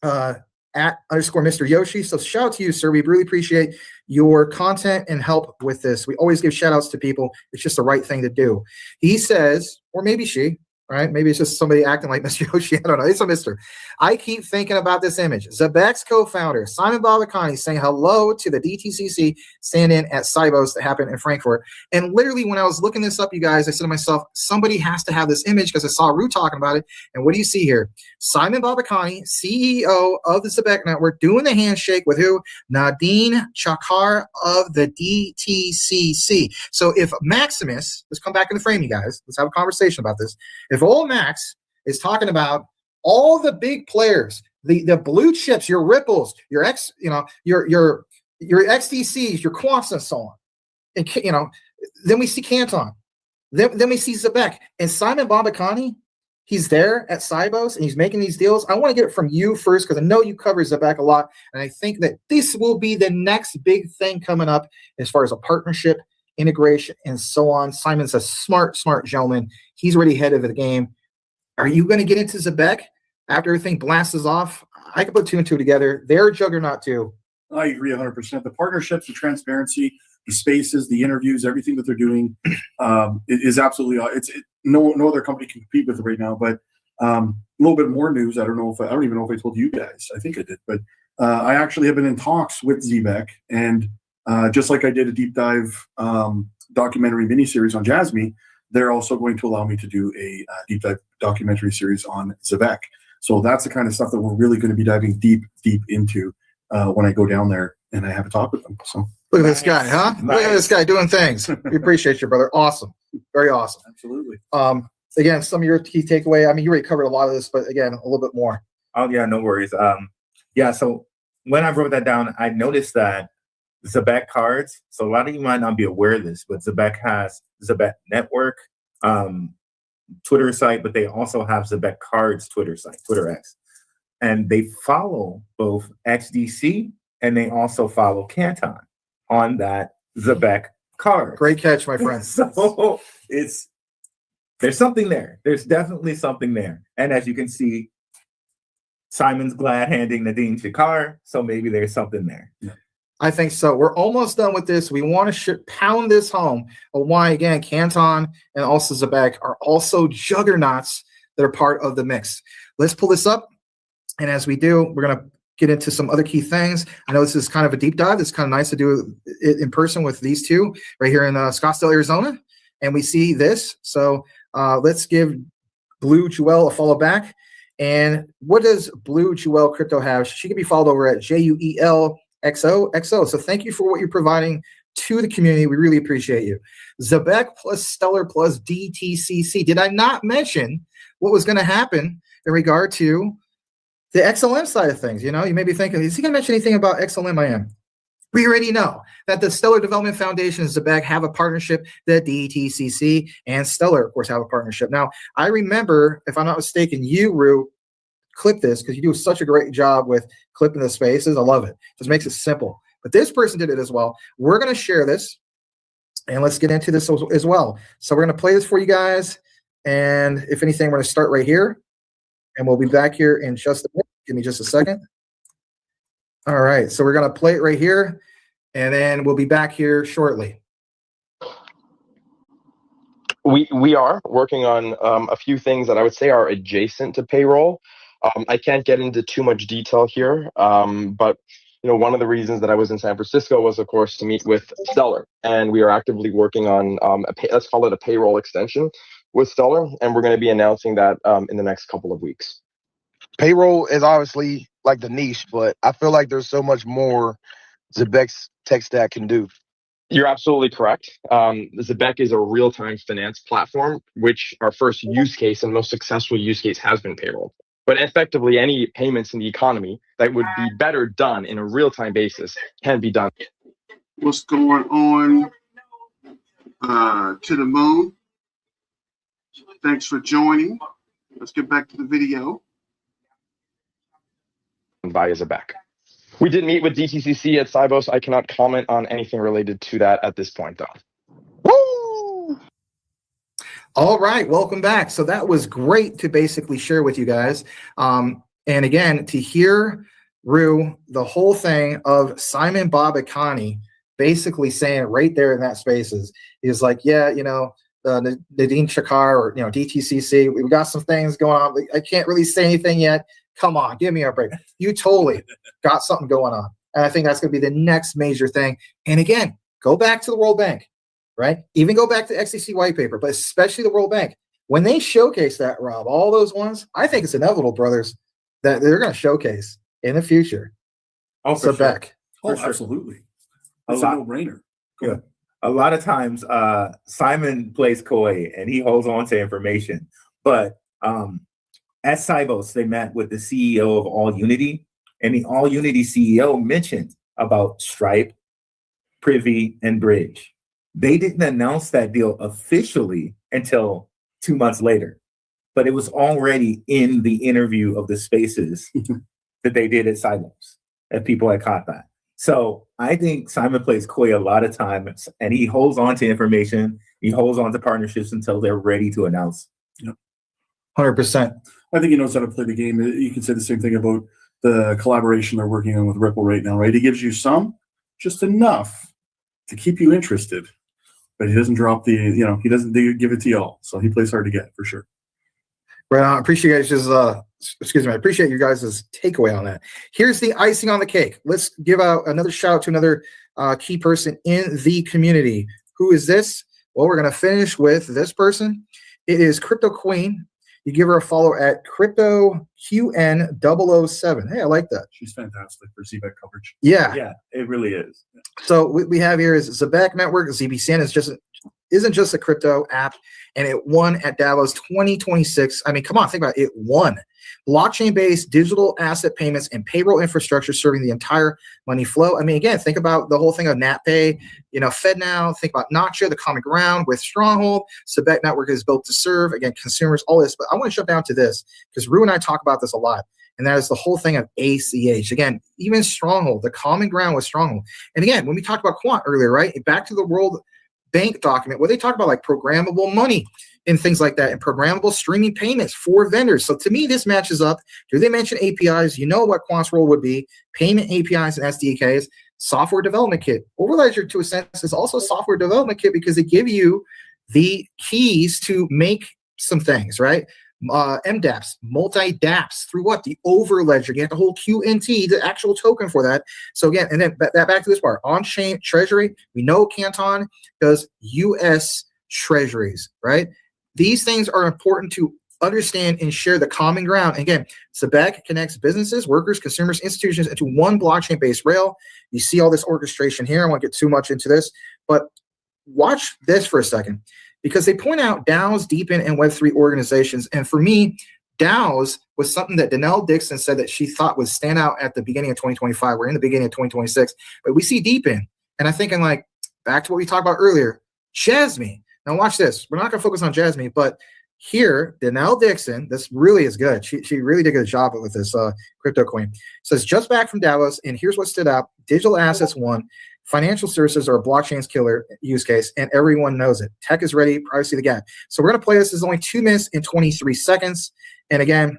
@_Mr. Yoshi. So shout out to you, sir. We really appreciate your content and help with this. We always give shout outs to people. It's just the right thing to do. He says, or maybe she, right? Maybe it's just somebody acting like Mr. Yoshi. I don't know. It's a Mr. I keep thinking about this image. Zebec's co-founder, Simon Babakani, saying hello to the DTCC stand-in at Cybos that happened in Frankfurt. And literally, when I was looking this up, you guys, I said to myself, somebody has to have this image because I saw Rue talking about it. And what do you see here? Simon Babakani, CEO of the Zebec Network, doing the handshake with who? Nadine Chakar of the DTCC. So if Maximus, let's come back in the frame, you guys. Let's have a conversation about this. If old Max is talking about all the big players, the blue chips, your Ripples, your your XDCs, your Quants, and so on, and then we see Canton, then we see Zebec, and Simon Babakani. He's there at Cybos and he's making these deals. I want to get it from you first because I know you cover Zebec a lot, and I think that this will be the next big thing coming up as far as a partnership, integration, and so on. Simon's a smart gentleman. He's already ahead of the game. Are you going to get into Zebec after everything blasts off? I can put two and two together. They're a juggernaut too. I agree 100%. The partnerships, the transparency, the spaces, the interviews, everything that they're doing is absolutely. No other company can compete with it right now. But a little bit more news. I don't even know if I told you guys. I think I did, but I actually have been in talks with Zebec, and just like I did a deep dive documentary miniseries on Jasmine, they're also going to allow me to do a deep dive documentary series on Zebec. So that's the kind of stuff that we're really going to be diving deep into when I go down there and I have a talk with them. So look at this guy, huh? Nice. Look at this guy doing things. We appreciate you, brother. Awesome. Very awesome. Absolutely. Again, some of your key takeaway. I mean, you already covered a lot of this, but again, a little bit more. Oh yeah, no worries. So when I wrote that down, I noticed that Zebec cards. So a lot of you might not be aware of this, but Zebec has Zebec Network, Twitter site, but they also have Zebec Cards Twitter site, Twitter X. And they follow both XDC and they also follow Canton on that Zebec card. Great catch, my friend. So there's something there. There's definitely something there. And as you can see, Simon's glad handing Nadine Chakar, so maybe there's something there. Yeah. I think so. We're almost done with this. We want to pound this home of why, again, Canton and also Zebec are also juggernauts that are part of the mix. Let's pull this up. And as we do, we're going to get into some other key things. I know this is kind of a deep dive. It's kind of nice to do it in person with these two right here in Scottsdale, Arizona. And we see this. So let's give Blue Jewel a follow back. And what does Blue Jewel Crypto have? She can be followed over at JUELXOXO. So thank you for what you're providing to the community. We really appreciate you. Zebec plus Stellar plus DTCC. Did I not mention what was going to happen in regard to the XLM side of things? You know, you may be thinking, is he going to mention anything about XLM? I am. We already know that the Stellar Development Foundation and Zebec have a partnership. The DTCC and Stellar, of course, have a partnership. Now, I remember, if I'm not mistaken, you, Rue, clip this because you do such a great job with clipping the spaces. I love it. Just makes it simple. But this person did it as well. We're going to share this, and let's get into this as well. So we're going to play this for you guys, and if anything, we're going to start right here, and we'll be back here in just a minute. Give me just a second. All right, so we're going to play it right here, and then we'll be back here shortly. We are working on a few things that I would say are adjacent to payroll. I can't get into too much detail here, but one of the reasons that I was in San Francisco was, of course, to meet with Stellar, and we are actively working on let's call it a payroll extension with Stellar, and we're going to be announcing that in the next couple of weeks. Payroll is obviously like the niche, but I feel like there's so much more Zebec's tech stack can do. You're absolutely correct. Zebec is a real-time finance platform, which our first use case and most successful use case has been payroll. But effectively, any payments in the economy that would be better done in a real-time basis can be done. What's going on to the moon? Thanks for joining. Let's get back to the video. Via Zebec. We did meet with DTCC at Cybos. I cannot comment on anything related to that at this point, though. Woo! All right, welcome back. So that was great to basically share with you guys. And again, to hear Rue, the whole thing of Simon Babakani basically saying right there in that spaces is like, yeah, Nadine Shakar or DTCC, we've got some things going on. I can't really say anything yet. Come on, give me a break. You totally got something going on. And I think that's going to be the next major thing. And again, go back to the World Bank, right? Even go back to XDC white paper, but especially the World Bank. When they showcase that, Rob, all those ones, I think it's inevitable, brothers, that they're going to showcase in the future. Oh, for Zebec. sure. Oh, absolutely. It's a no-brainer. Yeah. A lot of times, Simon plays coy and he holds on to information. But at Cybos, they met with the CEO of All Unity, and the All Unity CEO mentioned about Stripe, Privy, and Bridge. They didn't announce that deal officially until 2 months later, but it was already in the interview of the spaces that they did at Cybos, and people had caught that. So I think Simon plays coy a lot of times, and he holds on to information. He holds on to partnerships until they're ready to announce. Yep. 100%. I think he knows how to play the game. You can say the same thing about the collaboration they're working on with Ripple right now, right? He gives you just enough to keep you interested, but he doesn't drop he doesn't give it to you all. So he plays hard to get for sure. Right on. I appreciate you guys' takeaway on that. Here's the icing on the cake. Let's give out another shout out to another key person in the community. Who is this? Well, we're going to finish with this person. It is Crypto Queen. You give her a follow at CryptoQN007. Hey, I like that. She's fantastic for Zebec coverage. Yeah. Yeah, it really is. So what we have here is Zebec Network. ZBCN isn't just a crypto app, and it won at Davos 2026. I mean, come on, think about it. It won. Blockchain-based digital asset payments and payroll infrastructure serving the entire money flow. I mean, again, think about the whole thing of NatPay, FedNow, think about Nacha, the common ground with Stronghold. Zebec Network is built to serve, again, consumers, all this. But I want to jump down to this because Rue and I talk about this a lot. And that is the whole thing of ACH. Again, even Stronghold, the common ground with Stronghold. And again, when we talked about Quant earlier, right? Back to the World Bank document where they talk about like programmable money and things like that and programmable streaming payments for vendors. So to me, this matches up. Do they mention APIs? You know what Quant's role would be. Payment APIs and SDKs, software development kit. Overledger, to a sense, is also a software development kit because they give you the keys to make some things, right? MDApps, multi-DApps through what? The overledger. You have the whole QNT, the actual token for that. So again, and then back to this part. On-chain treasury, we know Canton does U.S. treasuries, right? These things are important to understand and share the common ground. And again, Zebec connects businesses, workers, consumers, institutions into one blockchain-based rail. You see all this orchestration here. I won't get too much into this, but watch this for a second, because they point out DAOs, DeFi, and Web3 organizations. And for me, DAOs was something that Danelle Dixon said that she thought would stand out at the beginning of 2025. We're in the beginning of 2026, but we see DeFi. And I'm thinking, like, back to what we talked about earlier, Jasmine. Now watch this. We're not going to focus on Jasmine, but here, Danelle Dixon, this really is good. She really did a good job with this crypto coin. Says, just back from Davos, and here's what stood out. Digital assets won. Financial services are a blockchain's killer use case, and everyone knows it. Tech is ready, privacy the gap. So we're going to play this. This is only 2 minutes and 23 seconds. And again,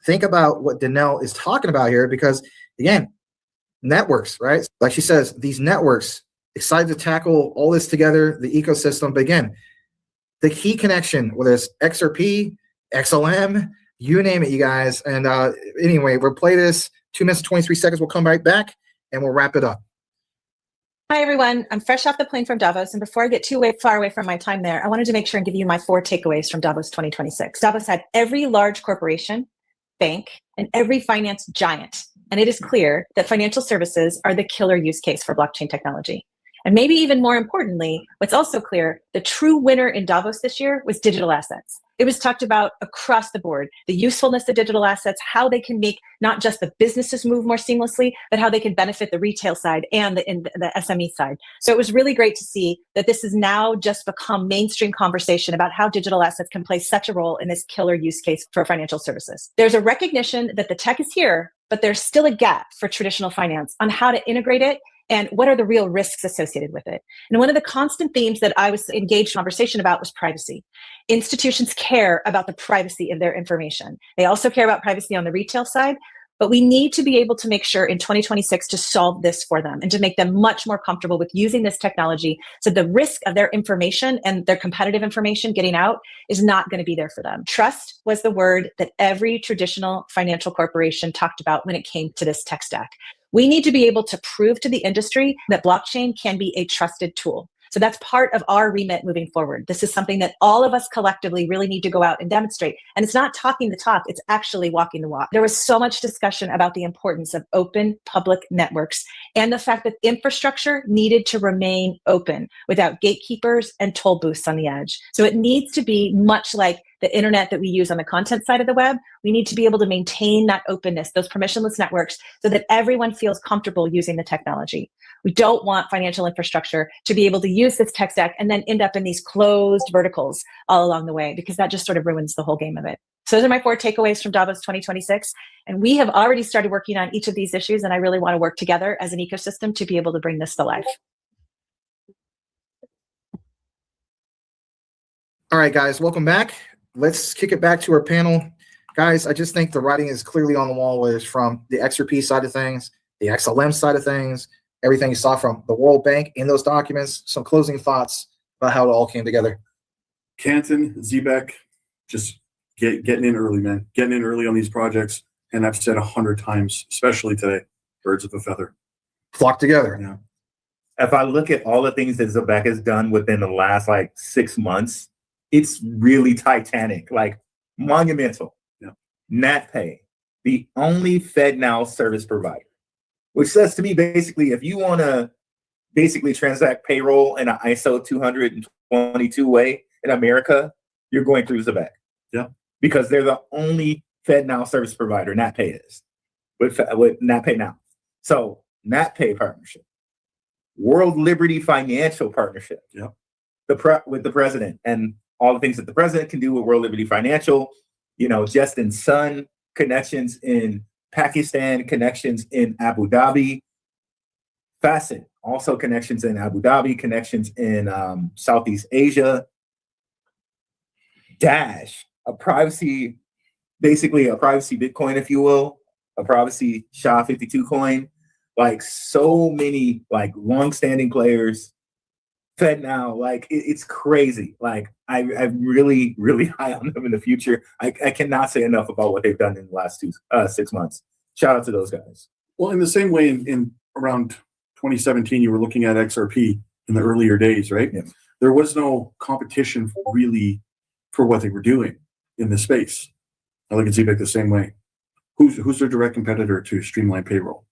think about what Danelle is talking about here, because again, networks, right? Like she says, these networks, excited to tackle all this together, the ecosystem. But again, the key connection, whether it's XRP, XLM, you name it, you guys. And anyway, we'll play this 2 minutes and 23 seconds. We'll come right back and we'll wrap it up. Hi, everyone. I'm fresh off the plane from Davos. And before I get too far away from my time there, I wanted to make sure and give you my 4 takeaways from Davos 2026. Davos had every large corporation, bank, and every finance giant. And it is clear that financial services are the killer use case for blockchain technology. And maybe even more importantly, what's also clear, the true winner in Davos this year was digital assets. It was talked about across the board, the usefulness of digital assets, how they can make not just the businesses move more seamlessly, but how they can benefit the retail side and the SME side. So it was really great to see that this has now just become mainstream conversation about how digital assets can play such a role in this killer use case for financial services. There's a recognition that the tech is here, but there's still a gap for traditional finance on how to integrate it and what are the real risks associated with it. And one of the constant themes that I was engaged in conversation about was privacy. Institutions care about the privacy of their information. They also care about privacy on the retail side, but we need to be able to make sure in 2026 to solve this for them and to make them much more comfortable with using this technology so the risk of their information and their competitive information getting out is not going to be there for them. Trust was the word that every traditional financial corporation talked about when it came to this tech stack. We need to be able to prove to the industry that blockchain can be a trusted tool. So that's part of our remit moving forward. This is something that all of us collectively really need to go out and demonstrate. And it's not talking the talk, it's actually walking the walk. There was so much discussion about the importance of open public networks and the fact that infrastructure needed to remain open without gatekeepers and toll booths on the edge. So it needs to be much like the internet that we use on the content side of the web. We need to be able to maintain that openness, those permissionless networks, so that everyone feels comfortable using the technology. We don't want financial infrastructure to be able to use this tech stack and then end up in these closed verticals all along the way, because that just sort of ruins the whole game of it. So those are my 4 takeaways from Davos 2026. And we have already started working on each of these issues, and I really want to work together as an ecosystem to be able to bring this to life. All right, guys, welcome back. Let's kick it back to our panel. Guys, I just think the writing is clearly on the wall, whether it's from the XRP side of things, the XLM side of things, everything you saw from the World Bank in those documents. Some closing thoughts about how it all came together. Canton, Zebec, just getting in early, man. Getting in early on these projects. And I've said 100 times, especially today, birds of a feather. Flock together. Yeah. If I look at all the things that Zebec has done within the last 6 months, it's really titanic, monumental. Yeah. NatPay, the only FedNow service provider, which says to me, basically, if you want to basically transact payroll in an ISO 222 way in America, you're going through Zebec. Yeah. Because they're the only FedNow service provider, NatPay is, with NatPay now. So NatPay partnership, World Liberty Financial partnership. Yeah. With the president and all the things that the president can do with World Liberty Financial, Justin Sun, connections in Pakistan, connections in Abu Dhabi, Facet, also connections in Abu Dhabi, connections in Southeast Asia, Dash, basically a privacy Bitcoin, if you will, a privacy SHA-52 coin, so many longstanding players, Fed now, like it's crazy. Like I'm really, really high on them in the future. I cannot say enough about what they've done in the last 6 months. Shout out to those guys. Well, in the same way, in around 2017, you were looking at XRP in the earlier days, right? Yeah. There was no competition really for what they were doing in this space. I look at Zebec the same way. Who's their direct competitor to Streamline Payroll?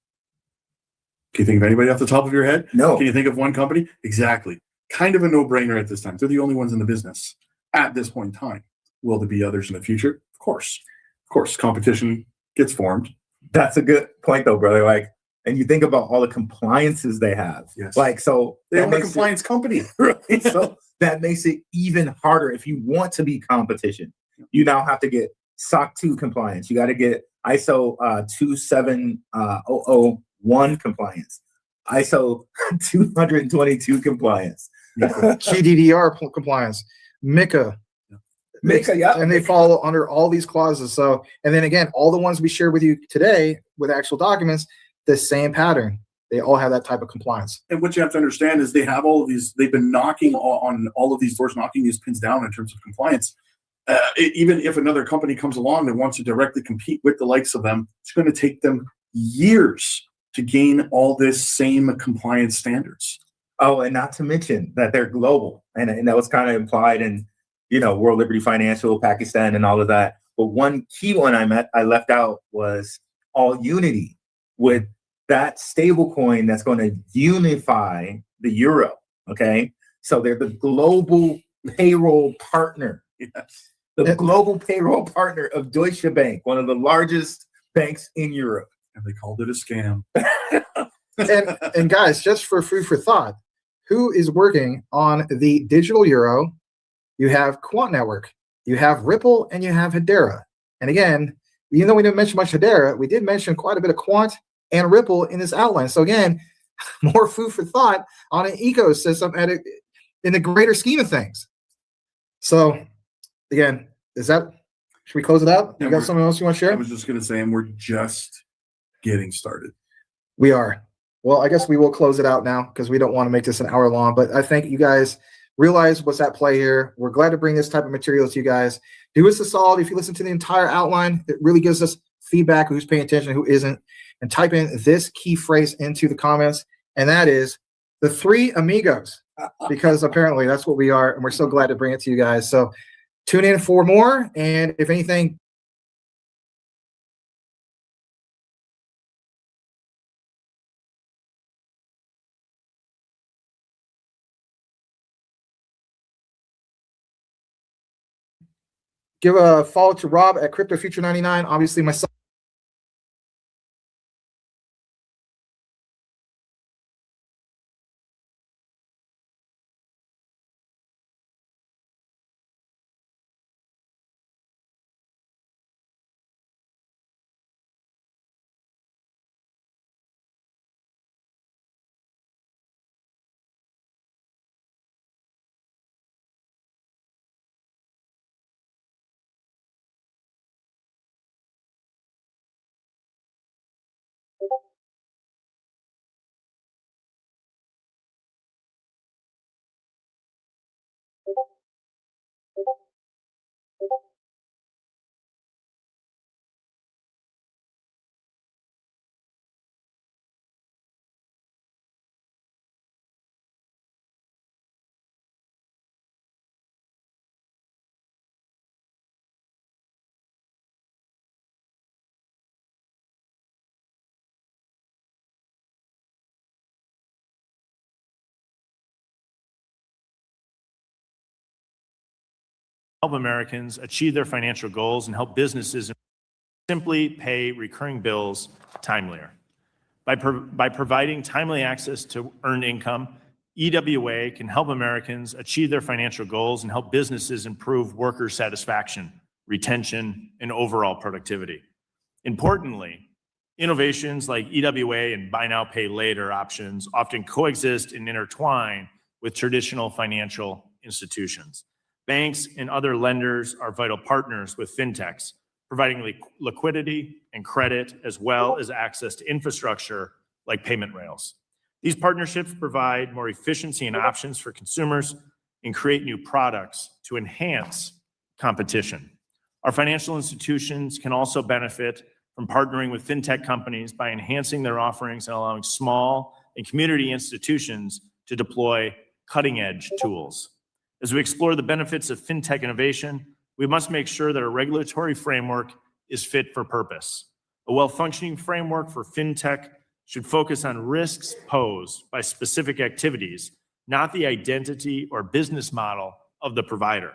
Can you think of anybody off the top of your head? No. Can you think of one company? Exactly. Kind of a no-brainer at this time. They're the only ones in the business at this point in time. Will there be others in the future? Of course. Of course, competition gets formed. That's a good point, though, brother. Like, and you think about all the compliances they have. Yes. Like, so they own a compliance company. Right? So that makes it even harder if you want to be competition. You now have to get SOC 2 compliance. You got to get ISO 27001 compliance, ISO 222 compliance, GDDR compliance, MiCA. Yeah. And they fall under all these clauses. So, and then again, all the ones we shared with you today with actual documents, the same pattern. They all have that type of compliance. And what you have to understand is they have all of these, they've been knocking on all of these doors, knocking these pins down in terms of compliance. Even if another company comes along that wants to directly compete with the likes of them, it's going to take them years to gain all this same compliance standards. Oh, and not to mention that they're global. And that was kind of implied in, World Liberty Financial, Pakistan, and all of that. But one key one I left out was All Unity, with that stable coin that's going to unify the euro. Okay. So they're the global payroll partner. Yes. The global payroll partner of Deutsche Bank, one of the largest banks in Europe. And they called it a scam. and guys, just for food for thought, who is working on the digital euro? You have Quant Network, you have Ripple, and you have Hedera. And again, even though we didn't mention much Hedera, we did mention quite a bit of Quant and Ripple in this outline. So again, more food for thought on an ecosystem in the greater scheme of things. So again, should we close it out? You got something else you want to share? I was just going to say, and we're just getting started. We are. Well, I guess we will close it out now because we don't want to make this an hour long, but I think you guys realize what's at play here. We're glad to bring this type of material to you guys. Do us a solid. If you listen to the entire outline, it really gives us feedback, who's paying attention, who isn't, and type in this key phrase into the comments, and that is the three amigos, because apparently that's what we are, and we're so glad to bring it to you guys. So tune in for more, and if anything, give a follow to Rob at CryptoFuture99. Obviously, myself. Help Americans achieve their financial goals and help businesses simply pay recurring bills timelier. By providing timely access to earned income, EWA can help Americans achieve their financial goals and help businesses improve worker satisfaction, retention, and overall productivity. Importantly, innovations like EWA and buy now, pay later options often coexist and intertwine with traditional financial institutions. Banks and other lenders are vital partners with fintechs, providing liquidity and credit, as well as access to infrastructure like payment rails. These partnerships provide more efficiency and options for consumers and create new products to enhance competition. Our financial institutions can also benefit from partnering with fintech companies by enhancing their offerings and allowing small and community institutions to deploy cutting-edge tools. As we explore the benefits of fintech innovation, we must make sure that our regulatory framework is fit for purpose. A well-functioning framework for fintech should focus on risks posed by specific activities, not the identity or business model of the provider.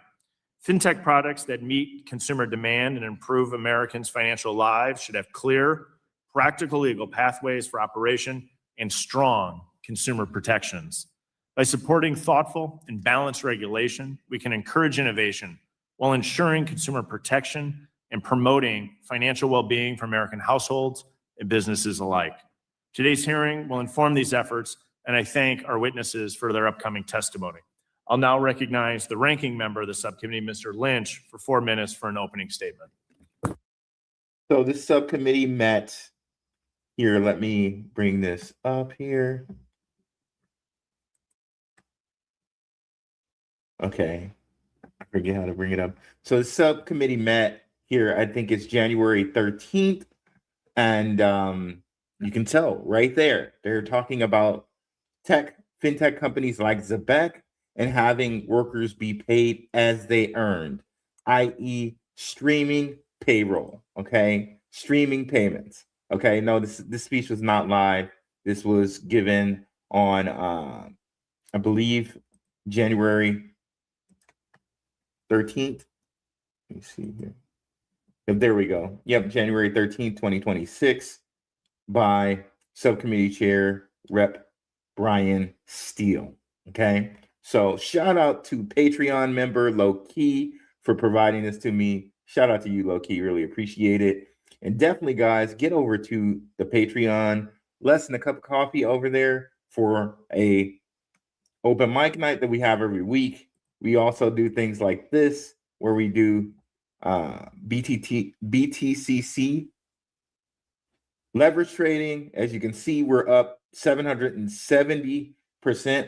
Fintech products that meet consumer demand and improve Americans' financial lives should have clear, practical legal pathways for operation and strong consumer protections. By supporting thoughtful and balanced regulation, we can encourage innovation while ensuring consumer protection and promoting financial well-being for American households and businesses alike. Today's hearing will inform these efforts, and I thank our witnesses for their upcoming testimony. I'll now recognize the ranking member of the subcommittee, Mr. Lynch, for 4 minutes for an opening statement. So this subcommittee met here. Let me bring this up here. Okay, I forget how to bring it up. So the subcommittee met here, I think it's January 13th. And you can tell right there, they're talking about fintech companies like Zebec and having workers be paid as they earned, i.e. streaming payroll, okay? Streaming payments, okay? No, this speech was not live. This was given on, I believe, January 13th. Let me see here. Yep, there we go. Yep, January 13th, 2026 by Subcommittee Chair Rep. Brian Steele, okay? So shout out to Patreon member Low Key for providing this to me. Shout out to you, Low Key, really appreciate it. And definitely, guys, get over to the Patreon, less than a cup of coffee over there for a open mic night that we have every week. We also do things like this, where we do BTCC leverage trading. As you can see, we're up 770%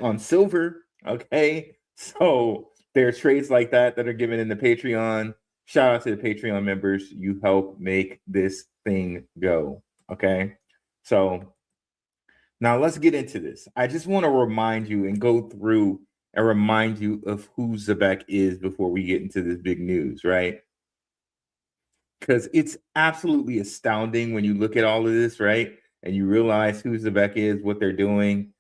on silver. Okay, so there are trades like that that are given in the Patreon. Shout out to the Patreon members. You help make this thing go. Okay, so now let's get into this. I just want to remind you and go through and remind you of who Zebec is before we get into this big news, right? Because it's absolutely astounding when you look at all of this, right? And you realize who Zebec is, what they're doing,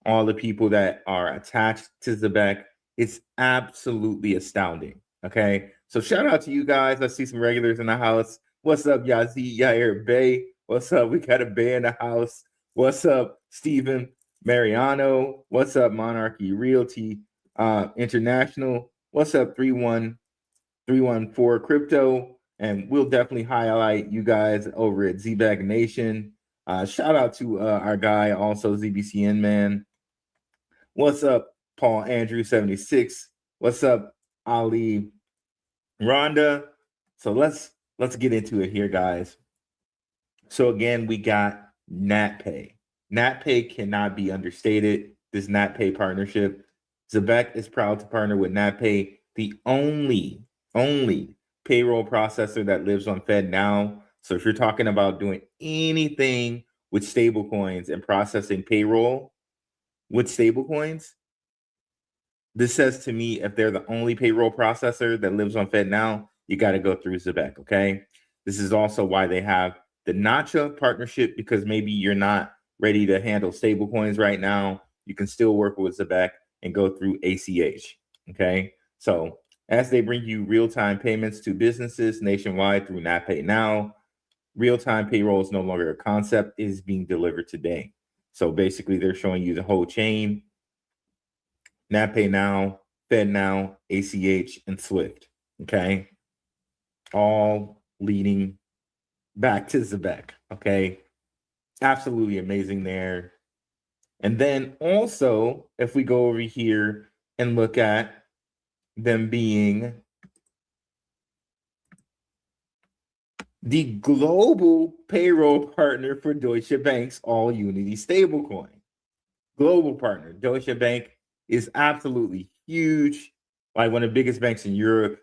all the people that are attached to Zebec. It's absolutely astounding, okay? So shout out to you guys. I see some regulars in the house. What's up, Yazi Yair Bay? What's up? We got a Bay in the house. What's up, Stephen Mariano? What's up, Monarchy Realty International? What's up, 31314 Crypto? And we'll definitely highlight you guys over at Zebec Nation. Shout out to our guy, also ZBCN man. What's up, Paul Andrew 76? What's up, Ali Rhonda? So let's get into it here, guys. So again, we got NatPay. NatPay cannot be understated. This NatPay partnership. Zebec is proud to partner with NatPay, the only payroll processor that lives on FedNow. So if you're talking about doing anything with stablecoins and processing payroll with stablecoins, this says to me, if they're the only payroll processor that lives on FedNow, you got to go through Zebec, okay? This is also why they have the Nacha partnership, because maybe you're not ready to handle stablecoins right now. You can still work with Zebec and go through ACH, okay? So as they bring you real-time payments to businesses nationwide through NatPay Now, real-time payroll is no longer a concept, it is being delivered today. So basically, they're showing you the whole chain: NatPay Now, FedNow, ACH, and Swift. Okay, all leading back to Zebec. Okay, absolutely amazing there. And then also, if we go over here and look at them being the global payroll partner for Deutsche Bank's All Unity stablecoin. global partner. Deutsche Bank is absolutely huge, like one of the biggest banks in Europe.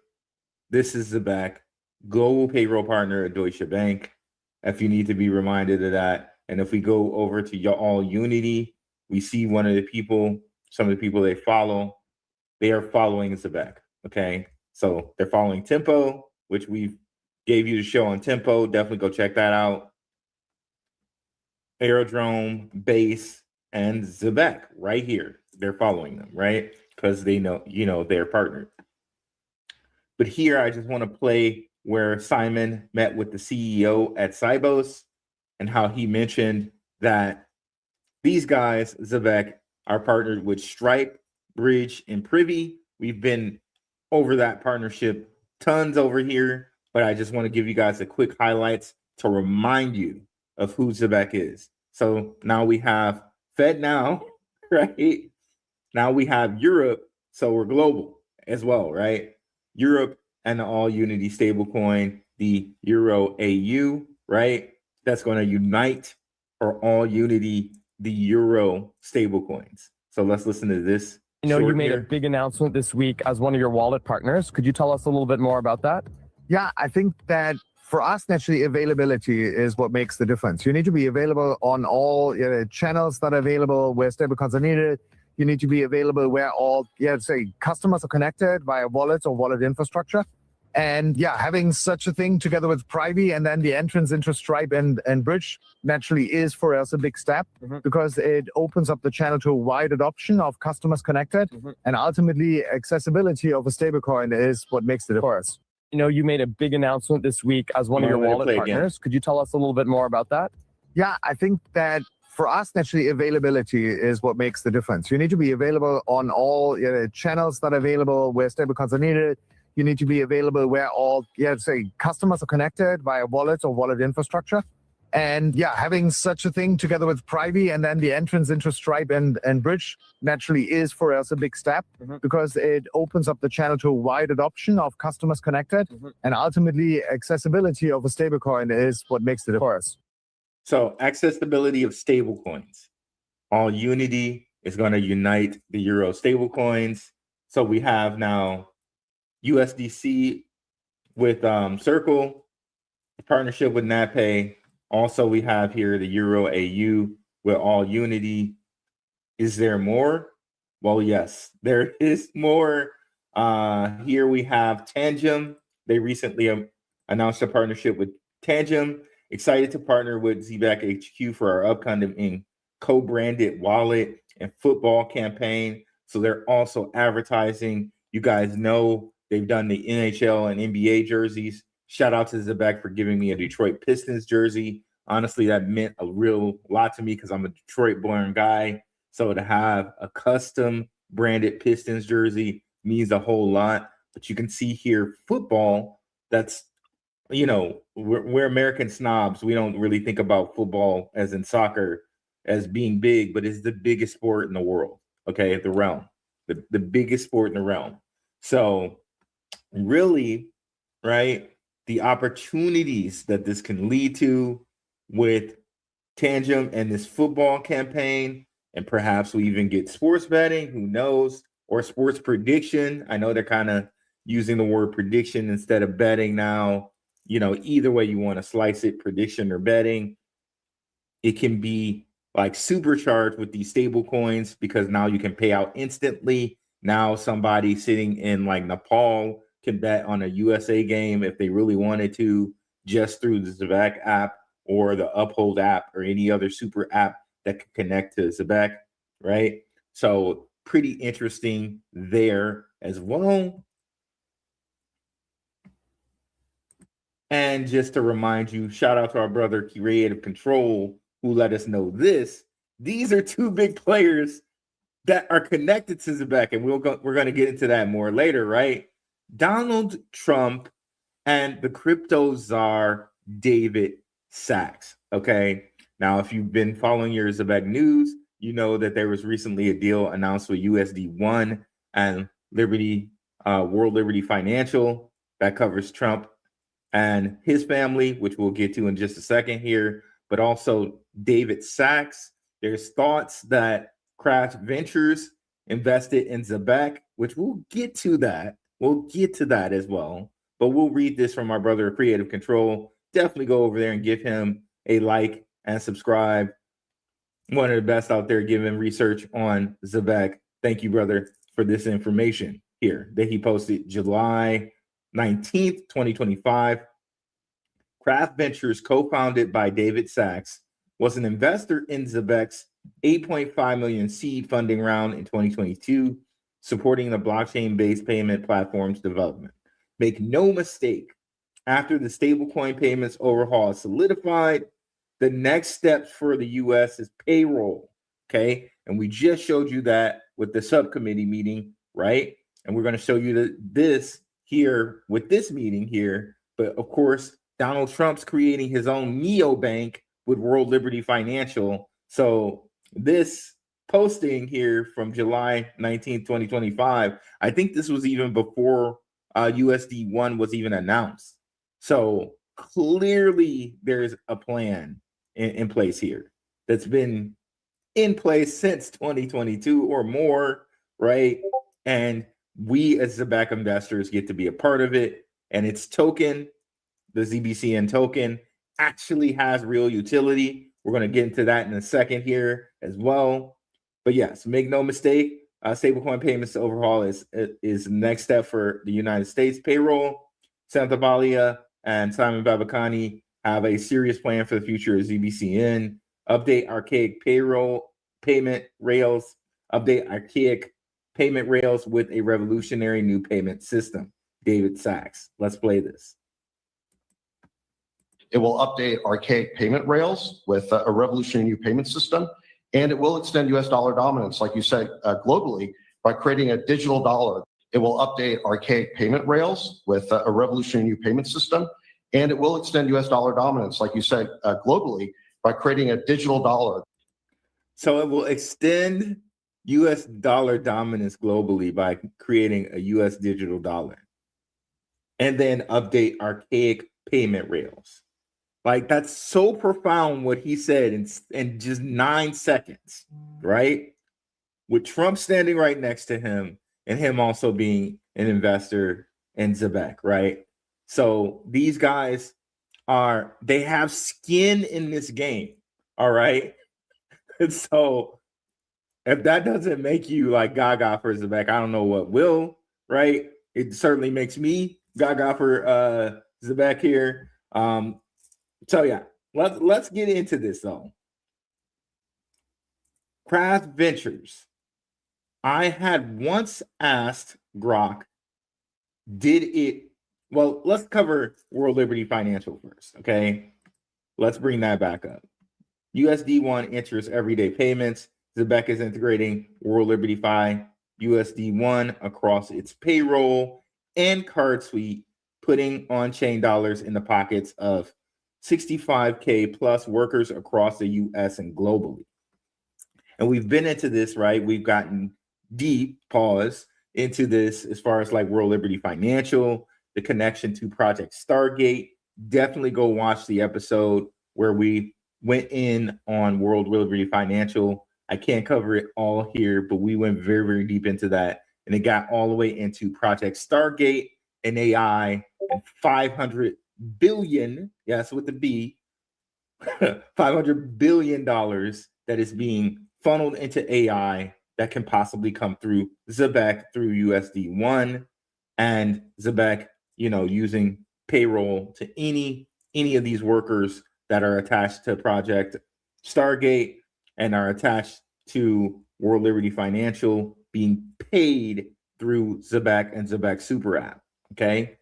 This is Zebec, global payroll partner at Deutsche Bank. If you need to be reminded of that. And if we go over to All Unity, we see one of the people, some of the people they follow, they are following Zebec. Okay. So they're following Tempo, which we gave you the show on Tempo. Definitely go check that out. Aerodrome, Base, and Zebec right here. They're following them, right? Because they know, they're partnered. But here I just want to play where Simon met with the CEO at Sibos and how he mentioned that these guys, Zebec, are partnered with Stripe, Bridge, and Privy. We've been over that partnership tons over here, but I just want to give you guys a quick highlights to remind you of who Zebec is. So now we have FedNow, right? Now we have Europe, so we're global as well, right? Europe and the All Unity stablecoin, the Euro AU, right? That's going to unite or All Unity, the Euro stablecoins. So let's listen to this. You know, you made a big announcement this week as one of your wallet partners. Could you tell us a little bit more about that? Yeah, I think that for us, naturally, availability is what makes the difference. You need to be available on all channels that are available where stablecoins are needed. You need to be available where all, say, customers are connected via wallets or wallet infrastructure. And having such a thing together with Privy and then the entrance into Stripe and Bridge naturally is for us a big step because it opens up the channel to a wide adoption of customers connected. And ultimately, accessibility of a stablecoin is what makes the difference. You know, you made a big announcement this week as one of your wallet partners. Could you tell us a little bit more about that? Yeah, I think that for us, naturally, availability is what makes the difference. You need to be available on all channels that are available where stablecoins are needed. You need to be available where all, say, customers are connected via wallets or wallet infrastructure. And having such a thing together with Privy and then the entrance into Stripe and Bridge naturally is for us a big step because it opens up the channel to a wide adoption of customers connected. And ultimately, accessibility of a stablecoin is what makes the difference. So accessibility of stablecoins. All Unity is going to unite the Euro stablecoins. So we have now USDC with Circle, partnership with NatPay. Also, we have here the Euro AU with All Unity. Is there more? Well, yes, there is more. Here we have Tangem. They recently announced a partnership with Tangem. Excited to partner with Zebec HQ for our upcoming co-branded wallet and football campaign. So they're also advertising. You guys know they've done the NHL and NBA jerseys. Shout out to Zebec for giving me a Detroit Pistons jersey. Honestly, that meant a real lot to me because I'm a Detroit-born guy. So to have a custom branded Pistons jersey means a whole lot. But you can see here football, that's, we're American snobs. We don't really think about football as in soccer as being big, but it's the biggest sport in the world, okay, the realm, the biggest sport in the realm. So really, right, the opportunities that this can lead to with Tangem and this football campaign, and perhaps we even get sports betting, who knows, or sports prediction. I know they're kind of using the word prediction instead of betting now. Either way you want to slice it, prediction or betting, it can be like supercharged with these stable coins because now you can pay out instantly. Now somebody sitting in like Nepal can bet on a USA game if they really wanted to, just through the Zebec app or the Uphold app or any other super app that can connect to Zebec, right? So pretty interesting there as well. And just to remind you, shout out to our brother Creative Control, who let us know this. These are two big players that are connected to Zebec, and we're going to get into that more later, right? Donald Trump and the crypto czar David Sachs. Okay. Now, if you've been following your Zebec news, you know that there was recently a deal announced with USD1 and Liberty, World Liberty Financial that covers Trump and his family, which we'll get to in just a second here, but also David Sachs. There's thoughts that Craft Ventures invested in Zebec, which we'll get to that. We'll get to that as well. But we'll read this from our brother, Creative Control. Definitely go over there and give him a like and subscribe. One of the best out there giving research on Zebec. Thank you, brother, for this information here that he posted July 19th, 2025. Craft Ventures, co-founded by David Sachs, was an investor in Zebec's $8.5 million seed funding round in 2022, supporting the blockchain-based payment platform's development. Make no mistake, after the stablecoin payments overhaul is solidified, the next steps for the U.S. is payroll, okay? And we just showed you that with the subcommittee meeting, right? And we're going to show you this here with this meeting here. But of course, Donald Trump's creating his own neobank with World Liberty Financial. So this posting here from July 19th, 2025, I think this was even before USD1 was even announced. So clearly there's a plan in place here that's been in place since 2022 or more, right? And we as Zebec investors get to be a part of it. And its token, the ZBCN token, actually has real utility. We're going to get into that in a second here as well. But yes, make no mistake, stablecoin payments to overhaul is the next step for the United States payroll. Santa Balia and Simon Babakani have a serious plan for the future of ZBCN. Update archaic payroll payment rails. Update archaic payment rails with a revolutionary new payment system. David Sachs. Let's play this. It will update archaic payment rails with a revolutionary new payment system, and it will extend U.S. dollar dominance, like you said, globally by creating a digital dollar. It will update archaic payment rails with a revolutionary new payment system, and it will extend U.S. dollar dominance, like you said, globally by creating a digital dollar. So it will extend U.S. dollar dominance globally by creating a U.S. digital dollar, and then update archaic payment rails. Like, that's so profound what he said in just 9 seconds, right? With Trump standing right next to him and him also being an investor in Zebec, right? So these guys they have skin in this game, all right? And so if that doesn't make you like gaga for Zebec, I don't know what will, right? It certainly makes me gaga for Zebec here. So yeah, let's get into this though. Craft Ventures. I had once asked Grok, well, let's cover World Liberty Financial first, okay? Let's bring that back up. USD1 enters everyday payments. Zebec is integrating World Liberty Fi USD1 across its payroll and card suite, putting on-chain dollars in the pockets of 65K plus workers across the US and globally. And we've been into this, right? We've gotten deep, into this as far as like World Liberty Financial, the connection to Project Stargate. Definitely go watch the episode where we went in on World Liberty Financial. I can't cover it all here, but we went very, very deep into that. And it got all the way into Project Stargate and AI and 500 billion, yes, with the B, $500 billion that is being funneled into AI that can possibly come through Zebec through USD1 and Zebec, using payroll to any of these workers that are attached to Project Stargate and are attached to World Liberty Financial being paid through Zebec and Zebec Super App, okay?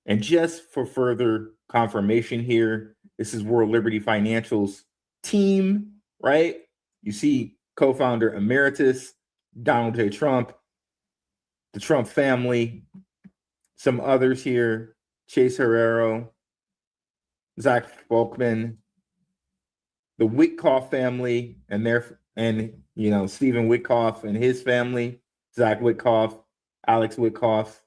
And just for further confirmation here, this is World Liberty Financial's team, right? You see co-founder emeritus, Donald J. Trump, the Trump family, some others here, Chase Herrero, Zach Folkman, the Witkoff family, and Stephen Witkoff and his family, Zach Witkoff, Alex Witkoff,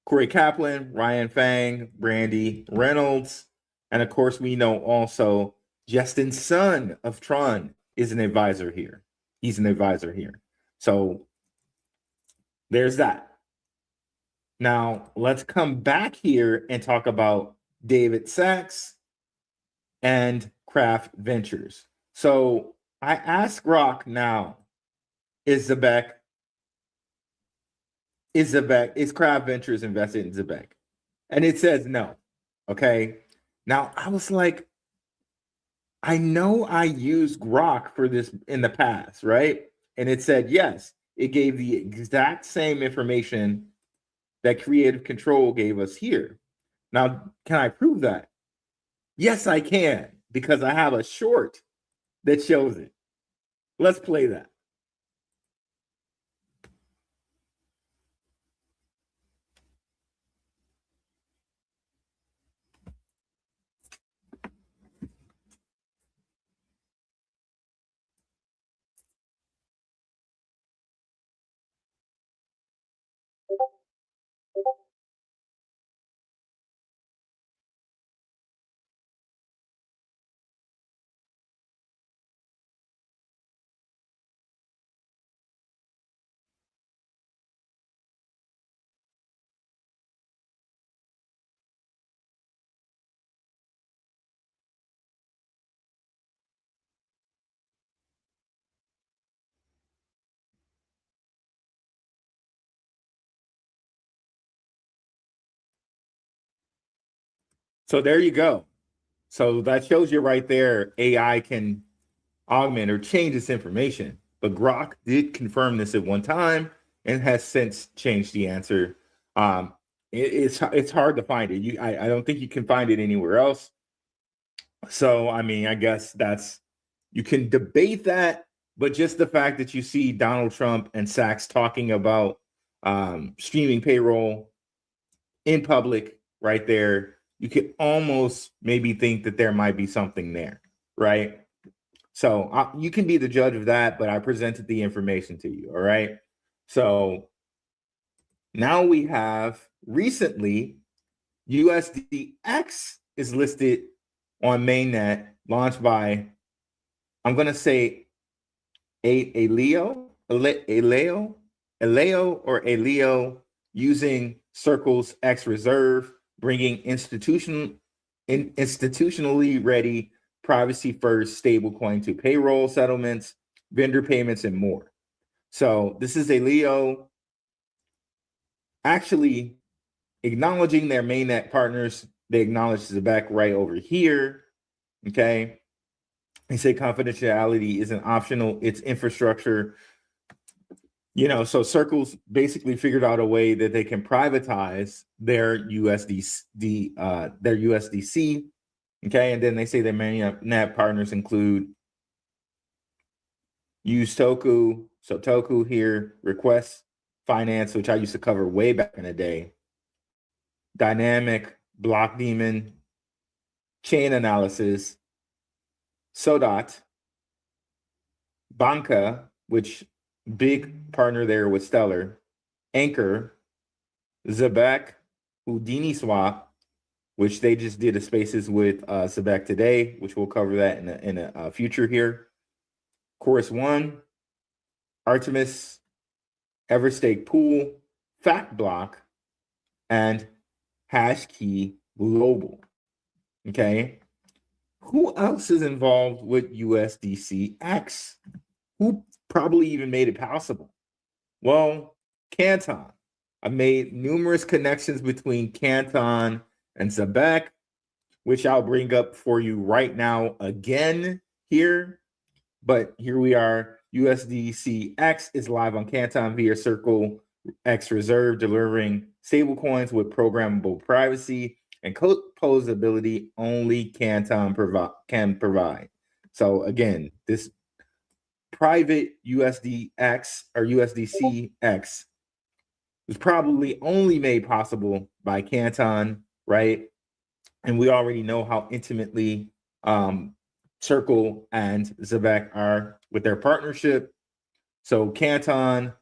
Corey Kaplan, Ryan Fang, Brandy Reynolds, and of course we know also Justin, son of Tron, is an advisor here. He's an advisor here. So there's that. Now let's come back here and talk about David Sachs and Craft Ventures. So I asked Grok now, is Craft Ventures invested in Zebec? And it says no. Okay. Now I was like, I know I used Grok for this in the past, right? And it said yes. It gave the exact same information that Creative Control gave us here. Now, can I prove that? Yes, I can, because I have a short that shows it. Let's play that. So there you go. So that shows you right there, AI can augment or change this information. But Grok did confirm this at one time and has since changed the answer. It's hard to find it. I don't think you can find it anywhere else. So I mean, I guess you can debate that, but just the fact that you see Donald Trump and Sachs talking about streaming payroll in public right there, you could almost maybe think that there might be something there, right? So you can be the judge of that, but I presented the information to you, all right? So now we have recently USDX is listed on mainnet, launched by, I'm going to say Aleo, using Circle's X Reserve, bringing institutionally ready privacy-first stablecoin to payroll settlements, vendor payments, and more. So this is Aleo actually acknowledging their mainnet partners. They acknowledge Zebec right over here, okay? They say confidentiality isn't optional, it's infrastructure. You know, so Circle's basically figured out a way that they can privatize their USDC, okay? And then they say their mainnet partners include UseToku, Sotoku here, Request Finance, which I used to cover way back in the day, Dynamic, Block Daemon, Chain Analysis, Sodot, Banca, which big partner there with Stellar, Anchor, Zebec, Houdini Swap, which they just did a spaces with Zebec today, which we'll cover that in a future here. Chorus One, Artemis, Everstake Pool, FactBlock, and Hashkey Global. Okay. Who else is involved with USDCX? Who probably even made it possible? Well, Canton. I made numerous connections between Canton and Zebec, which I'll bring up for you right now again here. But here we are. USDCX is live on Canton via Circle X Reserve, delivering stablecoins with programmable privacy and composability only Canton can provide. So again, this private USDX or USDCX was probably only made possible by Canton, right? And we already know how intimately Circle and Zebec are with their partnership. So Canton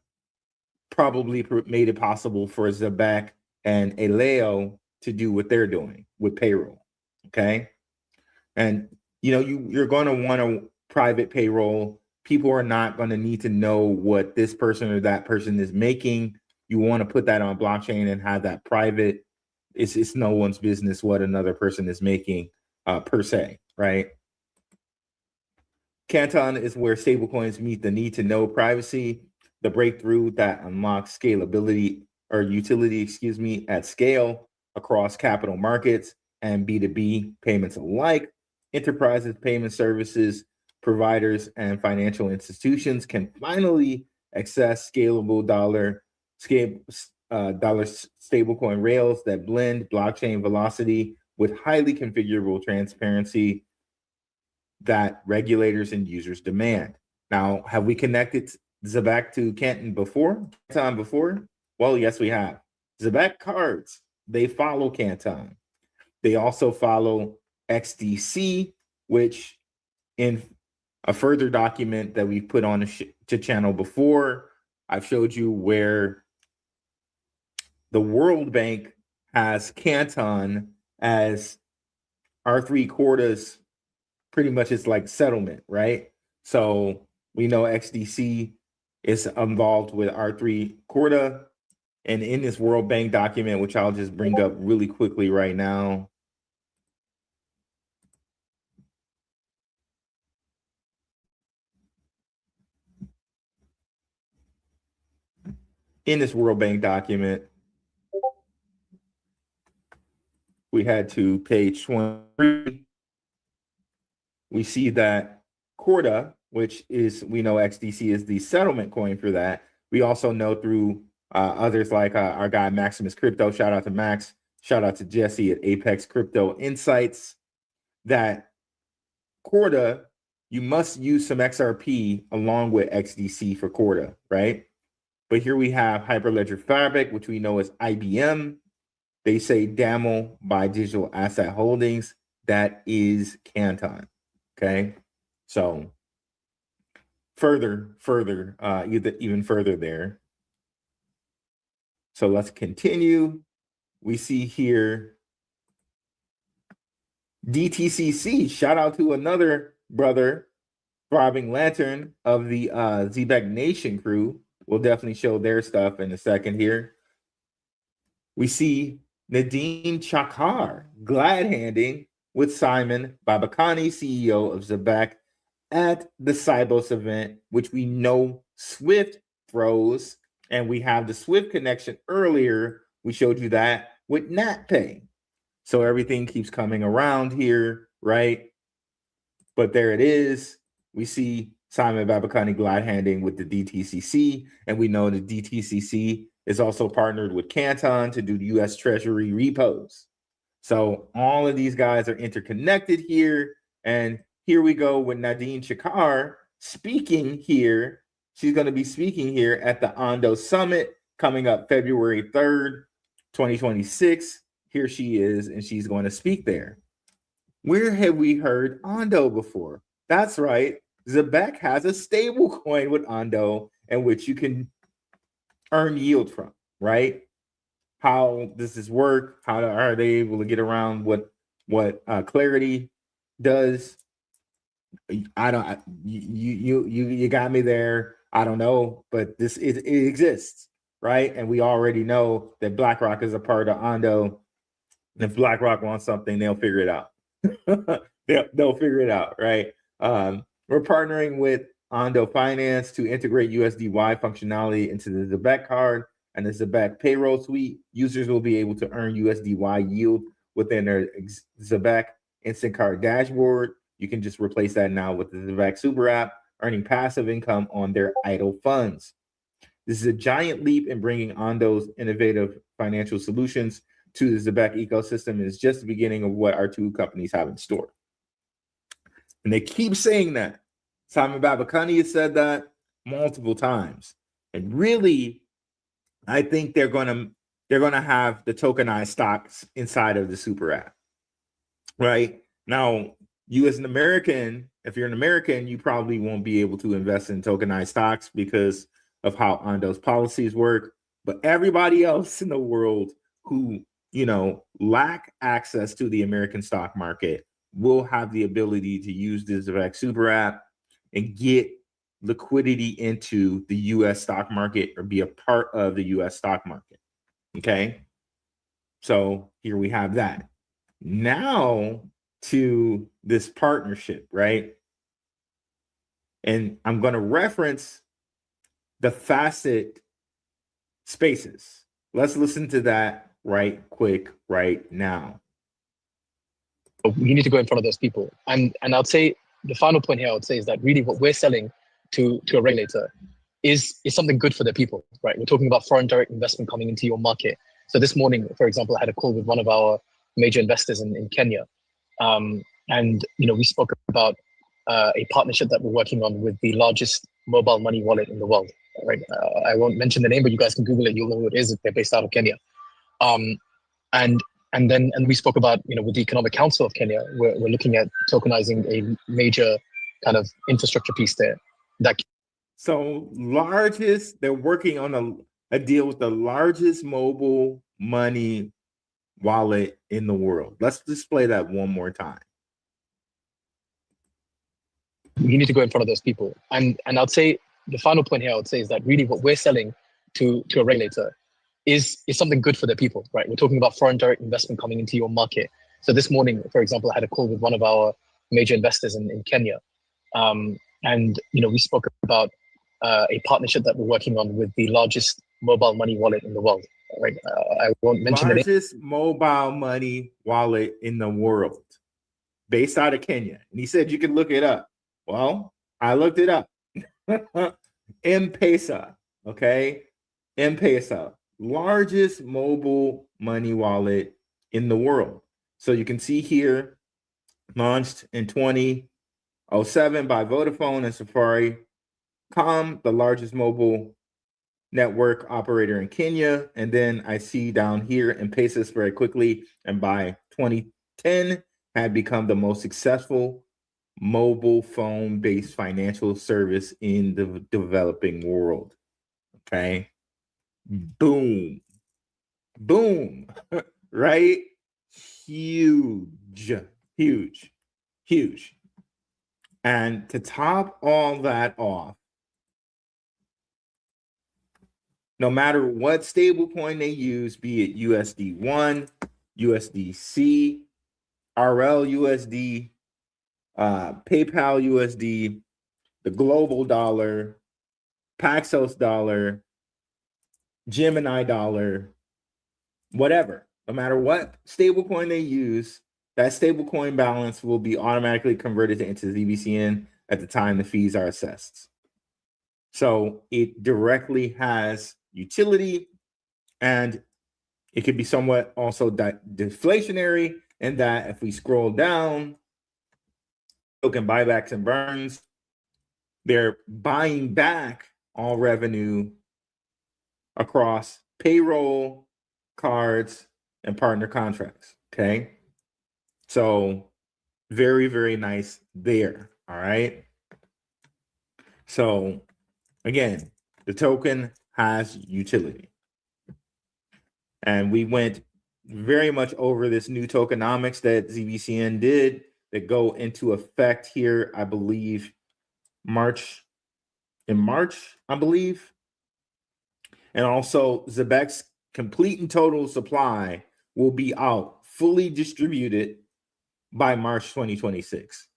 probably made it possible for Zebec and Aleo to do what they're doing with payroll, okay? And, you know, you're going to want to private payroll. People are not going to need to know what this person or that person is making. You want to put that on blockchain and have that private. It's no one's business what another person is making per se, right? Canton is where stablecoins meet the need to know privacy, the breakthrough that unlocks scalability or utility, at scale across capital markets and B2B payments alike. Enterprises, payment services, providers, and financial institutions can finally access scalable dollar stablecoin rails that blend blockchain velocity with highly configurable transparency that regulators and users demand. Now, have we connected Zebec to Canton before? Well, yes, we have. Zebec cards, they follow Canton. They also follow XDC, which in a further document that we've put on the channel before, I've showed you where the World Bank has Canton as R3 Corda's pretty much it's like settlement, right? So we know XDC is involved with R3 Corda. And in this World Bank document, which I'll just bring up really quickly right now, in this World Bank document, we head to page 23. We see that Corda, which is, we know XDC is the settlement coin for that. We also know through others like our guy Maximus Crypto, shout out to Max, shout out to Jesse at Apex Crypto Insights, that Corda, you must use some XRP along with XDC for Corda, right? But here we have Hyperledger Fabric, which we know is IBM. They say DAML by Digital Asset Holdings. That is Canton. Okay, so even further there. So let's continue. We see here DTCC. Shout out to another brother, Throbbing Lantern of the Zebec Nation crew. We'll definitely show their stuff in a second here. We see Nadine Chakar glad-handing with Simon Babakani, CEO of Zebec, at the Cybos event, which we know Swift throws, and we have the Swift connection earlier. We showed you that with NatPay. So everything keeps coming around here, right? But there it is. We see Simon Babakani glad-handing with the DTCC, and we know the DTCC is also partnered with Canton to do U.S. Treasury repos. So all of these guys are interconnected here. And here we go with Nadine Chakar speaking here. She's going to be speaking here at the Ondo Summit coming up February 3rd, 2026. Here she is, and she's going to speak there. Where have we heard Ondo before? That's right. Zebec has a stable coin with Ondo in which you can earn yield from, right? How does this work? How are they able to get around what Clarity does? I don't. You got me there. I don't know, but it exists, right? And we already know that BlackRock is a part of Ondo. And if BlackRock wants something, they'll figure it out. they'll figure it out, right? We're partnering with Ondo Finance to integrate USDY functionality into the Zebec card and the Zebec payroll suite. Users will be able to earn USDY yield within their Zebec instant card dashboard. You can just replace that now with the Zebec super app, earning passive income on their idle funds. This is a giant leap in bringing Ondo's innovative financial solutions to the Zebec ecosystem, and it's just the beginning of what our two companies have in store. And they keep saying that. Simon Babakani has said that multiple times. And really, I think they're gonna have the tokenized stocks inside of the super app. Right? Now, you as an American, if you're an American, you probably won't be able to invest in tokenized stocks because of how Ondo's policies work. But everybody else in the world who, lack access to the American stock market will have the ability to use the Zebec super app. and get liquidity into the US stock market or be a part of the US stock market. Okay. So here we have that. Now to this partnership, right? And I'm going to reference the facet spaces. Let's listen to that right quick right now. We need to go in front of those people. And I'd say the final point here I would say is that really what we're selling to a regulator is something good for the people, right? We're talking about foreign direct investment coming into your market. So this morning, for example, I had a call with one of our major investors in Kenya. And we spoke about a partnership that we're working on with the largest mobile money wallet in the world, right? I won't mention the name, but you guys can Google it. You'll know who it is. They're based out of Kenya. And we spoke about, with the Economic Council of Kenya, we're looking at tokenizing a major kind of infrastructure piece there. So they're working on a deal with the largest mobile money wallet in the world. Let's display that one more time. You need to go in front of those people. And I'd say the final point here I would say is that really what we're selling to a regulator is something good for the people, right? We're talking about foreign direct investment coming into your market. So this morning, for example, I had a call with one of our major investors in Kenya. And we spoke about a partnership that we're working on with the largest mobile money wallet in the world, right? I won't mention the name. Largest mobile money wallet in the world, based out of Kenya. And he said you can look it up. Well, I looked it up. M-Pesa, okay? M-Pesa, largest mobile money wallet in the world. So you can see here, launched in 2007 by Vodafone and Safaricom, the largest mobile network operator in Kenya. And then I see down here M-Pesa very quickly, and by 2010 had become the most successful mobile phone-based financial service in the developing world. Okay. Boom. Boom. Right? Huge. And to top all that off, no matter what stablecoin they use, be it USD1, USDC, RLUSD, PayPal USD, the global dollar, Paxos dollar, Gemini dollar, whatever, no matter what stablecoin they use, that stablecoin balance will be automatically converted into ZBCN at the time the fees are assessed. So it directly has utility, and it could be somewhat also deflationary in that if we scroll down, token buybacks and burns, they're buying back all revenue across payroll, cards, and partner contracts. Okay. So very, very nice there. All right. So again, the token has utility. And we went very much over this new tokenomics that ZBCN did that go into effect here, I believe, in March, I believe. And also Zebec's complete and total supply will be out fully distributed by March 2026.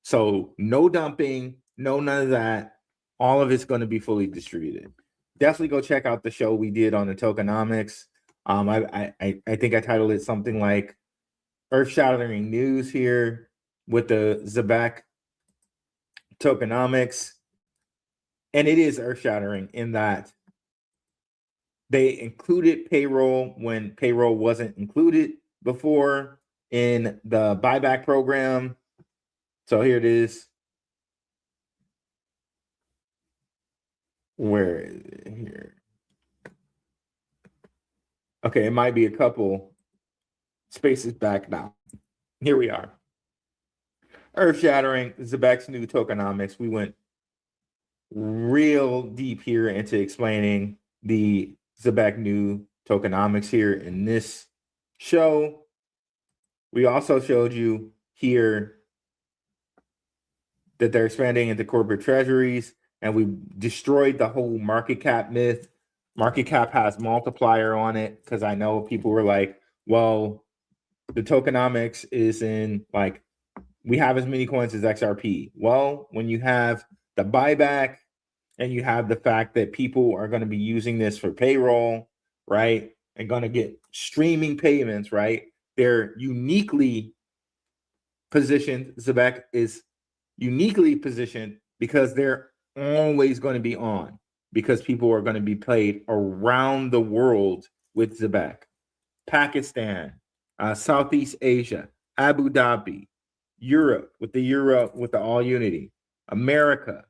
So no dumping, none of that. All of it's going to be fully distributed. Definitely go check out the show we did on the tokenomics. I think I titled it something like Earth-Shattering News here with the Zebec tokenomics. And it is earth-shattering in that they included payroll when payroll wasn't included before in the buyback program. So here it is. Where is it here? Okay, it might be a couple spaces back now. Here we are. Earth-shattering, Zebec's new tokenomics. We went real deep here into explaining the Zebec new tokenomics here in this show. We also showed you here that they're expanding into corporate treasuries, and we destroyed the whole market cap myth. Market cap has multiplier on it because I know people were like, well, the tokenomics is in like, we have as many coins as XRP. Well, when you have the buyback and you have the fact that people are going to be using this for payroll, right? And going to get streaming payments, right? They're uniquely positioned. Zebec is uniquely positioned because they're always going to be on, because people are going to be paid around the world with Zebec. Pakistan, Southeast Asia, Abu Dhabi, Europe with the All Unity, America,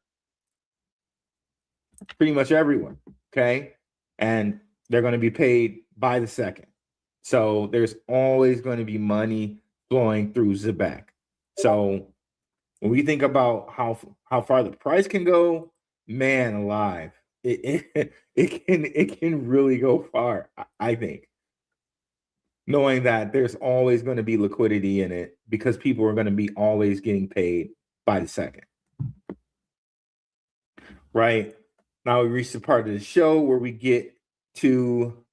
pretty much everyone, okay? And they're going to be paid by the second. So there's always going to be money flowing through Zebec. So when we think about how far the price can go, man alive, it can really go far, I think. Knowing that there's always going to be liquidity in it because people are going to be always getting paid by the second. Right? Now we reached the part of the show where we get to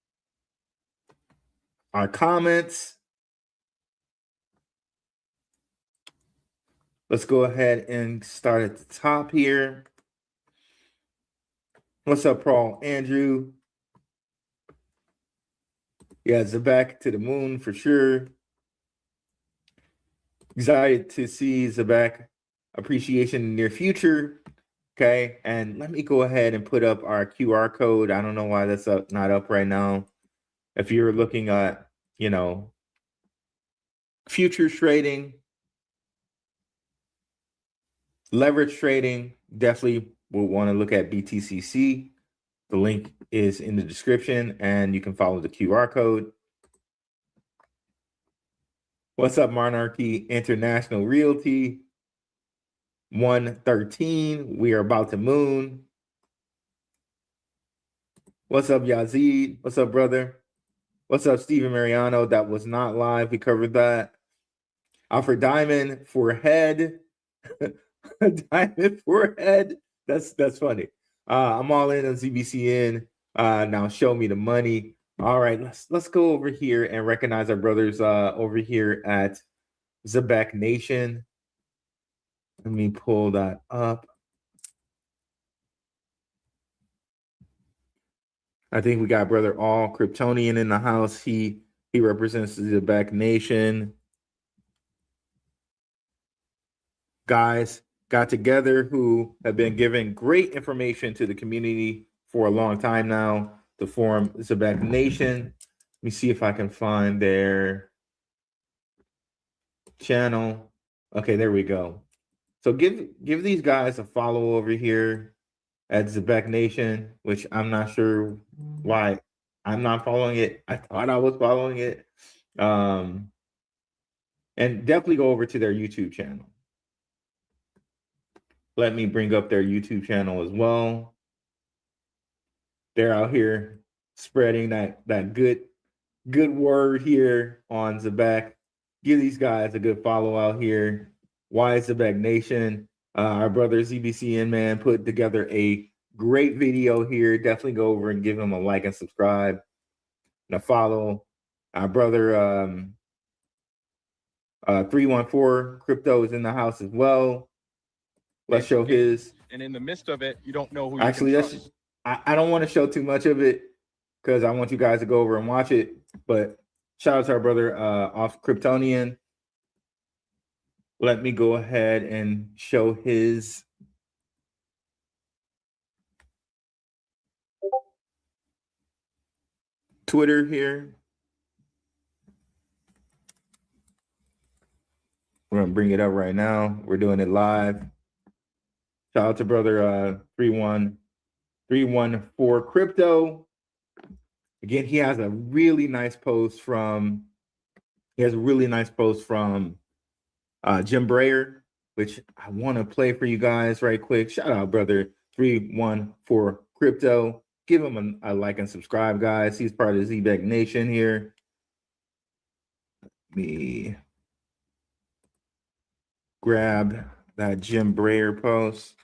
our comments. Let's go ahead and start at the top here. What's up, Paul? Andrew? Yeah, Zebec to the moon for sure. Excited to see Zebec appreciation in the near future. Okay, and let me go ahead and put up our QR code. I don't know why that's not up right now. If you're looking at, you know, futures trading, leverage trading, definitely will want to look at BTCC. The link is in the description, and you can follow the QR code. What's up, Monarchy International Realty? 113. We are about to moon. What's up, Yazid? What's up, brother? What's up, Steven Mariano? That was not live. We covered that. Alfred Diamond for head. Diamond for head. That's funny. I'm all in on ZBCN. Now show me the money. All right, let's go over here and recognize our brothers over here at Zebec Nation. Let me pull that up. I think we got brother All Kryptonian in the house. He represents the Zebec Nation. Guys got together who have been giving great information to the community for a long time now to form Zebec Nation. Let me see if I can find their channel. Okay, there we go. So give these guys a follow over here at Zebec Nation, which I'm not sure why I'm not following it. I thought I was following it. And definitely go over to their YouTube channel. Let me bring up their YouTube channel as well. They're out here spreading that good word here on Zebec. Give these guys a good follow out here. Why is Zebec Nation? Our brother ZBCN man put together a great video here. Definitely go over and give him a like and subscribe and a follow. Our brother 314 Crypto is in the house as well. Let's show his. And in the midst of it, you don't know who. Actually, I don't want to show too much of it because I want you guys to go over and watch it. But shout out to our brother off Kryptonian. Let me go ahead and show his. Twitter here. We're gonna bring it up right now. We're doing it live. Shout out to brother 314 Crypto. Again, he has a really nice post from. Jim Breyer, which I want to play for you guys right quick. Shout out brother 314 Crypto. Give him a like and subscribe, guys. He's part of the Zebec Nation here. Let me grab that Jim Breyer post.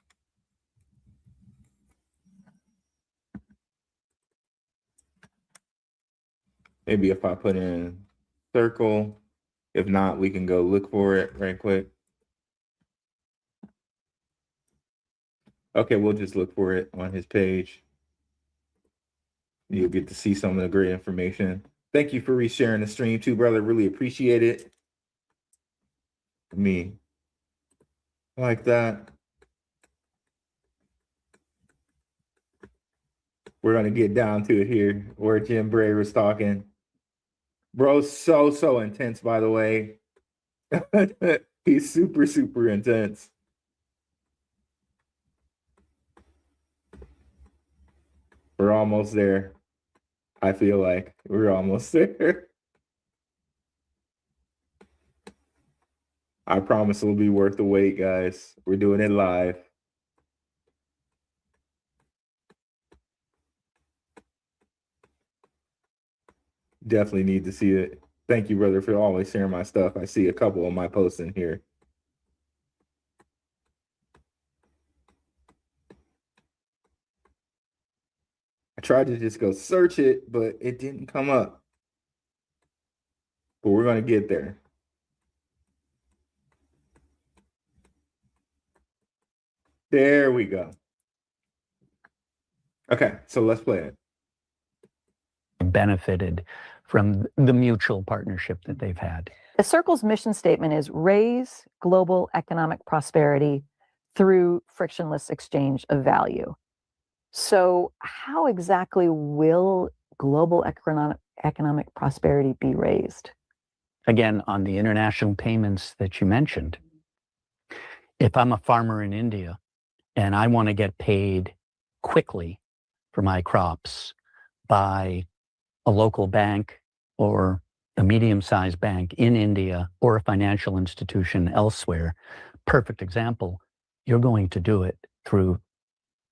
Maybe if I put in circle, if not, we can go look for it right quick. Okay, we'll just look for it on his page. You'll get to see some of the great information. Thank you for resharing the stream too, brother. Really appreciate it. Me like that. We're gonna get down to it here where Jim Bray was talking. Bro, so intense, by the way. He's super intense. We're almost there. I feel like we're almost there. I promise it'll be worth the wait, guys. We're doing it live. Definitely need to see it. Thank you, brother, for always sharing my stuff. I see a couple of my posts in here. I tried to just go search it, but it didn't come up. But we're going to get there. There we go. Okay, so let's play it. Benefited from the mutual partnership that they've had. The Circle's mission statement is raise global economic prosperity through frictionless exchange of value. So how exactly will global economic prosperity be raised? Again, on the international payments that you mentioned, if I'm a farmer in India and I want to get paid quickly for my crops by a local bank or a medium-sized bank in India or a financial institution elsewhere, perfect example, you're going to do it through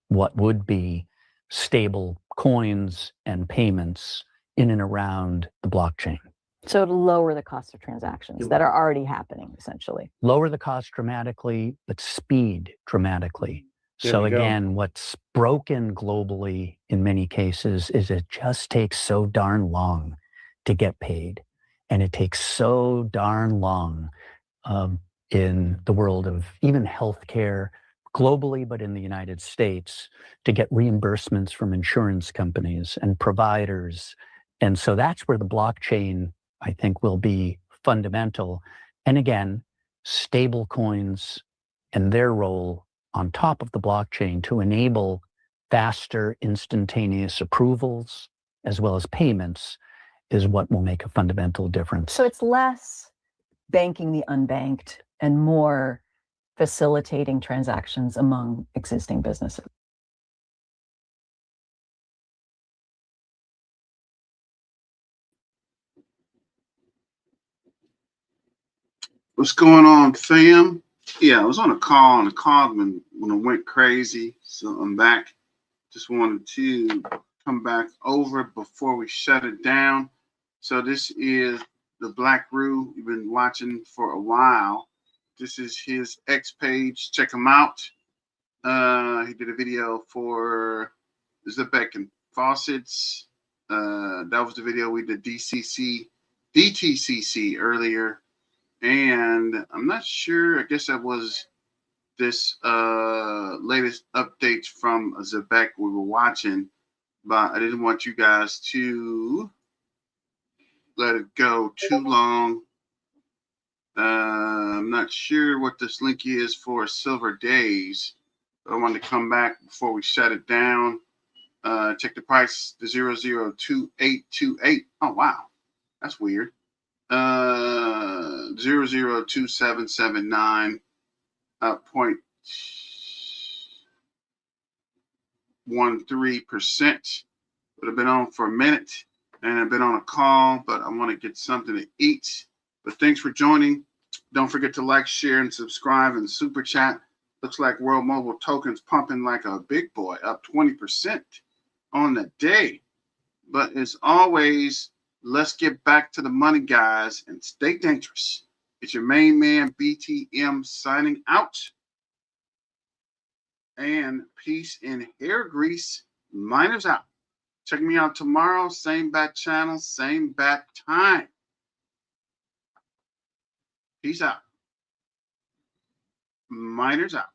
what would be stable coins and payments in and around the blockchain. So to lower the cost of transactions that are already happening, essentially. Lower the cost dramatically, but speed dramatically. There So we go. again, what's broken globally in many cases is it just takes so darn long to get paid. And it takes so darn long in the world of even healthcare globally, but in the United States, to get reimbursements from insurance companies and providers. And so that's where the blockchain, I think, will be fundamental. And again, stable coins and their role on top of the blockchain to enable faster, instantaneous approvals as well as payments is what will make a fundamental difference. So it's less banking the unbanked and more facilitating transactions among existing businesses. What's going on, fam? Yeah, I was on a call and the call when it went crazy. So I'm back. Just wanted to come back over before we shut it down. So this is the Black Roo you've been watching for a while. This is his X page. Check him out. He did a video for Zebec and Faucets. That was the video we did DTCC earlier. And I'm not sure, I guess that was this latest updates from Zebec we were watching, but I didn't want you guys to let it go too long. I'm not sure what this link is for Silver Days. I wanted to come back before we shut it down. Check the price, the 002828. Oh, wow. That's weird. 002779 0.13%. Would have been on for a minute and I've been on a call, but I want to get something to eat. But thanks for joining. Don't forget to like, share, and subscribe and super chat. Looks like World Mobile Tokens pumping like a big boy, up 20% on the day. But as always, let's get back to the money, guys, and stay dangerous. It's your main man, BTM, signing out. and peace in hair grease. Miners out. Check me out tomorrow. Same bat channel, same bat time. Peace out. Miners out.